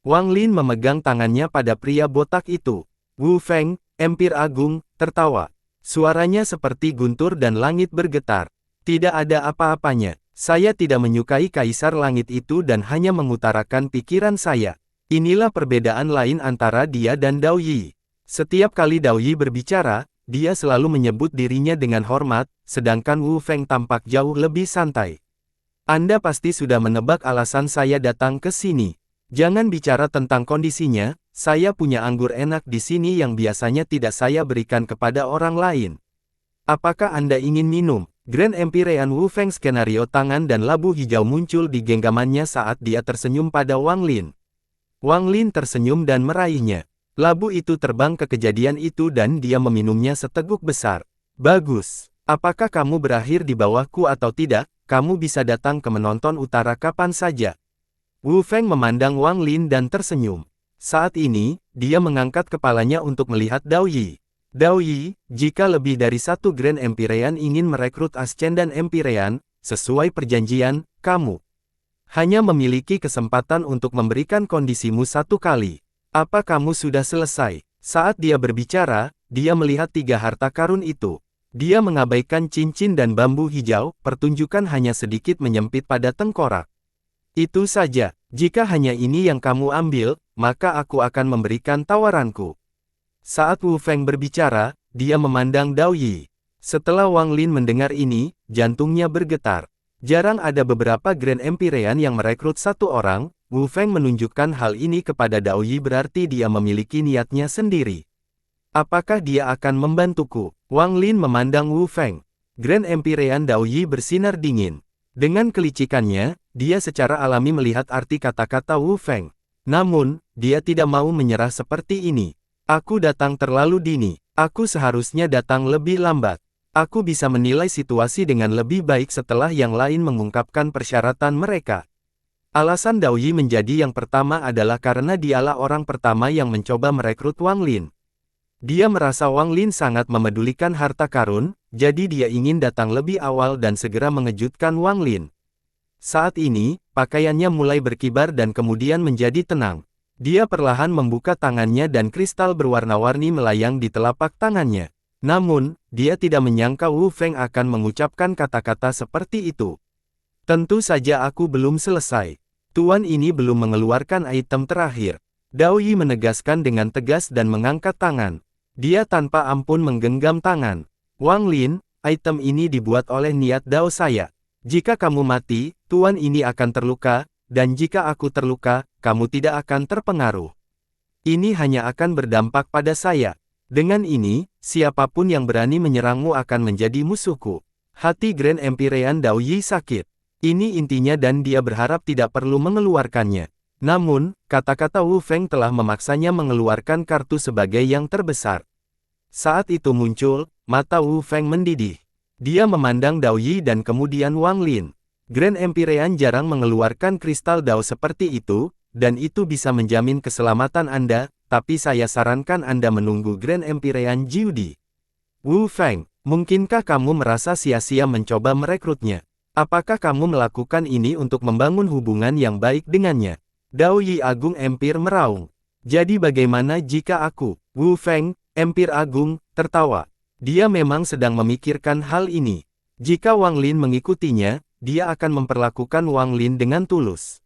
Wang Lin memegang tangannya pada pria botak itu. Wu Feng, Empir Agung, tertawa. Suaranya seperti guntur dan langit bergetar. Tidak ada apa-apanya. Saya tidak menyukai Kaisar Langit itu dan hanya mengutarakan pikiran saya. Inilah perbedaan lain antara dia dan Daoyi. Setiap kali Daoyi berbicara, dia selalu menyebut dirinya dengan hormat, sedangkan Wu Feng tampak jauh lebih santai. Anda pasti sudah menebak alasan saya datang ke sini. Jangan bicara tentang kondisinya, saya punya anggur enak di sini yang biasanya tidak saya berikan kepada orang lain. Apakah Anda ingin minum? Grand Empyrean Wu Feng skenario tangan dan labu hijau muncul di genggamannya saat dia tersenyum pada Wang Lin. Wang Lin tersenyum dan meraihnya. Labu itu terbang ke kejadian itu dan dia meminumnya seteguk besar. Bagus. Apakah kamu berakhir di bawahku atau tidak? Kamu bisa datang ke menonton utara kapan saja. Wu Feng memandang Wang Lin dan tersenyum. Saat ini, dia mengangkat kepalanya untuk melihat Dao Yi. Dao Yi, jika lebih dari satu Grand Empyrean ingin merekrut Ascendan Empyrean, sesuai perjanjian, kamu hanya memiliki kesempatan untuk memberikan kondisimu satu kali. Apa kamu sudah selesai? Saat dia berbicara, dia melihat 3 harta karun itu. Dia mengabaikan cincin dan bambu hijau, pertunjukan hanya sedikit menyempit pada tengkorak. Itu saja, jika hanya ini yang kamu ambil, maka aku akan memberikan tawaranku. Saat Wu Feng berbicara, dia memandang Dao Yi. Setelah Wang Lin mendengar ini, jantungnya bergetar. Jarang ada beberapa Grand Empyrean yang merekrut satu orang. Wu Feng menunjukkan hal ini kepada Dao Yi berarti dia memiliki niatnya sendiri. Apakah dia akan membantuku? Wang Lin memandang Wu Feng. Grand Empyrean Dao Yi bersinar dingin. Dengan kelicikannya, dia secara alami melihat arti kata-kata Wu Feng. Namun, dia tidak mau menyerah seperti ini. Aku datang terlalu dini. Aku seharusnya datang lebih lambat. Aku bisa menilai situasi dengan lebih baik setelah yang lain mengungkapkan persyaratan mereka. Alasan Dao Yi menjadi yang pertama adalah karena dialah orang pertama yang mencoba merekrut Wang Lin. Dia merasa Wang Lin sangat memedulikan harta karun, jadi dia ingin datang lebih awal dan segera mengejutkan Wang Lin. Saat ini, pakaiannya mulai berkibar dan kemudian menjadi tenang. Dia perlahan membuka tangannya dan kristal berwarna-warni melayang di telapak tangannya. Namun, dia tidak menyangka Wu Feng akan mengucapkan kata-kata seperti itu. Tentu saja aku belum selesai. Tuan ini belum mengeluarkan item terakhir. Dao Yi menegaskan dengan tegas dan mengangkat tangan. Dia tanpa ampun menggenggam tangan. Wang Lin, item ini dibuat oleh niat Dao saya. Jika kamu mati, tuan ini akan terluka, dan jika aku terluka, kamu tidak akan terpengaruh. Ini hanya akan berdampak pada saya. Dengan ini, siapapun yang berani menyerangmu akan menjadi musuhku. Hati Grand Empyrean Dao Yi sakit. Ini intinya dan dia berharap tidak perlu mengeluarkannya. Namun, kata-kata Wu Feng telah memaksanya mengeluarkan kartu sebagai yang terbesar. Saat itu muncul, mata Wu Feng mendidih. Dia memandang Dao Yi dan kemudian Wang Lin. Grand Empyrean jarang mengeluarkan kristal Dao seperti itu, dan itu bisa menjamin keselamatan Anda, tapi saya sarankan Anda menunggu Grand Empyrean Jiudi. Wu Feng, mungkinkah kamu merasa sia-sia mencoba merekrutnya? Apakah kamu melakukan ini untuk membangun hubungan yang baik dengannya? Dao Yi Agung Empire meraung. Jadi bagaimana jika aku, Wu Feng, Empire Agung, tertawa. Dia memang sedang memikirkan hal ini. Jika Wang Lin mengikutinya, dia akan memperlakukan Wang Lin dengan tulus.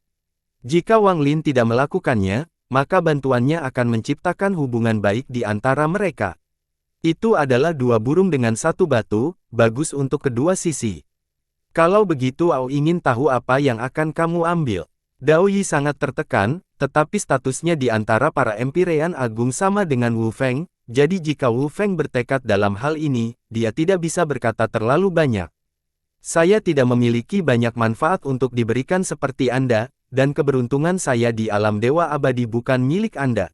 Jika Wang Lin tidak melakukannya, maka bantuannya akan menciptakan hubungan baik di antara mereka. Itu adalah 2 burung dengan 1 batu, bagus untuk kedua sisi. Kalau begitu aku ingin tahu apa yang akan kamu ambil. Dao Yi sangat tertekan, tetapi statusnya di antara para Empyrean Agung sama dengan Wu Feng, jadi jika Wu Feng bertekad dalam hal ini, dia tidak bisa berkata terlalu banyak. Saya tidak memiliki banyak manfaat untuk diberikan seperti Anda, dan keberuntungan saya di alam dewa abadi bukan milik Anda.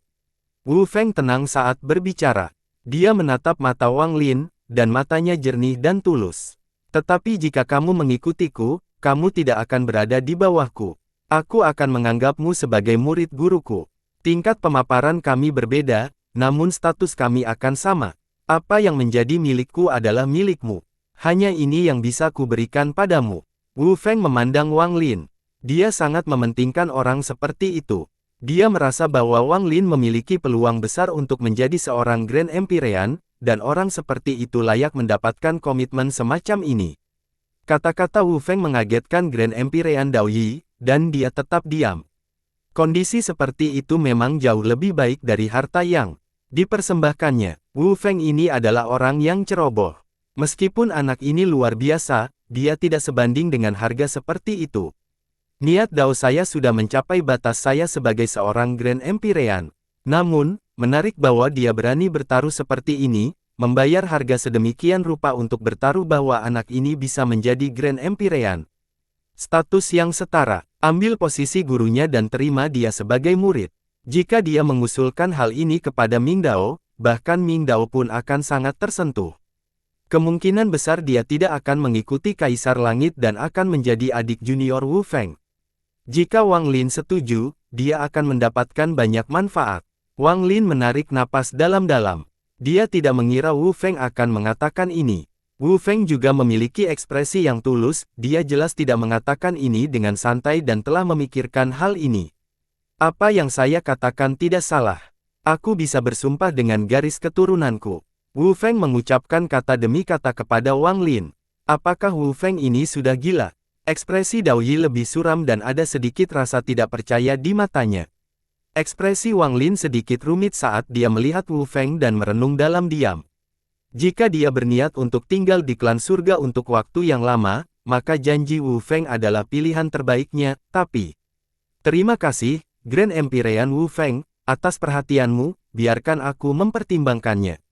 Wu Feng tenang saat berbicara. Dia menatap mata Wang Lin, dan matanya jernih dan tulus. Tetapi jika kamu mengikutiku, kamu tidak akan berada di bawahku. Aku akan menganggapmu sebagai murid guruku. Tingkat pemaparan kami berbeda, namun status kami akan sama. Apa yang menjadi milikku adalah milikmu. Hanya ini yang bisa kuberikan padamu. Wu Feng memandang Wang Lin. Dia sangat mementingkan orang seperti itu. Dia merasa bahwa Wang Lin memiliki peluang besar untuk menjadi seorang Grand Empyrean, dan orang seperti itu layak mendapatkan komitmen semacam ini. Kata-kata Wu Feng mengagetkan Grand Empyrean Dao Yi, dan dia tetap diam. Kondisi seperti itu memang jauh lebih baik dari harta yang dipersembahkannya. Wu Feng ini adalah orang yang ceroboh. Meskipun anak ini luar biasa, dia tidak sebanding dengan harga seperti itu. Niat Dao saya sudah mencapai batas saya sebagai seorang Grand Empyrean. Namun, menarik bahwa dia berani bertaruh seperti ini, membayar harga sedemikian rupa untuk bertaruh bahwa anak ini bisa menjadi Grand Empyrean. Status yang setara, ambil posisi gurunya dan terima dia sebagai murid. Jika dia mengusulkan hal ini kepada Ming Dao, bahkan Ming Dao pun akan sangat tersentuh. Kemungkinan besar dia tidak akan mengikuti Kaisar Langit dan akan menjadi adik junior Wu Feng. Jika Wang Lin setuju, dia akan mendapatkan banyak manfaat. Wang Lin menarik napas dalam-dalam. Dia tidak mengira Wu Feng akan mengatakan ini. Wu Feng juga memiliki ekspresi yang tulus, dia jelas tidak mengatakan ini dengan santai dan telah memikirkan hal ini. Apa yang saya katakan tidak salah. Aku bisa bersumpah dengan garis keturunanku. Wu Feng mengucapkan kata demi kata kepada Wang Lin. Apakah Wu Feng ini sudah gila? Ekspresi Dao Yi lebih suram dan ada sedikit rasa tidak percaya di matanya. Ekspresi Wang Lin sedikit rumit saat dia melihat Wu Feng dan merenung dalam diam. Jika dia berniat untuk tinggal di klan surga untuk waktu yang lama, maka janji Wu Feng adalah pilihan terbaiknya, tapi... Terima kasih, Grand Empyrean Wu Feng, atas perhatianmu, biarkan aku mempertimbangkannya.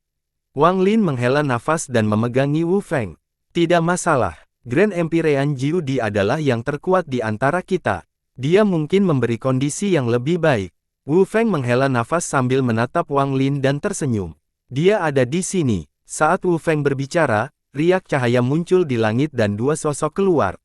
Wang Lin menghela nafas dan memegangi Wu Feng. Tidak masalah. Grand Empyrean Jiu Di adalah yang terkuat di antara kita. Dia mungkin memberi kondisi yang lebih baik. Wu Feng menghela nafas sambil menatap Wang Lin dan tersenyum. Dia ada di sini. Saat Wu Feng berbicara, riak cahaya muncul di langit dan dua sosok keluar.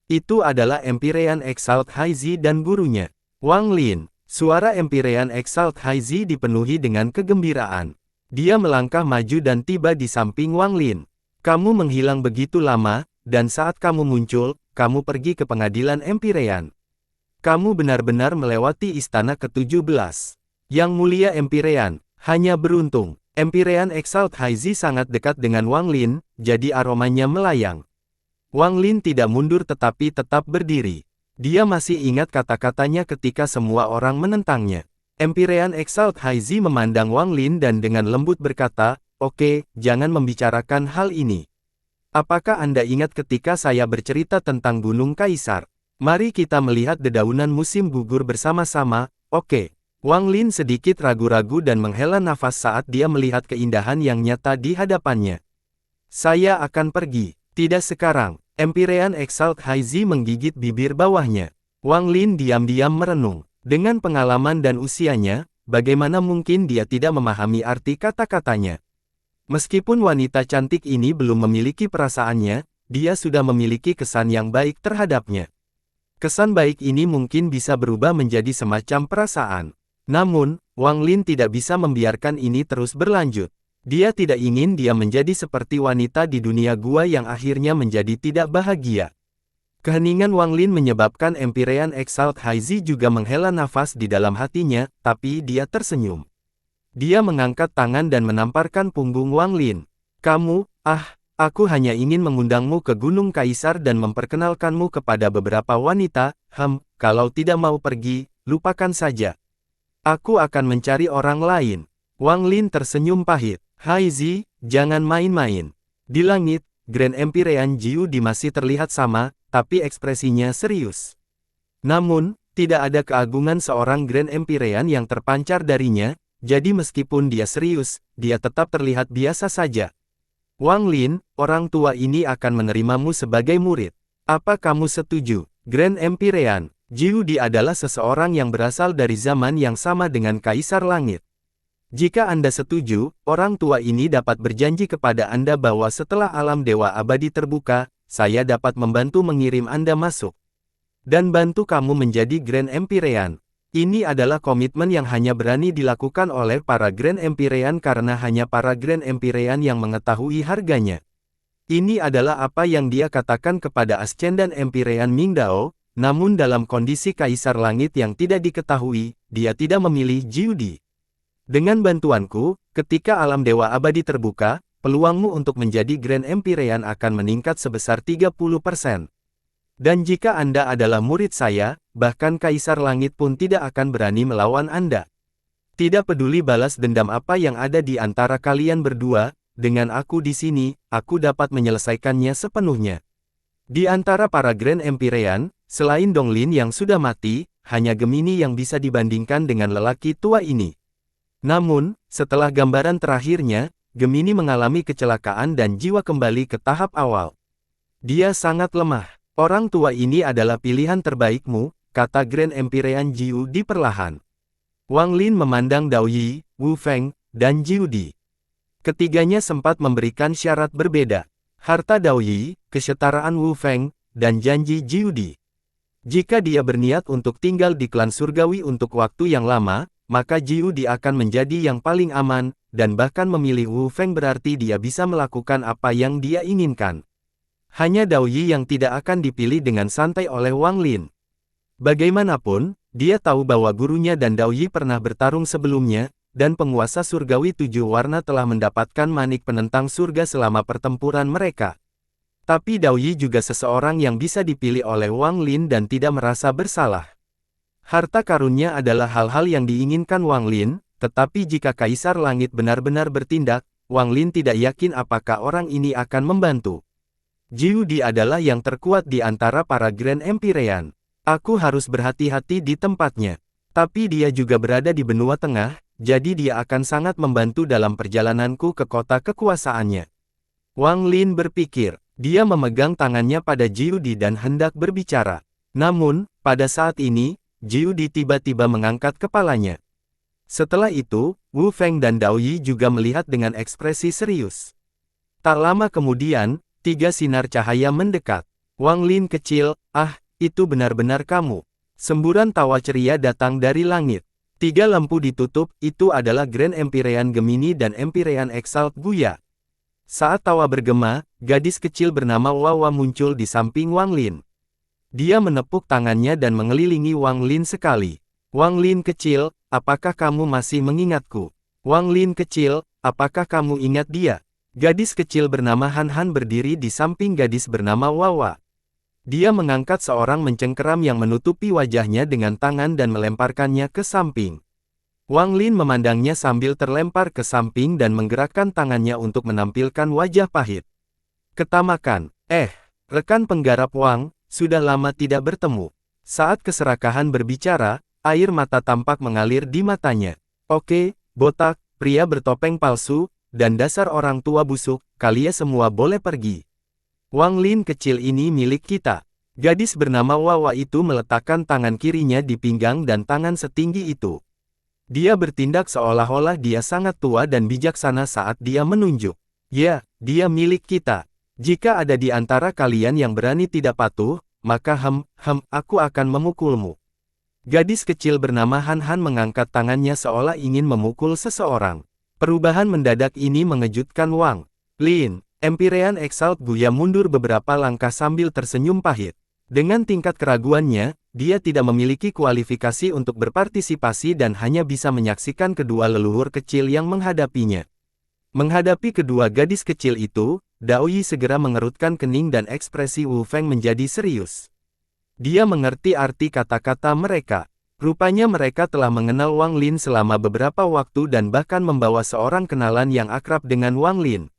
Itu adalah Empyrean Exalt Haizi dan gurunya. Wang Lin. Suara Empyrean Exalt Haizi dipenuhi dengan kegembiraan. Dia melangkah maju dan tiba di samping Wang Lin. Kamu menghilang begitu lama, dan saat kamu muncul, kamu pergi ke pengadilan Empyrean. Kamu benar-benar melewati istana ke-17. Yang mulia Empyrean, hanya beruntung. Empyrean Exalt Haizi sangat dekat dengan Wang Lin, jadi aromanya melayang. Wang Lin tidak mundur tetapi tetap berdiri. Dia masih ingat kata-katanya ketika semua orang menentangnya. Empyrean Exalt Haizi memandang Wang Lin dan dengan lembut berkata, "Oke, jangan membicarakan hal ini. Apakah Anda ingat ketika saya bercerita tentang Gunung Kaisar? Mari kita melihat dedaunan musim gugur bersama-sama, oke." Wang Lin sedikit ragu-ragu dan menghela nafas saat dia melihat keindahan yang nyata di hadapannya. "Saya akan pergi." "Tidak sekarang." Empyrean Exalt Haizi menggigit bibir bawahnya. Wang Lin diam-diam merenung. Dengan pengalaman dan usianya, bagaimana mungkin dia tidak memahami arti kata-katanya? Meskipun wanita cantik ini belum memiliki perasaannya, dia sudah memiliki kesan yang baik terhadapnya. Kesan baik ini mungkin bisa berubah menjadi semacam perasaan. Namun, Wang Lin tidak bisa membiarkan ini terus berlanjut. Dia tidak ingin dia menjadi seperti wanita di dunia gua yang akhirnya menjadi tidak bahagia. Keheningan Wang Lin menyebabkan Empyrean Exalt Haizi juga menghela nafas di dalam hatinya, tapi dia tersenyum. Dia mengangkat tangan dan menamparkan punggung Wang Lin. "Kamu, aku hanya ingin mengundangmu ke Gunung Kaisar dan memperkenalkanmu kepada beberapa wanita, kalau tidak mau pergi, lupakan saja. Aku akan mencari orang lain." Wang Lin tersenyum pahit. "Haizi, jangan main-main." Di langit, Grand Empyrean Jiu Di masih terlihat sama, tapi ekspresinya serius. Namun, tidak ada keagungan seorang Grand Empyrean yang terpancar darinya, jadi meskipun dia serius, dia tetap terlihat biasa saja. "Wang Lin, orang tua ini akan menerimamu sebagai murid. Apa kamu setuju?" Grand Empyrean Jiu Di adalah seseorang yang berasal dari zaman yang sama dengan Kaisar Langit. Jika Anda setuju, orang tua ini dapat berjanji kepada Anda bahwa setelah alam dewa abadi terbuka, saya dapat membantu mengirim Anda masuk. Dan bantu kamu menjadi Grand Empyrean. Ini adalah komitmen yang hanya berani dilakukan oleh para Grand Empyrean karena hanya para Grand Empyrean yang mengetahui harganya. Ini adalah apa yang dia katakan kepada Ascendan Empyrean Ming Dao, namun dalam kondisi Kaisar Langit yang tidak diketahui, dia tidak memilih Jiu Di. "Dengan bantuanku, ketika alam dewa abadi terbuka, peluangmu untuk menjadi Grand Empyrean akan meningkat sebesar 30%. Dan jika Anda adalah murid saya, bahkan Kaisar Langit pun tidak akan berani melawan Anda. Tidak peduli balas dendam apa yang ada di antara kalian berdua, dengan aku di sini, aku dapat menyelesaikannya sepenuhnya." Di antara para Grand Empyrean, selain Donglin yang sudah mati, hanya Gemini yang bisa dibandingkan dengan lelaki tua ini. Namun, setelah gambaran terakhirnya, Gemini mengalami kecelakaan dan jiwa kembali ke tahap awal. Dia sangat lemah. Orang tua ini adalah pilihan terbaikmu, kata Grand Empyrean Jiu Di perlahan. Wang Lin memandang Dao Yi, Wu Feng, dan Jiu Di. Ketiganya sempat memberikan syarat berbeda. Harta Dao Yi, kesetaraan Wu Feng, dan janji Jiu Di. Jika dia berniat untuk tinggal di klan surgawi untuk waktu yang lama, maka Jiu Di akan menjadi yang paling aman, dan bahkan memilih Wu Feng berarti dia bisa melakukan apa yang dia inginkan. Hanya Dao Yi yang tidak akan dipilih dengan santai oleh Wang Lin. Bagaimanapun, dia tahu bahwa gurunya dan Dao Yi pernah bertarung sebelumnya, dan penguasa surgawi 7 warna telah mendapatkan manik penentang surga selama pertempuran mereka. Tapi Dao Yi juga seseorang yang bisa dipilih oleh Wang Lin dan tidak merasa bersalah. Harta karunnya adalah hal-hal yang diinginkan Wang Lin, tetapi jika Kaisar Langit benar-benar bertindak, Wang Lin tidak yakin apakah orang ini akan membantu. Jiu Di adalah yang terkuat di antara para Grand Empyrean. Aku harus berhati-hati di tempatnya. Tapi dia juga berada di benua tengah, jadi dia akan sangat membantu dalam perjalananku ke kota kekuasaannya. Wang Lin berpikir. Dia memegang tangannya pada Jiu Di dan hendak berbicara. Namun, pada saat ini, Jiu Di tiba-tiba mengangkat kepalanya. Setelah itu, Wu Feng dan Dao Yi juga melihat dengan ekspresi serius. Tak lama kemudian, 3 sinar cahaya mendekat. Wang Lin kecil, itu benar-benar kamu. Semburan tawa ceria datang dari langit. 3 lampu ditutup, itu adalah Grand Empyrean Gemini dan Empyrean Exalt Guya. Saat tawa bergema, gadis kecil bernama Wawa muncul di samping Wang Lin. Dia menepuk tangannya dan mengelilingi Wang Lin sekali. Wang Lin kecil, apakah kamu masih mengingatku? Wang Lin kecil, apakah kamu ingat dia? Gadis kecil bernama Han Han berdiri di samping gadis bernama Wawa. Dia mengangkat seorang mencengkeram yang menutupi wajahnya dengan tangan dan melemparkannya ke samping. Wang Lin memandangnya sambil terlempar ke samping dan menggerakkan tangannya untuk menampilkan wajah pahit. Ketamakan, rekan penggarap Wang, sudah lama tidak bertemu. Saat keserakahan berbicara, air mata tampak mengalir di matanya. Oke, botak, pria bertopeng palsu, dan dasar orang tua busuk, kalian semua boleh pergi. Wang Lin kecil ini milik kita. Gadis bernama Wawa itu meletakkan tangan kirinya di pinggang dan tangan setinggi itu. Dia bertindak seolah-olah dia sangat tua dan bijaksana saat dia menunjuk. Ya, dia milik kita. Jika ada di antara kalian yang berani tidak patuh, maka aku akan memukulmu. Gadis kecil bernama Han Han mengangkat tangannya seolah ingin memukul seseorang. Perubahan mendadak ini mengejutkan Wang Lin. Empyrean Exalt Guya mundur beberapa langkah sambil tersenyum pahit. Dengan tingkat keraguannya, dia tidak memiliki kualifikasi untuk berpartisipasi dan hanya bisa menyaksikan kedua leluhur kecil yang menghadapinya. Menghadapi kedua gadis kecil itu, Dao Yi segera mengerutkan kening dan ekspresi Wu Feng menjadi serius. Dia mengerti arti kata-kata mereka. Rupanya mereka telah mengenal Wang Lin selama beberapa waktu dan bahkan membawa seorang kenalan yang akrab dengan Wang Lin.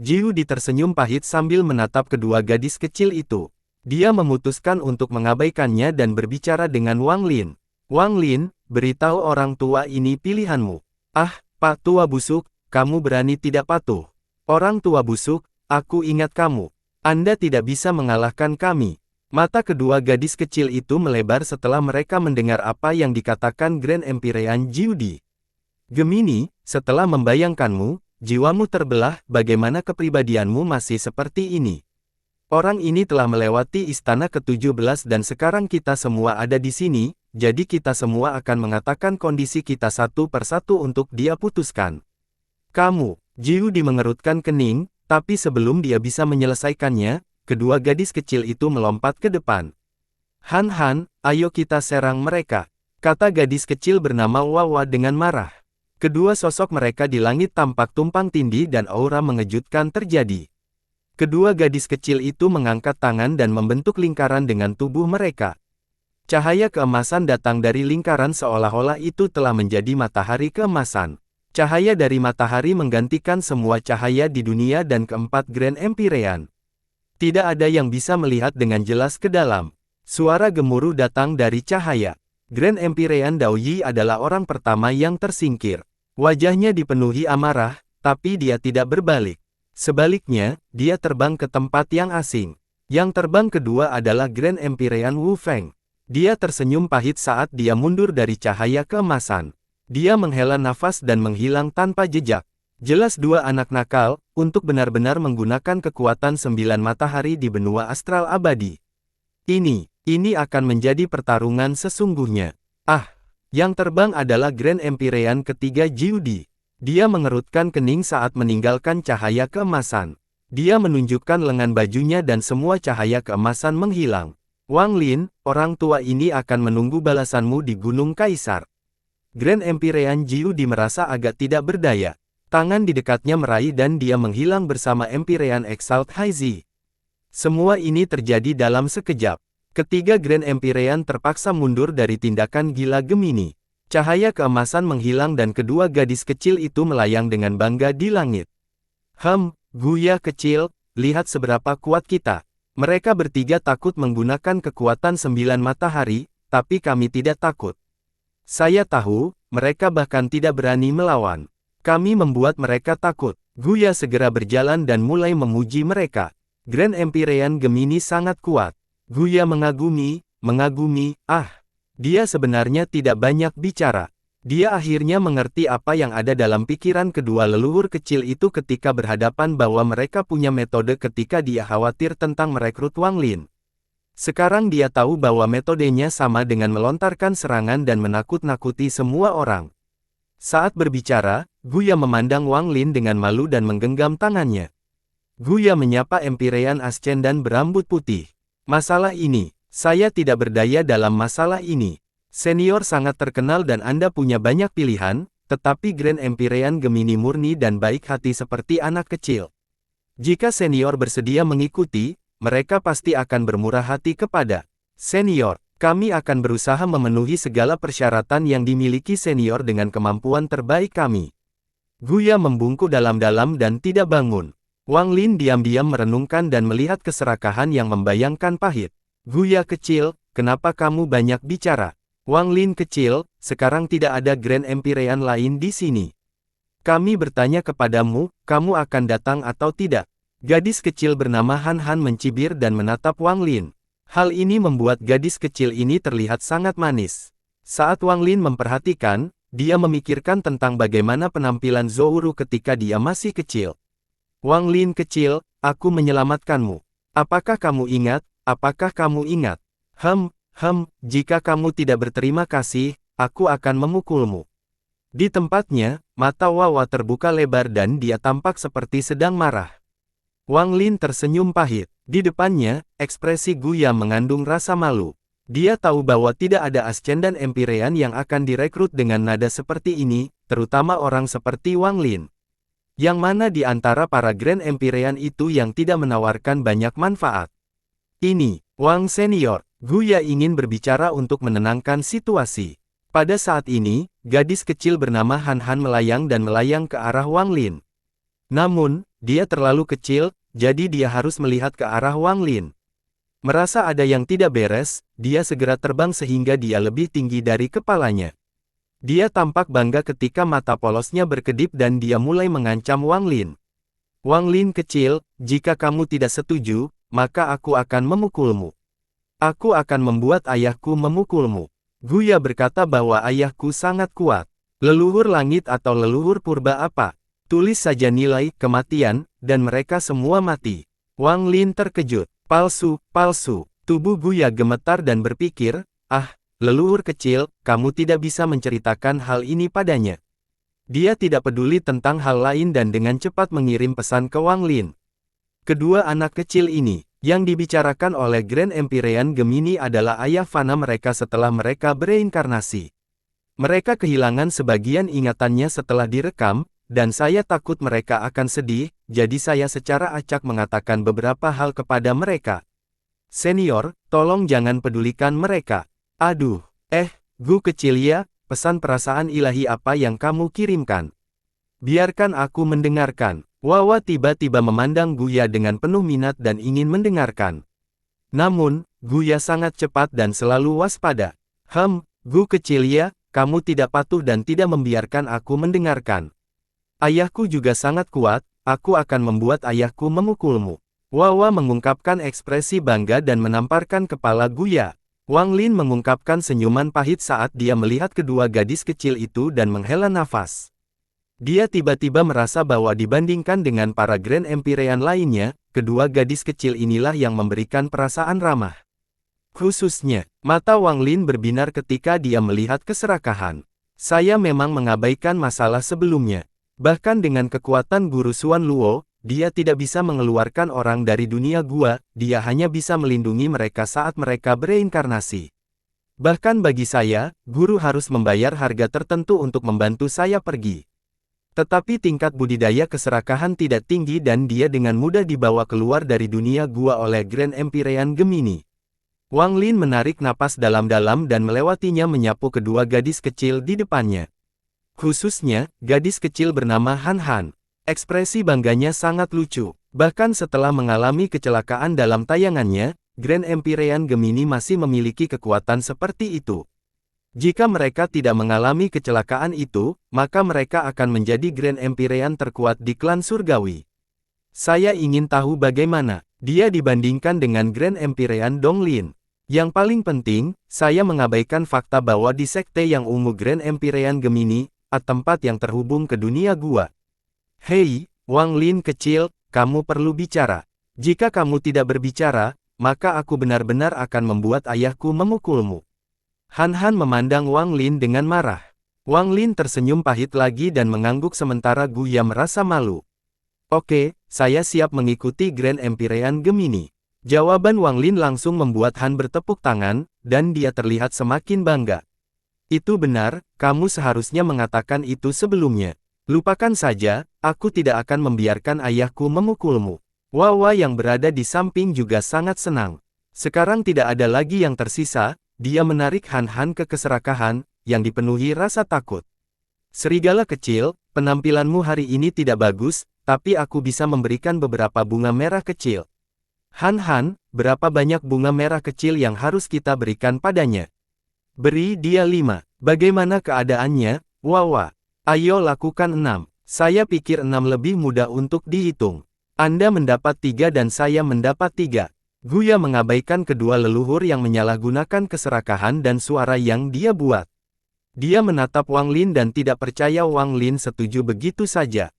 Jiu Di tersenyum pahit sambil menatap kedua gadis kecil itu. Dia memutuskan untuk mengabaikannya dan berbicara dengan Wang Lin. Wang Lin, beritahu orang tua ini pilihanmu. Pak tua busuk, kamu berani tidak patuh. Orang tua busuk, aku ingat kamu. Anda tidak bisa mengalahkan kami. Mata kedua gadis kecil itu melebar setelah mereka mendengar apa yang dikatakan Grand Empyrean Jiu Di. Gemini, setelah membayangkanmu, jiwamu terbelah, bagaimana kepribadianmu masih seperti ini? Orang ini telah melewati istana ke-17 dan sekarang kita semua ada di sini, jadi kita semua akan mengatakan kondisi kita satu persatu untuk dia putuskan. Kamu, Jiu Di mengerutkan kening, tapi sebelum dia bisa menyelesaikannya, kedua gadis kecil itu melompat ke depan. Han Han, ayo kita serang mereka, kata gadis kecil bernama Wawa dengan marah. Kedua sosok mereka di langit tampak tumpang tindih dan aura mengejutkan terjadi. Kedua gadis kecil itu mengangkat tangan dan membentuk lingkaran dengan tubuh mereka. Cahaya keemasan datang dari lingkaran seolah-olah itu telah menjadi matahari keemasan. Cahaya dari matahari menggantikan semua cahaya di dunia dan keempat Grand Empyrean. Tidak ada yang bisa melihat dengan jelas ke dalam. Suara gemuruh datang dari cahaya. Grand Empyrean Dao Yi adalah orang pertama yang tersingkir. Wajahnya dipenuhi amarah, tapi dia tidak berbalik. Sebaliknya, dia terbang ke tempat yang asing. Yang terbang kedua adalah Grand Empyrean Wu Feng. Dia tersenyum pahit saat dia mundur dari cahaya keemasan. Dia menghela nafas dan menghilang tanpa jejak. Jelas dua anak nakal, untuk benar-benar menggunakan kekuatan 9 matahari di benua astral abadi. Ini akan menjadi pertarungan sesungguhnya. Yang terbang adalah Grand Empyrean ketiga Jiudi. Dia mengerutkan kening saat meninggalkan cahaya keemasan. Dia menunjukkan lengan bajunya dan semua cahaya keemasan menghilang. Wang Lin, orang tua ini akan menunggu balasanmu di Gunung Kaisar. Grand Empyrean Jiudi merasa agak tidak berdaya. Tangan di dekatnya meraih dan dia menghilang bersama Empyrean Exalt Haizi. Semua ini terjadi dalam sekejap. Ketiga Grand Empyrean terpaksa mundur dari tindakan gila Gemini. Cahaya keemasan menghilang dan kedua gadis kecil itu melayang dengan bangga di langit. Guya kecil, lihat seberapa kuat kita. Mereka bertiga takut menggunakan kekuatan 9 matahari, tapi kami tidak takut. Saya tahu, mereka bahkan tidak berani melawan. Kami membuat mereka takut. Guya segera berjalan dan mulai memuji mereka. Grand Empyrean Gemini sangat kuat. Guya mengagumi. Dia sebenarnya tidak banyak bicara. Dia akhirnya mengerti apa yang ada dalam pikiran kedua leluhur kecil itu ketika berhadapan bahwa mereka punya metode ketika dia khawatir tentang merekrut Wang Lin. Sekarang dia tahu bahwa metodenya sama dengan melontarkan serangan dan menakut-nakuti semua orang. Saat berbicara, Guya memandang Wang Lin dengan malu dan menggenggam tangannya. Guya menyapa Empyrean Ascendan berambut putih. Masalah ini, saya tidak berdaya dalam masalah ini. Senior sangat terkenal dan Anda punya banyak pilihan, tetapi Grand Empyrean Gemini murni dan baik hati seperti anak kecil. Jika senior bersedia mengikuti, mereka pasti akan bermurah hati kepada senior. Kami akan berusaha memenuhi segala persyaratan yang dimiliki senior dengan kemampuan terbaik kami. Guya membungkuk dalam-dalam dan tidak bangun. Wang Lin diam-diam merenungkan dan melihat keserakahan yang membayangkan pahit. Guya kecil, kenapa kamu banyak bicara? Wang Lin kecil, sekarang tidak ada Grand Empyrean lain di sini. Kami bertanya kepadamu, kamu akan datang atau tidak? Gadis kecil bernama Han Han mencibir dan menatap Wang Lin. Hal ini membuat gadis kecil ini terlihat sangat manis. Saat Wang Lin memperhatikan, dia memikirkan tentang bagaimana penampilan Zhou ketika dia masih kecil. Wang Lin kecil, aku menyelamatkanmu. Apakah kamu ingat? Jika kamu tidak berterima kasih, aku akan memukulmu. Di tempatnya, mata Wawa terbuka lebar dan dia tampak seperti sedang marah. Wang Lin tersenyum pahit. Di depannya, ekspresi Guya mengandung rasa malu. Dia tahu bahwa tidak ada Ascendan Empyrean yang akan direkrut dengan nada seperti ini, terutama orang seperti Wang Lin. Yang mana di antara para Grand Empyrean itu yang tidak menawarkan banyak manfaat? Ini, Wang Senior. Guya ingin berbicara untuk menenangkan situasi. Pada saat ini, gadis kecil bernama Han Han melayang dan melayang ke arah Wang Lin. Namun, dia terlalu kecil, jadi dia harus melihat ke arah Wang Lin. Merasa ada yang tidak beres, dia segera terbang sehingga dia lebih tinggi dari kepalanya. Dia tampak bangga ketika mata polosnya berkedip dan dia mulai mengancam Wang Lin. Wang Lin kecil, jika kamu tidak setuju, maka aku akan memukulmu. Aku akan membuat ayahku memukulmu. Guya berkata bahwa ayahku sangat kuat. Leluhur langit atau leluhur purba apa? Tulis saja nilai kematian, dan mereka semua mati. Wang Lin terkejut. Palsu. Tubuh Guya gemetar dan berpikir, leluhur kecil, kamu tidak bisa menceritakan hal ini padanya. Dia tidak peduli tentang hal lain dan dengan cepat mengirim pesan ke Wang Lin. Kedua anak kecil ini, yang dibicarakan oleh Grand Empyrean Gemini adalah ayah fana mereka setelah mereka bereinkarnasi. Mereka kehilangan sebagian ingatannya setelah direkam, dan saya takut mereka akan sedih, jadi saya secara acak mengatakan beberapa hal kepada mereka. Senior, tolong jangan pedulikan mereka. Gu kecil ya, pesan perasaan ilahi apa yang kamu kirimkan? Biarkan aku mendengarkan. Wawa tiba-tiba memandang Guya dengan penuh minat dan ingin mendengarkan. Namun, Guya sangat cepat dan selalu waspada. Gu kecil ya, kamu tidak patuh dan tidak membiarkan aku mendengarkan. Ayahku juga sangat kuat, aku akan membuat ayahku memukulmu. Wawa mengungkapkan ekspresi bangga dan menamparkan kepala Guya. Wang Lin mengungkapkan senyuman pahit saat dia melihat kedua gadis kecil itu dan menghela nafas. Dia tiba-tiba merasa bahwa dibandingkan dengan para Grand Empyrean lainnya, kedua gadis kecil inilah yang memberikan perasaan ramah. Khususnya, mata Wang Lin berbinar ketika dia melihat keserakahan. Saya memang mengabaikan masalah sebelumnya. Bahkan dengan kekuatan Guru Xuan Luo, dia tidak bisa mengeluarkan orang dari dunia gua, dia hanya bisa melindungi mereka saat mereka bereinkarnasi. Bahkan bagi saya, guru harus membayar harga tertentu untuk membantu saya pergi. Tetapi tingkat budidaya keserakahan tidak tinggi dan dia dengan mudah dibawa keluar dari dunia gua oleh Grand Empyrean Gemini. Wang Lin menarik napas dalam-dalam dan melewatinya menyapu kedua gadis kecil di depannya. Khususnya, gadis kecil bernama Han Han. Ekspresi bangganya sangat lucu. Bahkan setelah mengalami kecelakaan dalam tayangannya, Grand Empyrean Gemini masih memiliki kekuatan seperti itu. Jika mereka tidak mengalami kecelakaan itu, maka mereka akan menjadi Grand Empyrean terkuat di klan surgawi. Saya ingin tahu bagaimana dia dibandingkan dengan Grand Empyrean Donglin. Yang paling penting, saya mengabaikan fakta bahwa di sekte yang ungu Grand Empyrean Gemini, tempat yang terhubung ke dunia gua. Hei, Wang Lin kecil, kamu perlu bicara. Jika kamu tidak berbicara, maka aku benar-benar akan membuat ayahku memukulmu. Han Han memandang Wang Lin dengan marah. Wang Lin tersenyum pahit lagi dan mengangguk sementara Guya merasa malu. Oke, saya siap mengikuti Grand Empyrean Gemini. Jawaban Wang Lin langsung membuat Han bertepuk tangan, dan dia terlihat semakin bangga. Itu benar, kamu seharusnya mengatakan itu sebelumnya. Lupakan saja, aku tidak akan membiarkan ayahku memukulmu. Wawa yang berada di samping juga sangat senang. Sekarang tidak ada lagi yang tersisa, dia menarik Han Han ke keserakahan, yang dipenuhi rasa takut. Serigala kecil, penampilanmu hari ini tidak bagus, tapi aku bisa memberikan beberapa bunga merah kecil. Han Han, berapa banyak bunga merah kecil yang harus kita berikan padanya? Beri dia 5. Bagaimana keadaannya, Wawa? Ayo lakukan 6. Saya pikir 6 lebih mudah untuk dihitung. Anda mendapat 3 dan saya mendapat 3. Guya mengabaikan kedua leluhur yang menyalahgunakan keserakahan dan suara yang dia buat. Dia menatap Wang Lin dan tidak percaya Wang Lin setuju begitu saja.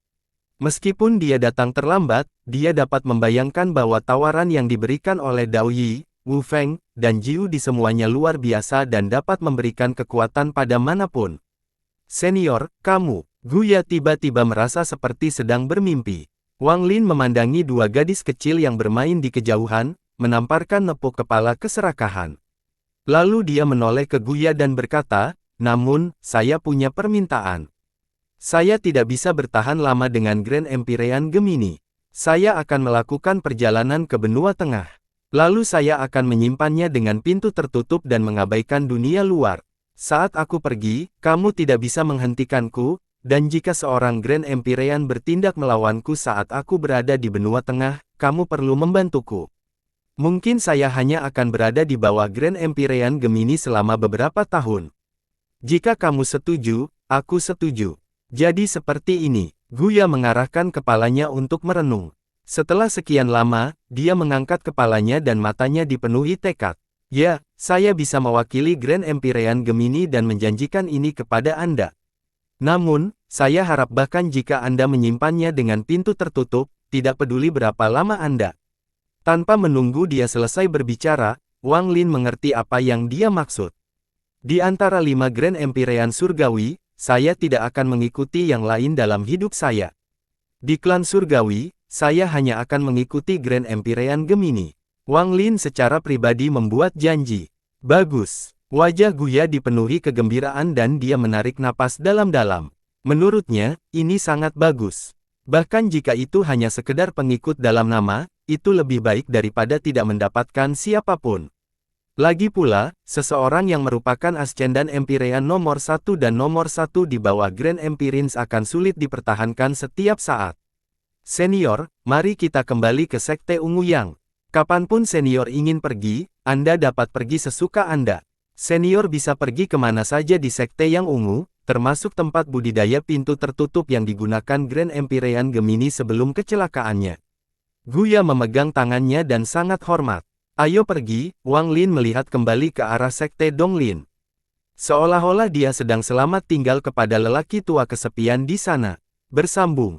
Meskipun dia datang terlambat, dia dapat membayangkan bahwa tawaran yang diberikan oleh Dao Yi, Wu Feng, dan Jiu di semuanya luar biasa dan dapat memberikan kekuatan pada manapun. Senior, kamu, Guya tiba-tiba merasa seperti sedang bermimpi. Wang Lin memandangi dua gadis kecil yang bermain di kejauhan, menamparkan nepuk kepala keserakahan. Lalu dia menoleh ke Guya dan berkata, namun, saya punya permintaan. Saya tidak bisa bertahan lama dengan Grand Empyrean Gemini. Saya akan melakukan perjalanan ke benua tengah. Lalu saya akan menyimpannya dengan pintu tertutup dan mengabaikan dunia luar. Saat aku pergi, kamu tidak bisa menghentikanku, dan jika seorang Grand Empyrean bertindak melawanku saat aku berada di benua tengah, kamu perlu membantuku. Mungkin saya hanya akan berada di bawah Grand Empyrean Gemini selama beberapa tahun. Jika kamu setuju, aku setuju. Jadi seperti ini, Guya mengarahkan kepalanya untuk merenung. Setelah sekian lama, dia mengangkat kepalanya dan matanya dipenuhi tekad. Ya, saya bisa mewakili Grand Empyrean Gemini dan menjanjikan ini kepada Anda. Namun, saya harap bahkan jika Anda menyimpannya dengan pintu tertutup, tidak peduli berapa lama Anda. Tanpa menunggu dia selesai berbicara, Wang Lin mengerti apa yang dia maksud. Di antara 5 Grand Empyrean Surgawi, saya tidak akan mengikuti yang lain dalam hidup saya. Di klan Surgawi, saya hanya akan mengikuti Grand Empyrean Gemini. Wang Lin secara pribadi membuat janji. Bagus. Wajah Guya dipenuhi kegembiraan dan dia menarik napas dalam-dalam. Menurutnya, ini sangat bagus. Bahkan jika itu hanya sekedar pengikut dalam nama, itu lebih baik daripada tidak mendapatkan siapapun. Lagi pula, seseorang yang merupakan Ascendan Empyrean nomor 1 dan nomor 1 di bawah Grand Empyreans akan sulit dipertahankan setiap saat. Senior, mari kita kembali ke Sekte Ungu Yang. Kapanpun senior ingin pergi, Anda dapat pergi sesuka Anda. Senior bisa pergi kemana saja di Sekte yang Ungu, termasuk tempat budidaya pintu tertutup yang digunakan Grand Empyrean Gemini sebelum kecelakaannya. Guya memegang tangannya dan sangat hormat. Ayo pergi, Wang Lin melihat kembali ke arah Sekte Donglin. Seolah-olah dia sedang selamat tinggal kepada lelaki tua kesepian di sana. Bersambung.